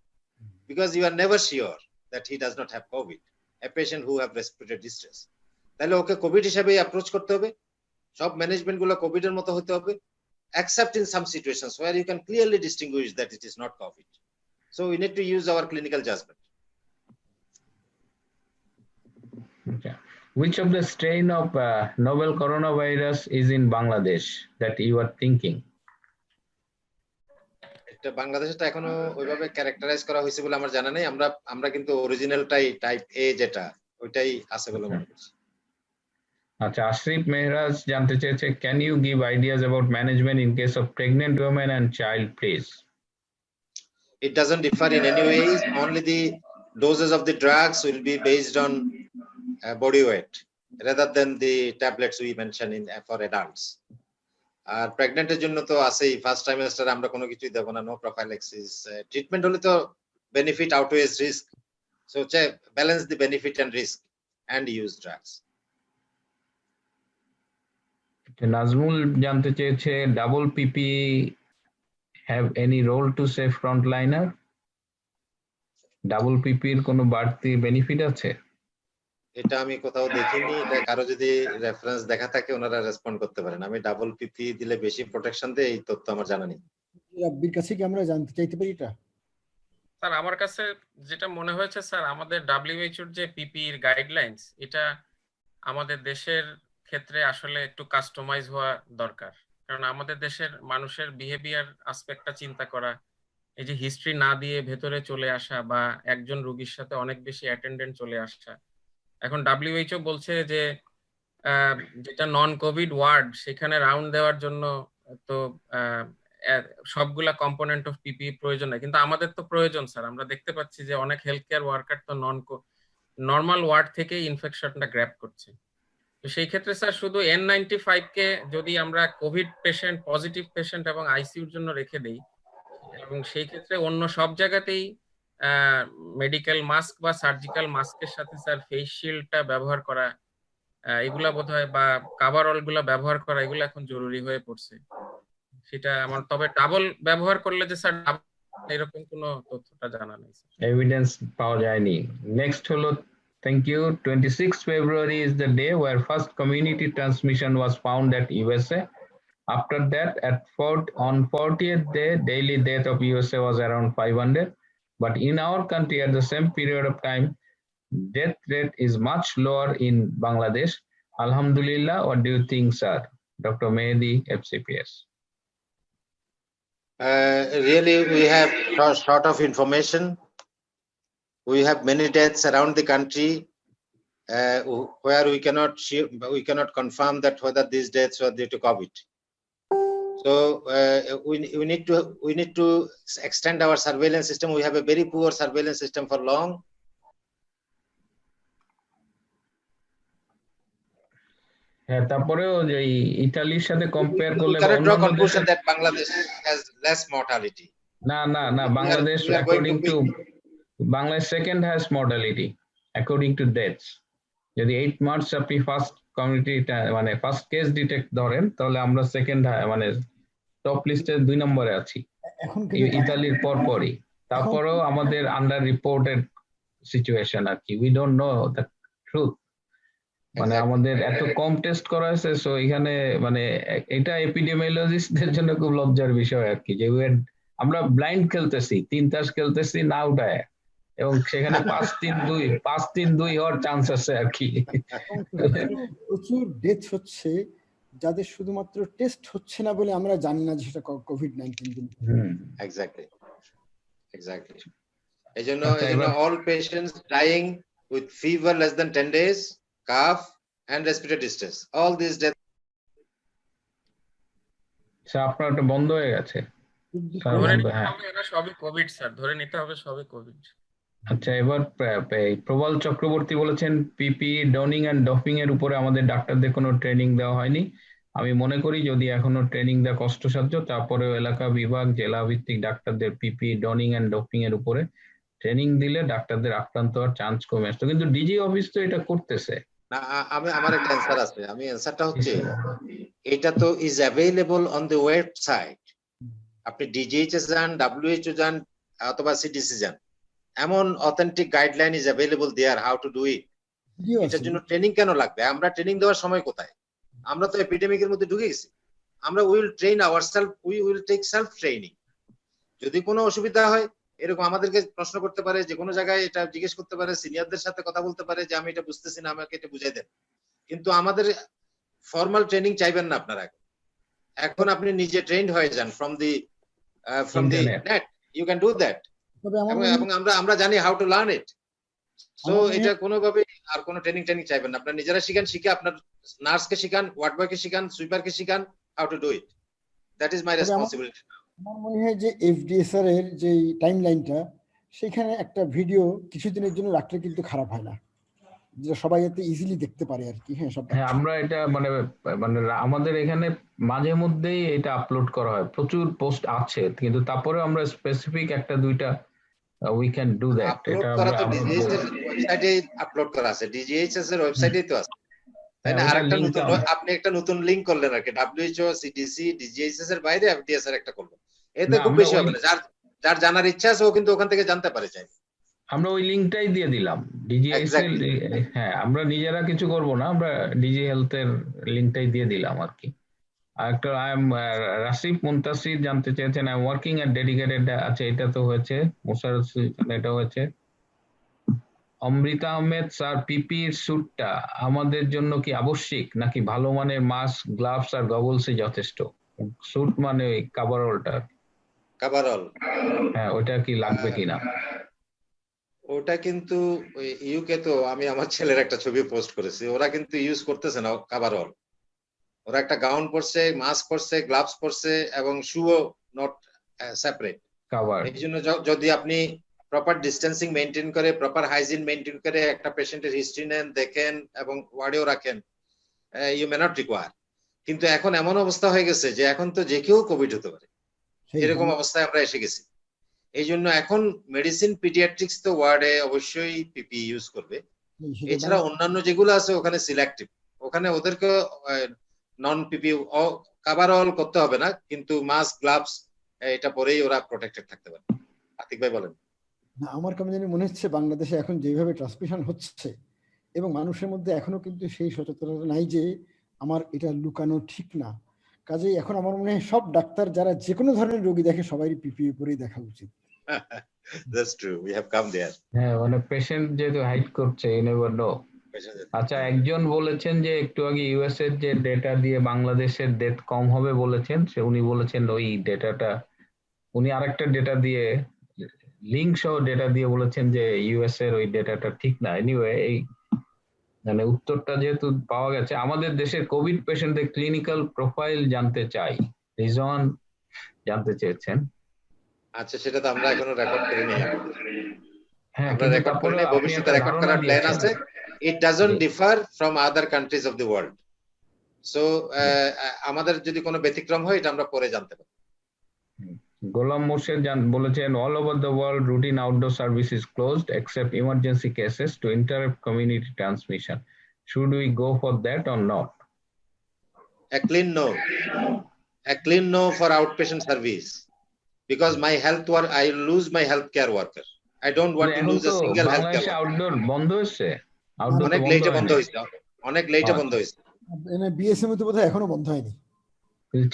because you are never sure that he does not have COVID, a patient who have respiratory distress. তাহলে ওকে কোভিড হিসেবে অ্যাপ্রোচ করতে হবে, সব ম্যানেজমেন্ট গুলো কোভিড এর মতো হতে হবে, except in some situations where you can clearly distinguish that it is not COVID. So we need to use our clinical judgment. Okay. Which of the strain of novel coronavirus is in Bangladesh that you are thinking? এটা বাংলাদেশে তো এখনো ওইভাবে ক্যারেক্টারাইজ করা হয়েছে বলে আমার জানা নেই। আমরা কিন্তু অরিজিনালটাই টাইপ এ যেটা ওইটাই আছে বলে মনে করছি। আচ্ছা, আশরিফ মেহরাজ জানতে চেয়েছে, can you give ideas about management in case of pregnant women and child, please? It doesn't differ in any way. Only the doses of the drugs will be based on body weight rather than the tablets we mentioned in for adults. আর প্রেগন্যান্টের জন্য তো আছেই, ফার্স্ট ট্রাইমেস্টার আমরা কোনো কিছুই দেব না, নো প্রোফাইল্যাক্সিস। ট্রিটমেন্ট হলে তো benefit outweighs risk, so balance the benefit and risk and use drugs. Nazmul জানতে চেয়েছে, double PP have any role to save frontliner? Double পিপির কোনো বাড়তি বেনিফিট আছে? এটা আমি কোথাও দেখিনি, এটা কারো যদি রেফারেন্স দেখা থাকে ওনারা রেসপন্ড করতে পারেন। আমি ডাবল পিপি দিলে বেশি প্রোটেকশন দেয়, এই তথ্য আমার জানা নেই। রাব্বির কাছে কি আমরা জানতে চাইতে পারি এটা? স্যার আমার কাছে যেটা মনে হয়েছে স্যার, আমাদের ডাব্লিউএইচওর যে পিপির গাইডলাইন্স, এটা আমাদের দেশের ক্ষেত্রে আসলে একটু কাস্টমাইজ হওয়া দরকার। কারণ আমাদের দেশের মানুষের বিহেভিয়ার আসপেক্টটা চিন্তা করা, এই যে হিস্ট্রি না দিয়ে ভেতরে চলে আসা বা একজন রোগীর সাথে অনেক বেশি অ্যাটেন্ডেন্ট চলে আসা। এখন ডাব্লিউএইচও বলছে যে যেটা নন কোভিড ওয়ার্ড, সেখানে রাউন্ড দেওয়ার জন্য তো সবগুলা কম্পোনেন্ট অফ পিপি প্রয়োজন নাই, কিন্তু আমাদের তো প্রয়োজন স্যার। আমরা দেখতে পাচ্ছি যে অনেক হেলথ কেয়ার ওয়ার্কার তো নর্মাল ওয়ার্ড থেকেই ইনফেকশনটা গ্র্যাব করছে। তো সেই ক্ষেত্রে স্যার শুধু N95 কে যদি আমরা কোভিড পেশেন্ট, পজিটিভ পেশেন্ট এবং আইসিইউর জন্য রেখে দেই, এবং সেই ক্ষেত্রে অন্য সব জায়গাতেই মেডিকেল মাস্ক বা সার্জিক্যাল মাস্কের সাথে স্যার ফেস শিল্ডটা ব্যবহার করা, এগুলা বোধহয় বা কাভারঅল গুলা ব্যবহার করা, এগুলো এখন জরুরি হয়ে পড়ছে। সেটা আমার, তবে ডাবল ব্যবহার করলে যে স্যার এরকম কোনো তথ্যটা জানা নেই, এভিডেন্স পাওয়া যায়নি। নেক্সট হলো, thank you. 26th February is the day where first community transmission was found at USA. After that, on 40th day, daily death of USA was around 500. But in our country, at the same period of time, death rate is much lower in Bangladesh. Alhamdulillah, what do you think, sir? Dr. Mehdi, FCPS. Really, we have short of information. We have many deaths around the country where we cannot confirm that whether these deaths were due to COVID. So we need to extend our surveillance system. We have a very poor surveillance system for long. হ্যাঁ, তারপরেও যে ইতালির সাথে কম্পেয়ার করলে conclusion that Bangladesh has less mortality. না, Bangladesh according to Bangladesh second has mortality according to deaths. যদি 8 মার্চ আপনি ফার্স্ট কমিউনিটি মানে ফার্স্ট কেস ডিটেক্ট ধরেন, তাহলে আমরা সেকেন্ড মানে টপ লিস্টে 2 নম্বরে আছি ইতালির পরপরই। তারপরেও আমাদের আন্ডার রিপোর্টেড সিচুয়েশন আর কি, we don't know the truth. মানে আমাদের এত কম টেস্ট করা হয়েছে, সো এখানে মানে এটা এপিডেমিওলজিস্টদের জন্য খুব লজ্জার বিষয় আর কি, যে আমরা ব্লাইন্ড খেলতেছি, 3 তাস খেলতেছি না উঠায়, এবং সেখানে 5-3-2 হওয়ার চান্স আছে আর কি। প্রচুর ডেথ হচ্ছে যাদের শুধুমাত্র টেস্ট হচ্ছে না বলে আমরা জানি না যে সেটা কোভিড-19। Exactly. এজন্য all patients dying with fever less than 10 days, cough and respiratory distress, all these deaths. আপনার ওটা বন্ধ হয়ে গেছে। সবই কোভিড স্যার, ধরে নিতে হবে সবই কোভিড। আচ্ছা, এবার প্রবল চক্রবর্তী বলেছেন, পিপি ডনিং এন্ড ডফিং এর উপরে আমাদের ডাক্তারদের কোনো ট্রেনিং দেওয়া হয়নি। আমি মনে করি যদি এখনো ট্রেনিং দেওয়া কষ্টসাধ্য, তারপরেও এলাকা বিভাগ জেলা ভিত্তিক ডাক্তারদের পিপি ডনিং এন্ড ডপিং এর উপরে ট্রেনিং দিলে ডাক্তারদের আক্রান্ত হওয়ার চান্স কমে আসতো। কিন্তু ডিজি অফিস তো এটা করতেছে না, আমার একটা অ্যান্সার আছে। আমি অ্যান্সারটা হচ্ছে, এটা তো is available on the website. আপনি ডিজিএইচএস যান, ডাব্লিউএইচও যান, অথবা সিডিসি যান, এমন authentic guideline is available there how to do it. এটার জন্য ট্রেনিং কেন লাগবে? আমরা ট্রেনিং দেওয়ার সময় কোথায়? আমরা তো এপিডেমিকের মধ্যে ঢুকে গেছি। আমরা will train ourselves, will take self training. যদি কোনো অসুবিধা হয় এরকম আমাদেরকে প্রশ্ন করতে পারে, যে কোনো জায়গায় এটা জিজ্ঞেস করতে পারে, সিনিয়রদের সাথে কথা বলতে পারে যে আমি এটা বুঝতেছি না, আমাকে এটা বুঝাই দেন। কিন্তু আমাদের ফর্মাল ট্রেনিং চাইবেন না আপনারা। এখন আপনি নিজে ট্রেন্ড হয়ে যান from the net, you can do that. এবং আমরা জানি how to learn it. So এটা কোনোভাবে আর কোনো ট্রেনিং চাইবেন না। আপনারা নিজেরা শিখান, শিখে আপনার নার্সকে শিখান, ওয়ার্ড বয়কে শিখান, সুইপারকে শিখান how to do it. That is my responsibility. আমার মনে হয় যে এফডিএসআর এর যে টাইম লাইনটা, সেখানে একটা ভিডিও কিছুদিনের জন্য রাখলে কিন্তু খারাপ হয় না, যেটা সবাই এতে ইজিলি দেখতে পারে আর কি। হ্যাঁ, হ্যাঁ, আমরা এটা মানে আমাদের এখানে মাঝে মধ্যেই এটা আপলোড করা হয়, প্রচুর পোস্ট আছে, কিন্তু তারপরে আমরা স্পেসিফিক একটা দুইটা উই ক্যান ডু দ্যাট। এটা করা তো ডিজিএইচএস এর ওয়েবসাইটে আপলোড করা আছে, ডিজিএইচএস এর ওয়েবসাইটেই তো আছে, তাই না? আরেকটা নতুন, আপনি একটা নতুন লিংক করলেন আর কি, ডাব্লিউএইচও, সিডিসি, ডিজিএইচএস এর বাইরে এফডিএস এর একটা করলেন। এতে খুব বেশি হবে না। যার জানার ইচ্ছা আছে ও কিন্তু ওখান থেকে জানতে পারে চাই। আমরা ওই লিংকটাই দিয়ে দিলাম ডিজিএইচ এর। হ্যাঁ, আমরা নিজেরা কিছু করব না, আমরা ডিজি হেলথ এর লিংকটাই দিয়ে দিলাম আর কি। আর একটা রাসিফ মুনতাসির জানতে চেয়েছেন, I am working at dedicated আছে, এটা তো হয়েছে। মোশাররফ এটা হয়েছে। অমৃতা আহমেদ স্যার, পিপি স্যুটটা আমাদের জন্য কি আবশ্যিক, নাকি ভালো মানের মাস্ক, গ্লাভস আর গগলসই যথেষ্ট? স্যুট মানে ওই কাভারঅলটা। কাভারঅল, হ্যাঁ, ওটা কি লাগবে কিনা? ওটা কিন্তু ইউকে তো আমি আমার ছেলের একটা ছবি পোস্ট করেছি, ওরা কিন্তু ইউজ করতেছে না কাভারঅল। ওরা একটা গাউন পরছে, মাস্ক পরছে, গ্লাভস পরছে এবং শুও নট সেপারেট কভার। এই জন্য যদি আপনি প্রপার ডিস্টেন্সিং মেনটেন করে, প্রপার হাইজিন মেনটেন করে একটা পেশেন্টের হিস্ট্রি নেন, দেখেন এবং ওয়ার্ডেও রাখেন, ইউ মে নট রিকোয়ার। কিন্তু এখন এমন অবস্থা হয়ে গেছে যে এখন তো যে কেউ কোভিড হতে পারে, এরকম অবস্থায় আমরা এসে গেছি। এই জন্য এখন মেডিসিন, পিডিয়াট্রিক্স তো ওয়ার্ডে অবশ্যই পিপি ইউজ করবে। এছাড়া অন্যান্য যেগুলো আছে ওখানে সিলেক্টিভ, ওখানে ওদেরকে নন পিপি কাভারঅল করতে হবে না, কিন্তু মাস্ক, গ্লাভস এটা পরেই ওরা প্রোটেক্টেড থাকতে পারে। আতিক ভাই বলেন। আমার কেমন জানি মনে হচ্ছে বাংলাদেশে এখন যেভাবে ট্রান্সমিশন হচ্ছে এবং মানুষের মধ্যে এখনো কিন্তু সেই সচেতনতা নাই যে আমার এটা লুকানো ঠিক না। কাজেই এখন আমার মনে হয় সব ডাক্তার যারা যে কোনো ধরনের রোগী দেখে সবাই পিপিই পরেই দেখা উচিত। That's true, we have come there. হ্যাঁ, মানে পেশেন্ট যেহেতু হাইড করছে, you never know। আচ্ছা, একজন বলেছেন যে একটু আগে ইউএস এর যে ডেটা দিয়ে বাংলাদেশের ডেথ কম হবে বলেছেন, উনি বলেছেন ওই ডেটাটা, উনি আরেকটা ডেটা দিয়ে লিংক সহ ডেটা দিয়ে বলেছেন যে ইউএস এর ওই ডেটাটা ঠিক না। এনিওয়ে, এই মানে উত্তরটা যেহেতু পাওয়া গেছে, আমাদের দেশের কোভিড পেশেন্টদের ক্লিনিক্যাল প্রোফাইল জানতে চাই, রিজন জানতে চেয়েছেন। আচ্ছা, সেটা তো আমরা এখনো রেকর্ড করিনি। হ্যাঁ, আমরা রেকর্ড করিনি, ভবিষ্যতে রেকর্ড করার প্ল্যান আছে। It doesn't differ from other countries of the world. So আমাদের যদি কোনো ব্যতিক্রম হয় এটা আমরা পরে জানতে পারি। গোলাম মোর্শেদ বলেছেন, all over the world routine outdoor service is closed except emergency cases to interrupt community transmission. Should we go for that or not? A clean no for outpatient service, because my I lose my healthcare worker. I don't want to lose a single healthcare worker. Outdoor বন্ধ হচ্ছে, অনেক লেটে বন্ধ হয়েছে, অনেক লেটে বন্ধ হয়েছে। বিএসএম তো বোধহয় এখনো বন্ধ হয়নি।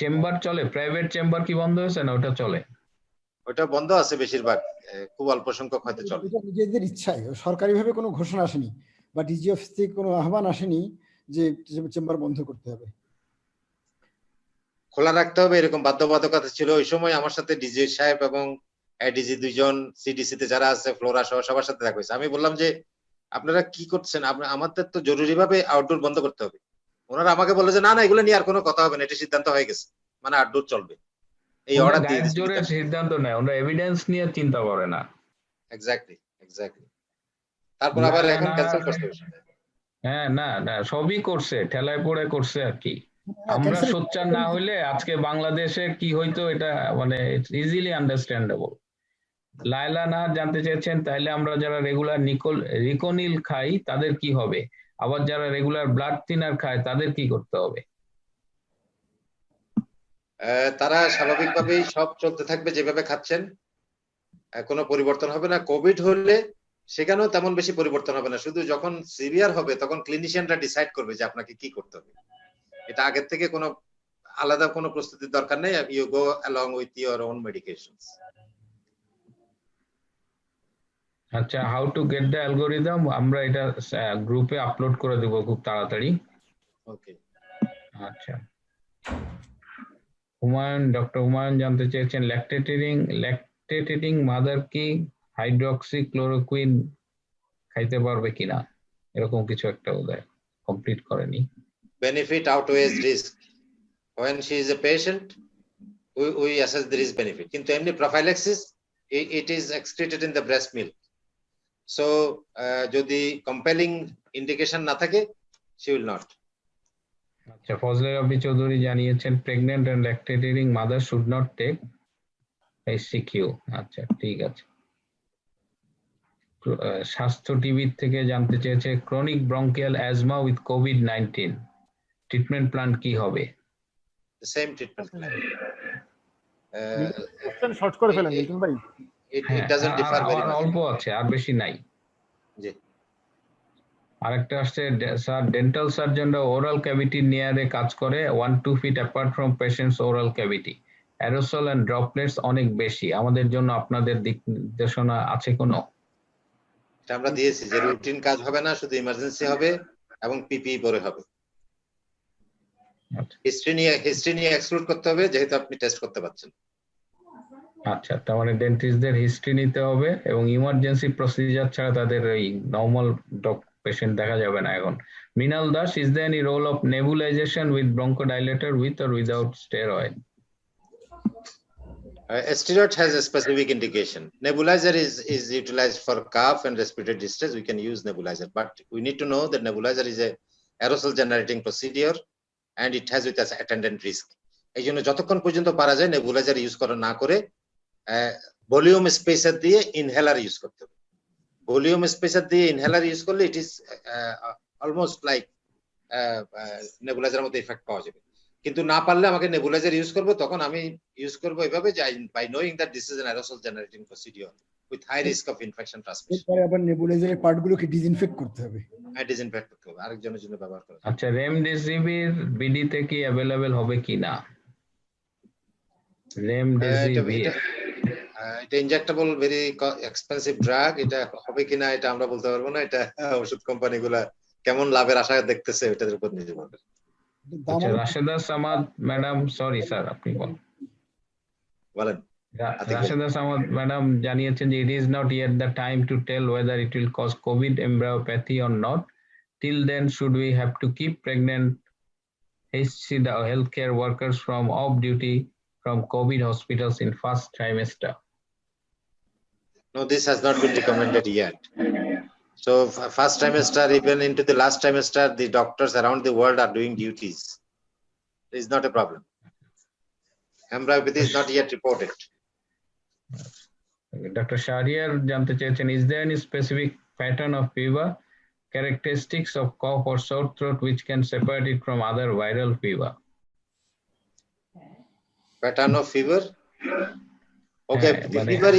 চেম্বার চলে, প্রাইভেট চেম্বার কি বন্ধ হয়েছে না ওটা চলে? ওটা বন্ধ আছে বেশিরভাগ, খুব অল্প সংখ্যক হয়তো চলে। এটা নিজেদের ইচ্ছায়, সরকারিভাবে কোনো ঘোষণা আসেনি বা ডিজি অফিস থেকে কোনো আহ্বান আসেনি যে চেম্বার বন্ধ করতে হবে। খোলা রাখতে হবে এরকম বাধ্যবাধকতা ছিল ওই সময়। আমার সাথে ডিজি সাহেব এবং এডিজি দুইজন, সিডিসি তে যারা আছে, ফ্লোরা সহ সবার সাথে দেখা হয়েছে। আমি বললাম যে আপনারা কি করছেন, আমাদের তো জরুরিভাবে আউটডোর বন্ধ করতে হবে। ওনারা আমাকে বলে যে না না, এগুলো নিয়ে আর কোনো কথা হবে না, এটা সিদ্ধান্ত হয়ে গেছে, মানে আউটডোর চলবে, এই অর্ডার দিয়ে দিয়েছে। জোরে সিদ্ধান্ত নেয়, ওরা এভিডেন্স নিয়ে চিন্তা করে না। এক্স্যাক্টলি। তারপর আবার এখন ক্যান্সেল করতে হবে। হ্যাঁ, না সবই করছে, ঠেলায় পড়ে করছে আর কি। আমরা সোচ্চার না হইলে আজকে বাংলাদেশে কি হইতো এটা মানে ইটস ইজিলি আন্ডারস্ট্যান্ডেবল। লায়লা না জানতে চেয়েছেন তাহলে আমরা যারা রেগুলার রিকোনিল খাই তাদের কি হবে, আবার যারা রেগুলার ব্লাড থিনার খায় তাদের কি করতে হবে? তারা স্বাভাবিকভাবেই সব চলতে থাকবে যেভাবে খাচ্ছেন, কোনো পরিবর্তন হবে না। কোভিড হলে সেখানেও তেমন বেশি পরিবর্তন হবে না, শুধু যখন সিভিয়ার হবে তখন ক্লিনিশিয়ানরা ডিসাইড করবে যে আপনাকে কি করতে হবে। এটা আগের থেকে কোনো আলাদা কোনো প্রস্তুতির দরকার নেই, you go along with your own medications. আচ্ছা, how to get the algorithm আমরা এটা গ্রুপে আপলোড করে দেব খুব তাড়াতাড়ি। ওকে, আচ্ছা। ডক্টর হুমায়ুন জানতে চেয়েছেন ল্যাকটেটিং মাদার কি হাইড্রক্সিক্লোরোকুইন খাইতে পারবে কিনা, এরকম কিছু একটা বোধহয় কমপ্লিট করেনি। Benefit outweighs risk, when she is a patient we assess the risk benefit, কিন্তু এমনি prophylaxis it is excreted in the breast milk, so যদি compelling indication না থাকে she will not. আচ্ছা, ফজলে রাব্বি চৌধুরী জানিয়েছেন pregnant and lactating mother should not take HCQ। আচ্ছা, ঠিক আছে। স্বাস্থ্য টিভি থেকে জানতে চেয়েছে ক্রনিক ব্রঙ্কিয়াল অ্যাজমা উইথ কোভিড-19 ট্রিটমেন্ট প্ল্যান কি হবে? The same treatment plan. Short করে ফেলেন লিটন ভাই। It doesn't differ very much. অল্প আছে, আর বেশি নাই। জি। আরেকটা আসছে, স্যার ডেন্টাল সার্জনরা ওরাল ক্যাভিটি নিয়ারে কাজ করে 1-2 feet apart from patients oral cavity, aerosol and droplets অনেক বেশি, আমাদের জন্য আপনাদের দিক নির্দেশনা আছে কোনো? এটা আমরা দিয়েছি যে রুটিন কাজ হবে না, শুধু ইমার্জেন্সি হবে এবং পিপিই পরে হবে। হিস্ট্রি নিয়ে এক্সক্লুড করতে হবে যেহেতু আপনি টেস্ট করতে পারছেন। আচ্ছা, তার মানে ডেন্টিস্টদের হিস্ট্রি নিতে হবে এবং ইমার্জেন্সি প্রসিজার ছাড়া তাদের এই নরমাল পেশেন্ট দেখা যাবে না এখন। Mrinal Das, is there any role of nebulization with bronchodilator with or without steroid? Steroid has a specific indication. Nebulizer is utilized for cough and respiratory distress. We can use nebulizer, but we need to know that nebulizer is a aerosol generating procedure and it has with us attendant risk. এই জন্য যতক্ষণ পর্যন্ত পারা যায় নেবুলাইজার ইউজ করা না করে ভলিউম স্পেসার দিয়ে ইনহেলার ইউজ করতে হবে। ভলিউম স্পেসার দিয়ে ইনহেলার ইউজ করলে ইট ইজ অলমোস্ট লাইক নেবুলাইজারের মতো ইফেক্ট পাওয়া যাবে। কিন্তু না পারলে আমাকে নেবুলাইজার ইউজ করব, তখন আমি ইউজ করব এভাবে যে by knowing that this is an aerosol generating procedure with high risk of infection transmission. এরপরে আবার নেবুলাইজারের পার্টগুলোকে ডিসইনফেক্ট করতে হবে। হ্যাঁ, ডিসইনফেক্ট করতে হবে, আরেকজনের জন্য ব্যবহার করা। আচ্ছা, রেমডেসিভির বিডিতে কি अवेलेबल হবে কিনা? রেমডেসিভির এটা ইনজেক্টেবল ভেরি এক্সপেন্সিভ ড্রাগ, এটা হবে কিনা এটা আমরা বলতে পারবো না। এটা ওষুধ কোম্পানিগুলা কেমন লাভের আশা দেখতেছে এটার উপর নির্ভর করে। আচ্ছা, Rasheda Samad madam, sorry sir আপনি বলেন। রাশেদা সামাদ ম্যাডাম জানিয়েছেন যে it is not yet the time to tell whether it will cause COVID embryopathy or not. Till then, should we have to keep pregnant HCD healthcare workers from off duty from COVID hospitals in first trimester? No, this has not been recommended yet. So first trimester, even into the last trimester, the doctors around the world are doing duties. It is not a problem. Embryopathy is not yet reported. Dr. Shahriar জানতে চেয়েছেন, is there any specific pattern of fever, characteristics of cough or sore throat which can separate it from other viral fever? Pattern of fever? Okay, the fever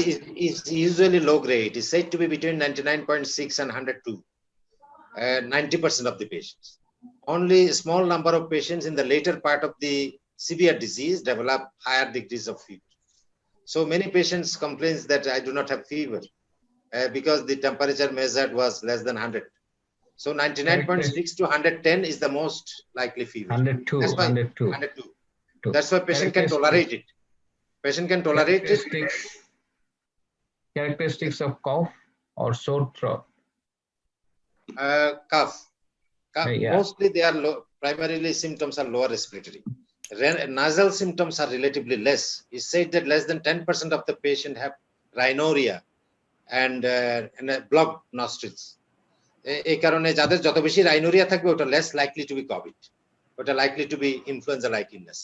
is usually low grade. It is said to be between 99.6 and 102. 90% of the patients. Only a small number of patients in the later part of the severe disease develop higher degrees of fever. So many patients complain that I do not have fever because the temperature measured was less than 100. So 99.6 to 110 is the most likely fever. 102. That's why patient can tolerate it. Patient can tolerate it. Characteristics of cough or sore throat? Cough. Yeah. Mostly they are low, primarily symptoms are lower respiratory. Nasal symptoms are relatively less. It's said that less than 10% of the patient have rhinorrhea and blocked nostrils. এই কারণে যাদের যত বেশি রাইনোরিয়া থাকবে ওটা less likely to be COVID. ওটা likely to be influenza like illness.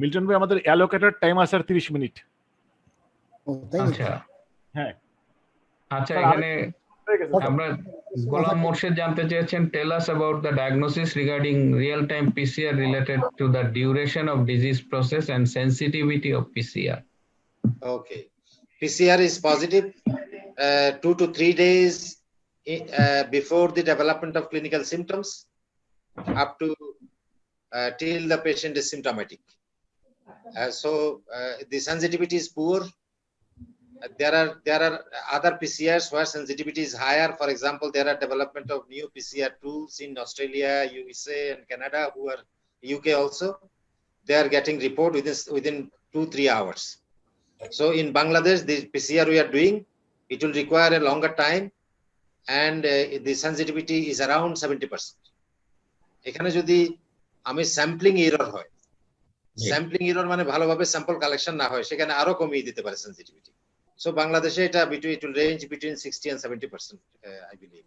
Milton ভাই আমাদের অ্যালোকেটেড টাইম আছে 30 মিনিট। আচ্ছা হ্যাঁ আচ্ছা, স্যার, এখানে হয়ে গেছে স্যার। আমরা গোলাম মোর্শেদ জানতে চেয়েছেন, tell us about the diagnosis regarding real time PCR related to the duration of disease process and sensitivity of PCR। Okay, PCR is positive 2 to 3 days before the development of clinical symptoms up to till the patient is symptomatic. So the sensitivity is poor. There are other PCRs where sensitivity is higher. For example, there are development of new PCR tools in Australia, USA, and Canada, who are UK also. They are getting report within 2-3 hours. So in Bangladesh, the PCR we are doing, it will require a longer time, and the sensitivity is around 70%. এখানে যদি আমি স্যাম্পলিং এরর হয়, স্যাম্পলিং এরর মানে ভালোভাবে স্যাম্পল কালেকশন না হয়, সেখানে আরো কমিয়ে দিতে পারে সেনসিটিভিটি। সো বাংলাদেশে এটা it will range between 60 and 70%, I believe.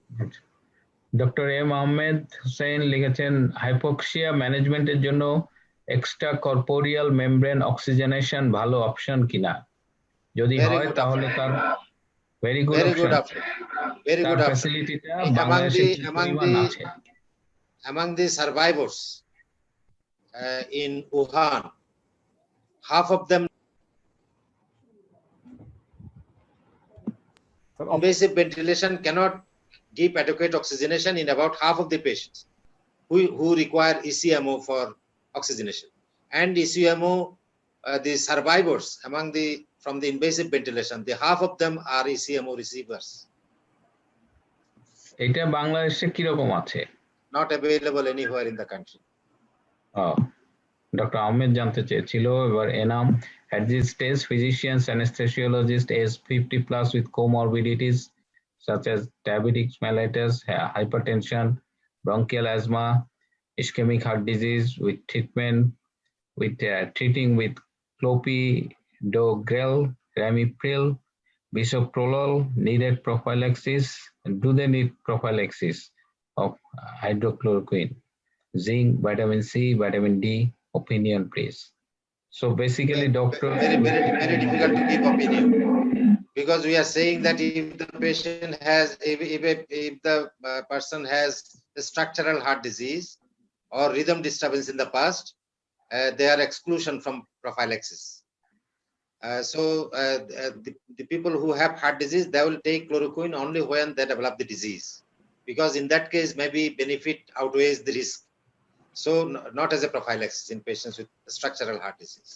Doctor M Ahmed Hossain লিখেছেন, হাইপোক্সিয়া ম্যানেজমেন্টের জন্য এক্সট্রা কর্পোরিয়াল মেমব্রেন অক্সিজেনেশন ভালো অপশন কিনা, যদি হয় তাহলে তার very good option, Very good option. ফ্যাসিলিটিটা বাংলাদেশে কি পরিমাণ আছে? Among the survivors in Wuhan, half of them invasive ventilation cannot give adequate oxygenation in about half of the patients who require ECMO for oxygenation. And ECMO, the survivors from the invasive ventilation, the half of them are ECMO receivers. এটা বাংলাদেশে কিরকম আছে? Not available anywhere in the country. Doctor Ahmed জানতে চেয়েছিল, এবার Enam at this stage physicians anesthesiologists age 50+ with comorbidities such as diabetic mellitus, hypertension, bronchial asthma, ischemic heart disease with treating with clopidogrel, ramipril, bisoprolol needed prophylaxis. Do they need prophylaxis of hydrochloroquine, zinc, vitamin C, vitamin D? Opinion, please. So basically, doctor, very difficult to give opinion, because we are saying that if the patient has, if the person has a structural heart disease or rhythm disturbance in the past, they are exclusion from prophylaxis. The people who have heart disease, they will take chloroquine only when they develop the disease, because in that case maybe benefit outweighs the risk. So not as a prophylaxis in patients with structural heart disease.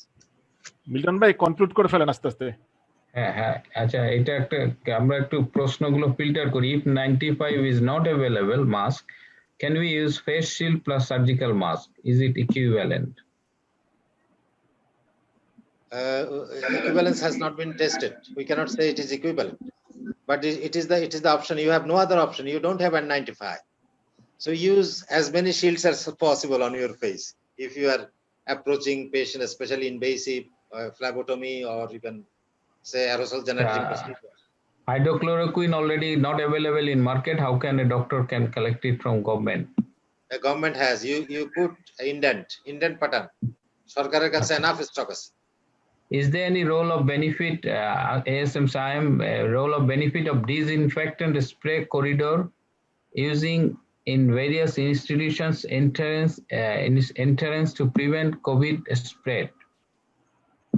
Milton ভাই কনক্লুড করে ফেলেন আস্তে আস্তে। হ্যাঁ আচ্ছা, এটা একটা আমরা একটু প্রশ্নগুলো ফিল্টার করি। If 95 is not available mask, can we use face shield plus surgical mask? Is it equivalent? Equivalence has not been tested. We cannot say it is equivalent, but it is the option. You have no other option. You don't have N95. So use as many shields as possible on your face if you are approaching patient, especially invasive phlebotomy or even say aerosol generating procedure. Hydrochloroquine already not available in market. How can a doctor can collect it from government? The government has. You put indent pattern. Sarkarer kache enough stock আছে. Is there any role of benefit, ASM SIAM, role of benefit of disinfectant spray corridor using in various institutions entrance to prevent COVID spread?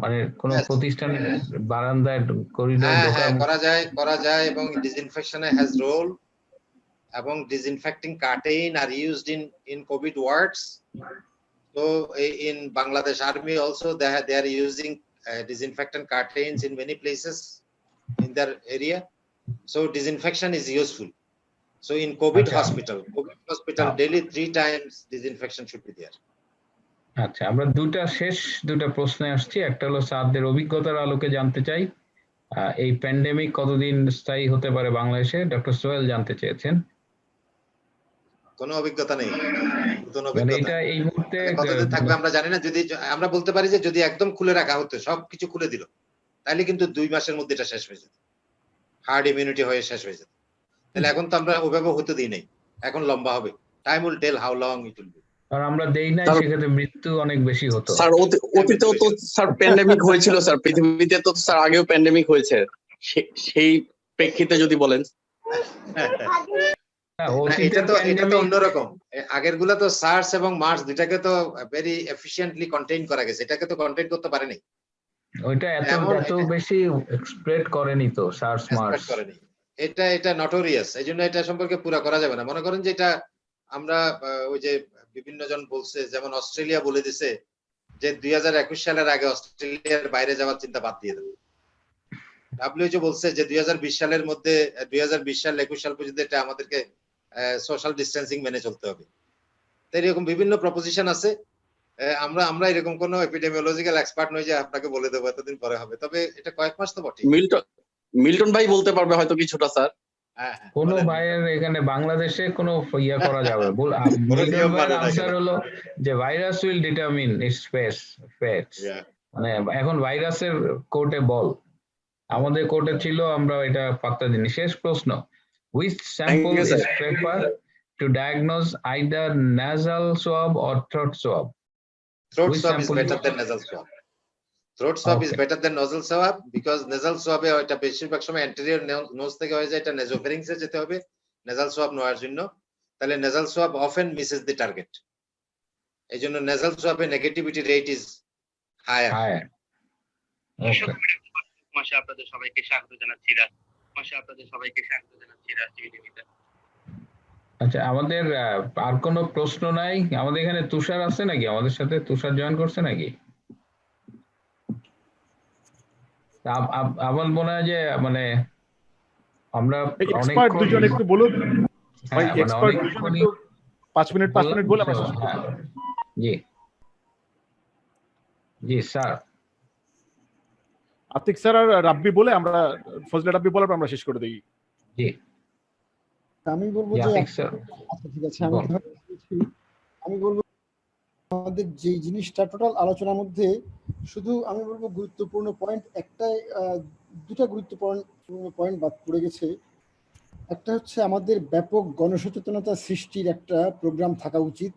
মানে কোন প্রতিষ্ঠানের বারান্দায় করিডোর করা যায় এবং ডিসইনফেকশনে হ্যাজ রোল, এবং disinfecting curtain are used in COVID wards. So in Bangladesh Army also they are using disinfectant cartains in many places in their area. So disinfection is useful. So in COVID hospital daily 3 times disinfection should be there. আচ্ছা, আমরা শেষ দুটো প্রশ্নে আসছি। একটা হলো স্যারদের অভিজ্ঞতার আলোকে জানতে চাই, এই প্যান্ডেমিক কতদিন স্থায়ী হতে পারে বাংলাদেশে? ডক্টর সোহেল জানতে চেয়েছেন। কোনো অভিজ্ঞতা নেই, এটা এই মুহূর্তে কতদিন থাকবে আমরা জানি না। যদি আমরা বলতে পারি যে যদি একদম খুলে রাখা হতো, সবকিছু খুলে দিল, তাহলে কিন্তু 2 মাসের মধ্যে এটা শেষ হয়ে যেত, হার্ড ইমিউনিটি হয়ে শেষ হয়ে যেত। তাহলে এখন তো আমরা ওইভাবে হতে দিই নাই, এখন লম্বা হবে। Time will tell how long it will be. আর আমরা দেই নাই, স্যার- সেক্ষেত্রে মৃত্যু অনেক বেশি হতো। স্যার অতীতেও তো স্যার প্যান্ডেমিক হয়েছিল স্যার, পৃথিবীতে তো স্যার আগেও প্যান্ডেমিক হয়েছে, সেই প্রেক্ষিতে যদি বলেন। হ্যাঁ, না, অতীতের এটা তো pandemic- অন্যরকম। আগের গুলা তো সার্স এবং মার্স দুটাকে তো ভেরি এফিশিয়েন্টলি কন্টেইন করা গেছে, এটাকে তো কন্টেইন করতে পারেনি। ওইটা এত বেশি স্প্রেড করেনি তো সার্স মার্স। Expect করেনি। এটা নটোরিয়াস, এই জন্য এটা সম্পর্কে পুরা করা যাবে না। মনে করেন যে এটা আমরা ওই যে বিভিন্ন জন বলছে, যেমন অস্ট্রেলিয়া বলে দিছে যে 2021 সালের আগে অস্ট্রেলিয়ার বাইরে যাওয়ার চিন্তা বাদ দিয়ে দেবে। WHO বলছে যে 2020 সালের মধ্যে 2020 সাল 21 সাল পর্যন্ত এটা আমাদেরকে সোশ্যাল ডিস্টেন্সিং মেনে চলতে হবে। তো এরকম বিভিন্ন প্রপোজিশন আছে। আমরা এরকম কোনো এপিডেমিওলজিক্যাল এক্সপার্ট নই যে আপনাকে বলে দেবো এতদিন পরে হবে, তবে এটা কয়েক মাস তো বটে। মিল্টন ভাই বলতে পারবে হয়তো কিছুটা স্যার। কোন ভাইয়ের এখানে বাংলাদেশে কোনো ইয়া করা যাবে? আনসার হলো যে ভাইরাস উইল ডিটারমিন ইটস ফেটস। মানে এখন ভাইরাসের কোর্টে বল, আমাদের কোর্টে ছিল, আমরা এটা পাত্তা দিইনি। শেষ প্রশ্ন, which sample is preferred to diagnose either nasal swab or throat swab? Throat Which swab is sample better than nasal swab. Throat swab is Okay. better than nasal swab because nasal swab এ এটা বেশিরভাগ সময় anterior nose থেকে হয়ে যায়, এটা nasopharynx এ যেতে হবে nasal swab নেওয়ার জন্য। তাহলে nasal swab often misses the target, এই জন্য nasal swab এর negativity rate is higher. Okay. মাসে আপনাদের সবাইকে স্বাগত জানাচ্ছি টিভিতে। আচ্ছা, আমাদের আর কোনো প্রশ্ন নাই? আমাদের এখানে তুষার আছে নাকি? আমাদের সাথে তুষার জয়েন করছে নাকি? আমার মনে হয় যে মানে আমরা এক্সপার্ট দুজন একটু বলুন ভাই, মানে এক্সপার্ট দুজন একটু 5 মিনিট বলে আমরা শেষ করব। জি জি স্যার। আতিক স্যার আর রাব্বি বলে আমরা, ফজলে রাব্বি বলার পর আমরা শেষ করে দেই। জি আমি বলবো যে আচ্ছা ঠিক আছে, আমি বলবো আমাদের যে জিনিসটা টোটাল আলোচনার মধ্যে শুধু আমি বলবো গুরুত্বপূর্ণ পয়েন্ট একটাই, দুটা গুরুত্বপূর্ণ পয়েন্ট বাদ পড়ে গেছে। একটা হচ্ছে আমাদের ব্যাপক গণসচেতনতা সৃষ্টির একটা প্রোগ্রাম থাকা উচিত,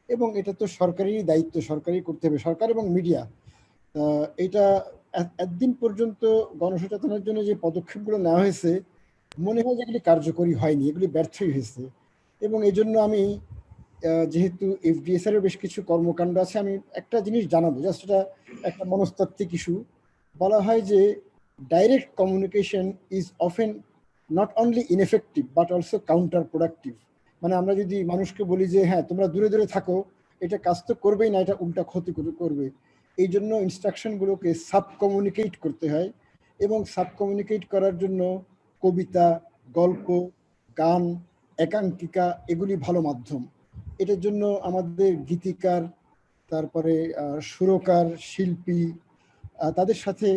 এবং এটা তো সরকারেরই দায়িত্ব, সরকারই করতে হবে, সরকার এবং মিডিয়া। এটা একদিন পর্যন্ত গণসচেতনের জন্য যে পদক্ষেপগুলো নেওয়া হয়েছে মনে হয় যেগুলি কার্যকরী হয়নি, এগুলি ব্যর্থই হয়েছে। এবং এই জন্য আমি যেহেতু এফডিএসআর এর বেশ কিছু কর্মকাণ্ড আছে, আমি একটা জিনিস জানাবো, জাস্ট এটা একটা মনস্তাত্ত্বিক ইস্যু। বলা হয় যে direct communication is often not only ineffective but also counter productive. মানে আমরা যদি মানুষকে বলি যে হ্যাঁ তোমরা দূরে দূরে থাকো, এটা কাজ তো করবেই না, এটা উল্টা ক্ষতি করবে। এই জন্য ইনস্ট্রাকশনগুলোকে সাব কমিউনিকেট করতে হয়, এবং সাব কমিউনিকেট করার জন্য কবিতা, গল্প, গান, একাঙ্কিকা এগুলি ভালো মাধ্যম। এটার জন্য আমাদের গীতিকার, তারপরে সুরকার, শিল্পী, তাদের সাথে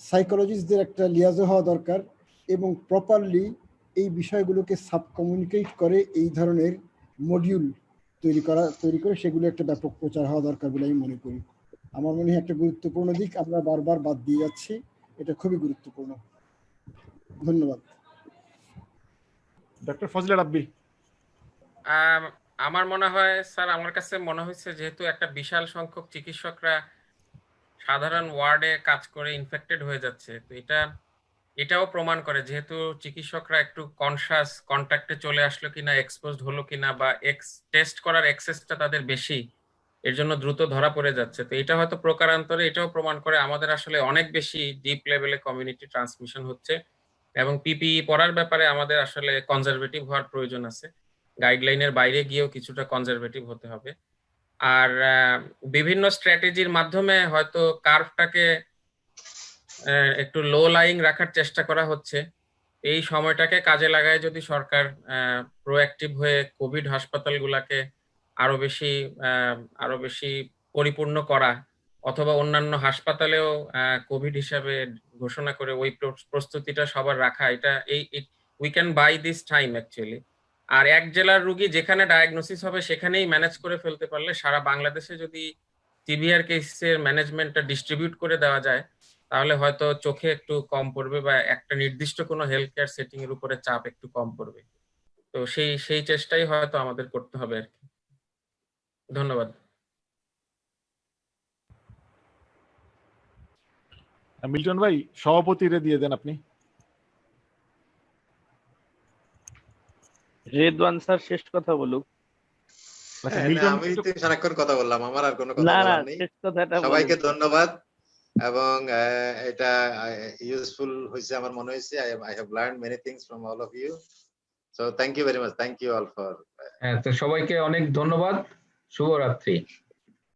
সাইকোলজিস্টদের একটা লিয়াজো হওয়া দরকার, এবং প্রপারলি এই বিষয়গুলোকে সাব কমিউনিকেট করে এই ধরনের মডিউল তৈরি করে সেগুলো একটা ব্যাপক প্রচার হওয়া দরকার বলে আমি মনে করি। আমার মনে হয় একটা গুরুত্বপূর্ণ দিক আমরা বারবার বাদ দিয়ে যাচ্ছি, এটা খুবই গুরুত্বপূর্ণ। ধন্যবাদ। ডক্টর ফজলে রাব্বি। আমার মনে হয় স্যার, আমার কাছে মনে হয়েছে যেহেতু একটা বিশাল সংখ্যক চিকিৎসকরা সাধারণ ওয়ার্ডে কাজ করে ইনফেক্টেড হয়ে যাচ্ছে, তো এটাও প্রমাণ করে যেহেতু চিকিৎসকরা একটু কনসাস কন্ট্যাক্টে চলে আসলো কিনা, এক্সপোজড হলো কিনা, বা টেস্ট করার অ্যাক্সেসটা তাদের বেশি, এর জন্য দ্রুত ধরা পড়ে যাচ্ছে। তো এটা হয়তো প্রকারান্তরে এটাও প্রমাণ করে আমাদের আসলে অনেক বেশি ডিপ লেভেলে কমিউনিটি ট্রান্সমিশন হচ্ছে, এবং পিপিই পড়ার ব্যাপারে আমাদের আসলে কনজারভেটিভ হওয়ার প্রয়োজন আছে। গাইডলাইনের বাইরে গিয়েও কিছুটা কনজারভেটিভ হতে হবে। আর বিভিন্ন স্ট্র্যাটেজির মাধ্যমে হয়তো কার্ভটাকে একটু লো লাইং রাখার চেষ্টা করা হচ্ছে। এই সময়টাকে কাজে লাগায় যদি সরকার প্রোঅ্যাক্টিভ হয়ে কোভিড হাসপাতালগুলোকে আরো বেশি পরিপূর্ণ করা, অথবা অন্যান্য হাসপাতালেও কোভিড হিসাবে ঘোষণা করে ওই প্রস্তুতিটা সবার রাখা, এটা we can buy this time actually. আর এক জেলার রুগী যেখানে ডায়াগনোসিস হবে সেখানেই ম্যানেজ করে ফেলতে পারলে, সারা বাংলাদেশে যদি সিভিয়ার কেসের ম্যানেজমেন্টটা ডিস্ট্রিবিউট করে দেওয়া যায়, তাহলে হয়তো চোখে একটু কম পড়বে, বা একটা নির্দিষ্ট কোনো হেলথ কেয়ার সেটিং এর উপরে চাপ একটু কম পড়বে। তো সেই চেষ্টাই হয়তো আমাদের করতে হবে আর কি। ধন্যবাদ। মিল্টন ভাই, সভাপতিরে দিয়ে দেন আপনি। রেদওয়ান স্যার শেষ কথা বলুক। আচ্ছা, না, মিল্টন আমি তো সারাক্ষণ কথা বললাম, আমার আর কোনো কথা না না বলার নেই। শেষ কথাটা সবাইকে বলুন। ধন্যবাদ, এবং এটা ইউজফুল হয়েছে আমার মনে হয়েছে। I have learned many things from all of you. So thank you very much. Thank you all for হ্যাঁ, তো সবাইকে অনেক ধন্যবাদ, শুভরাত্রি।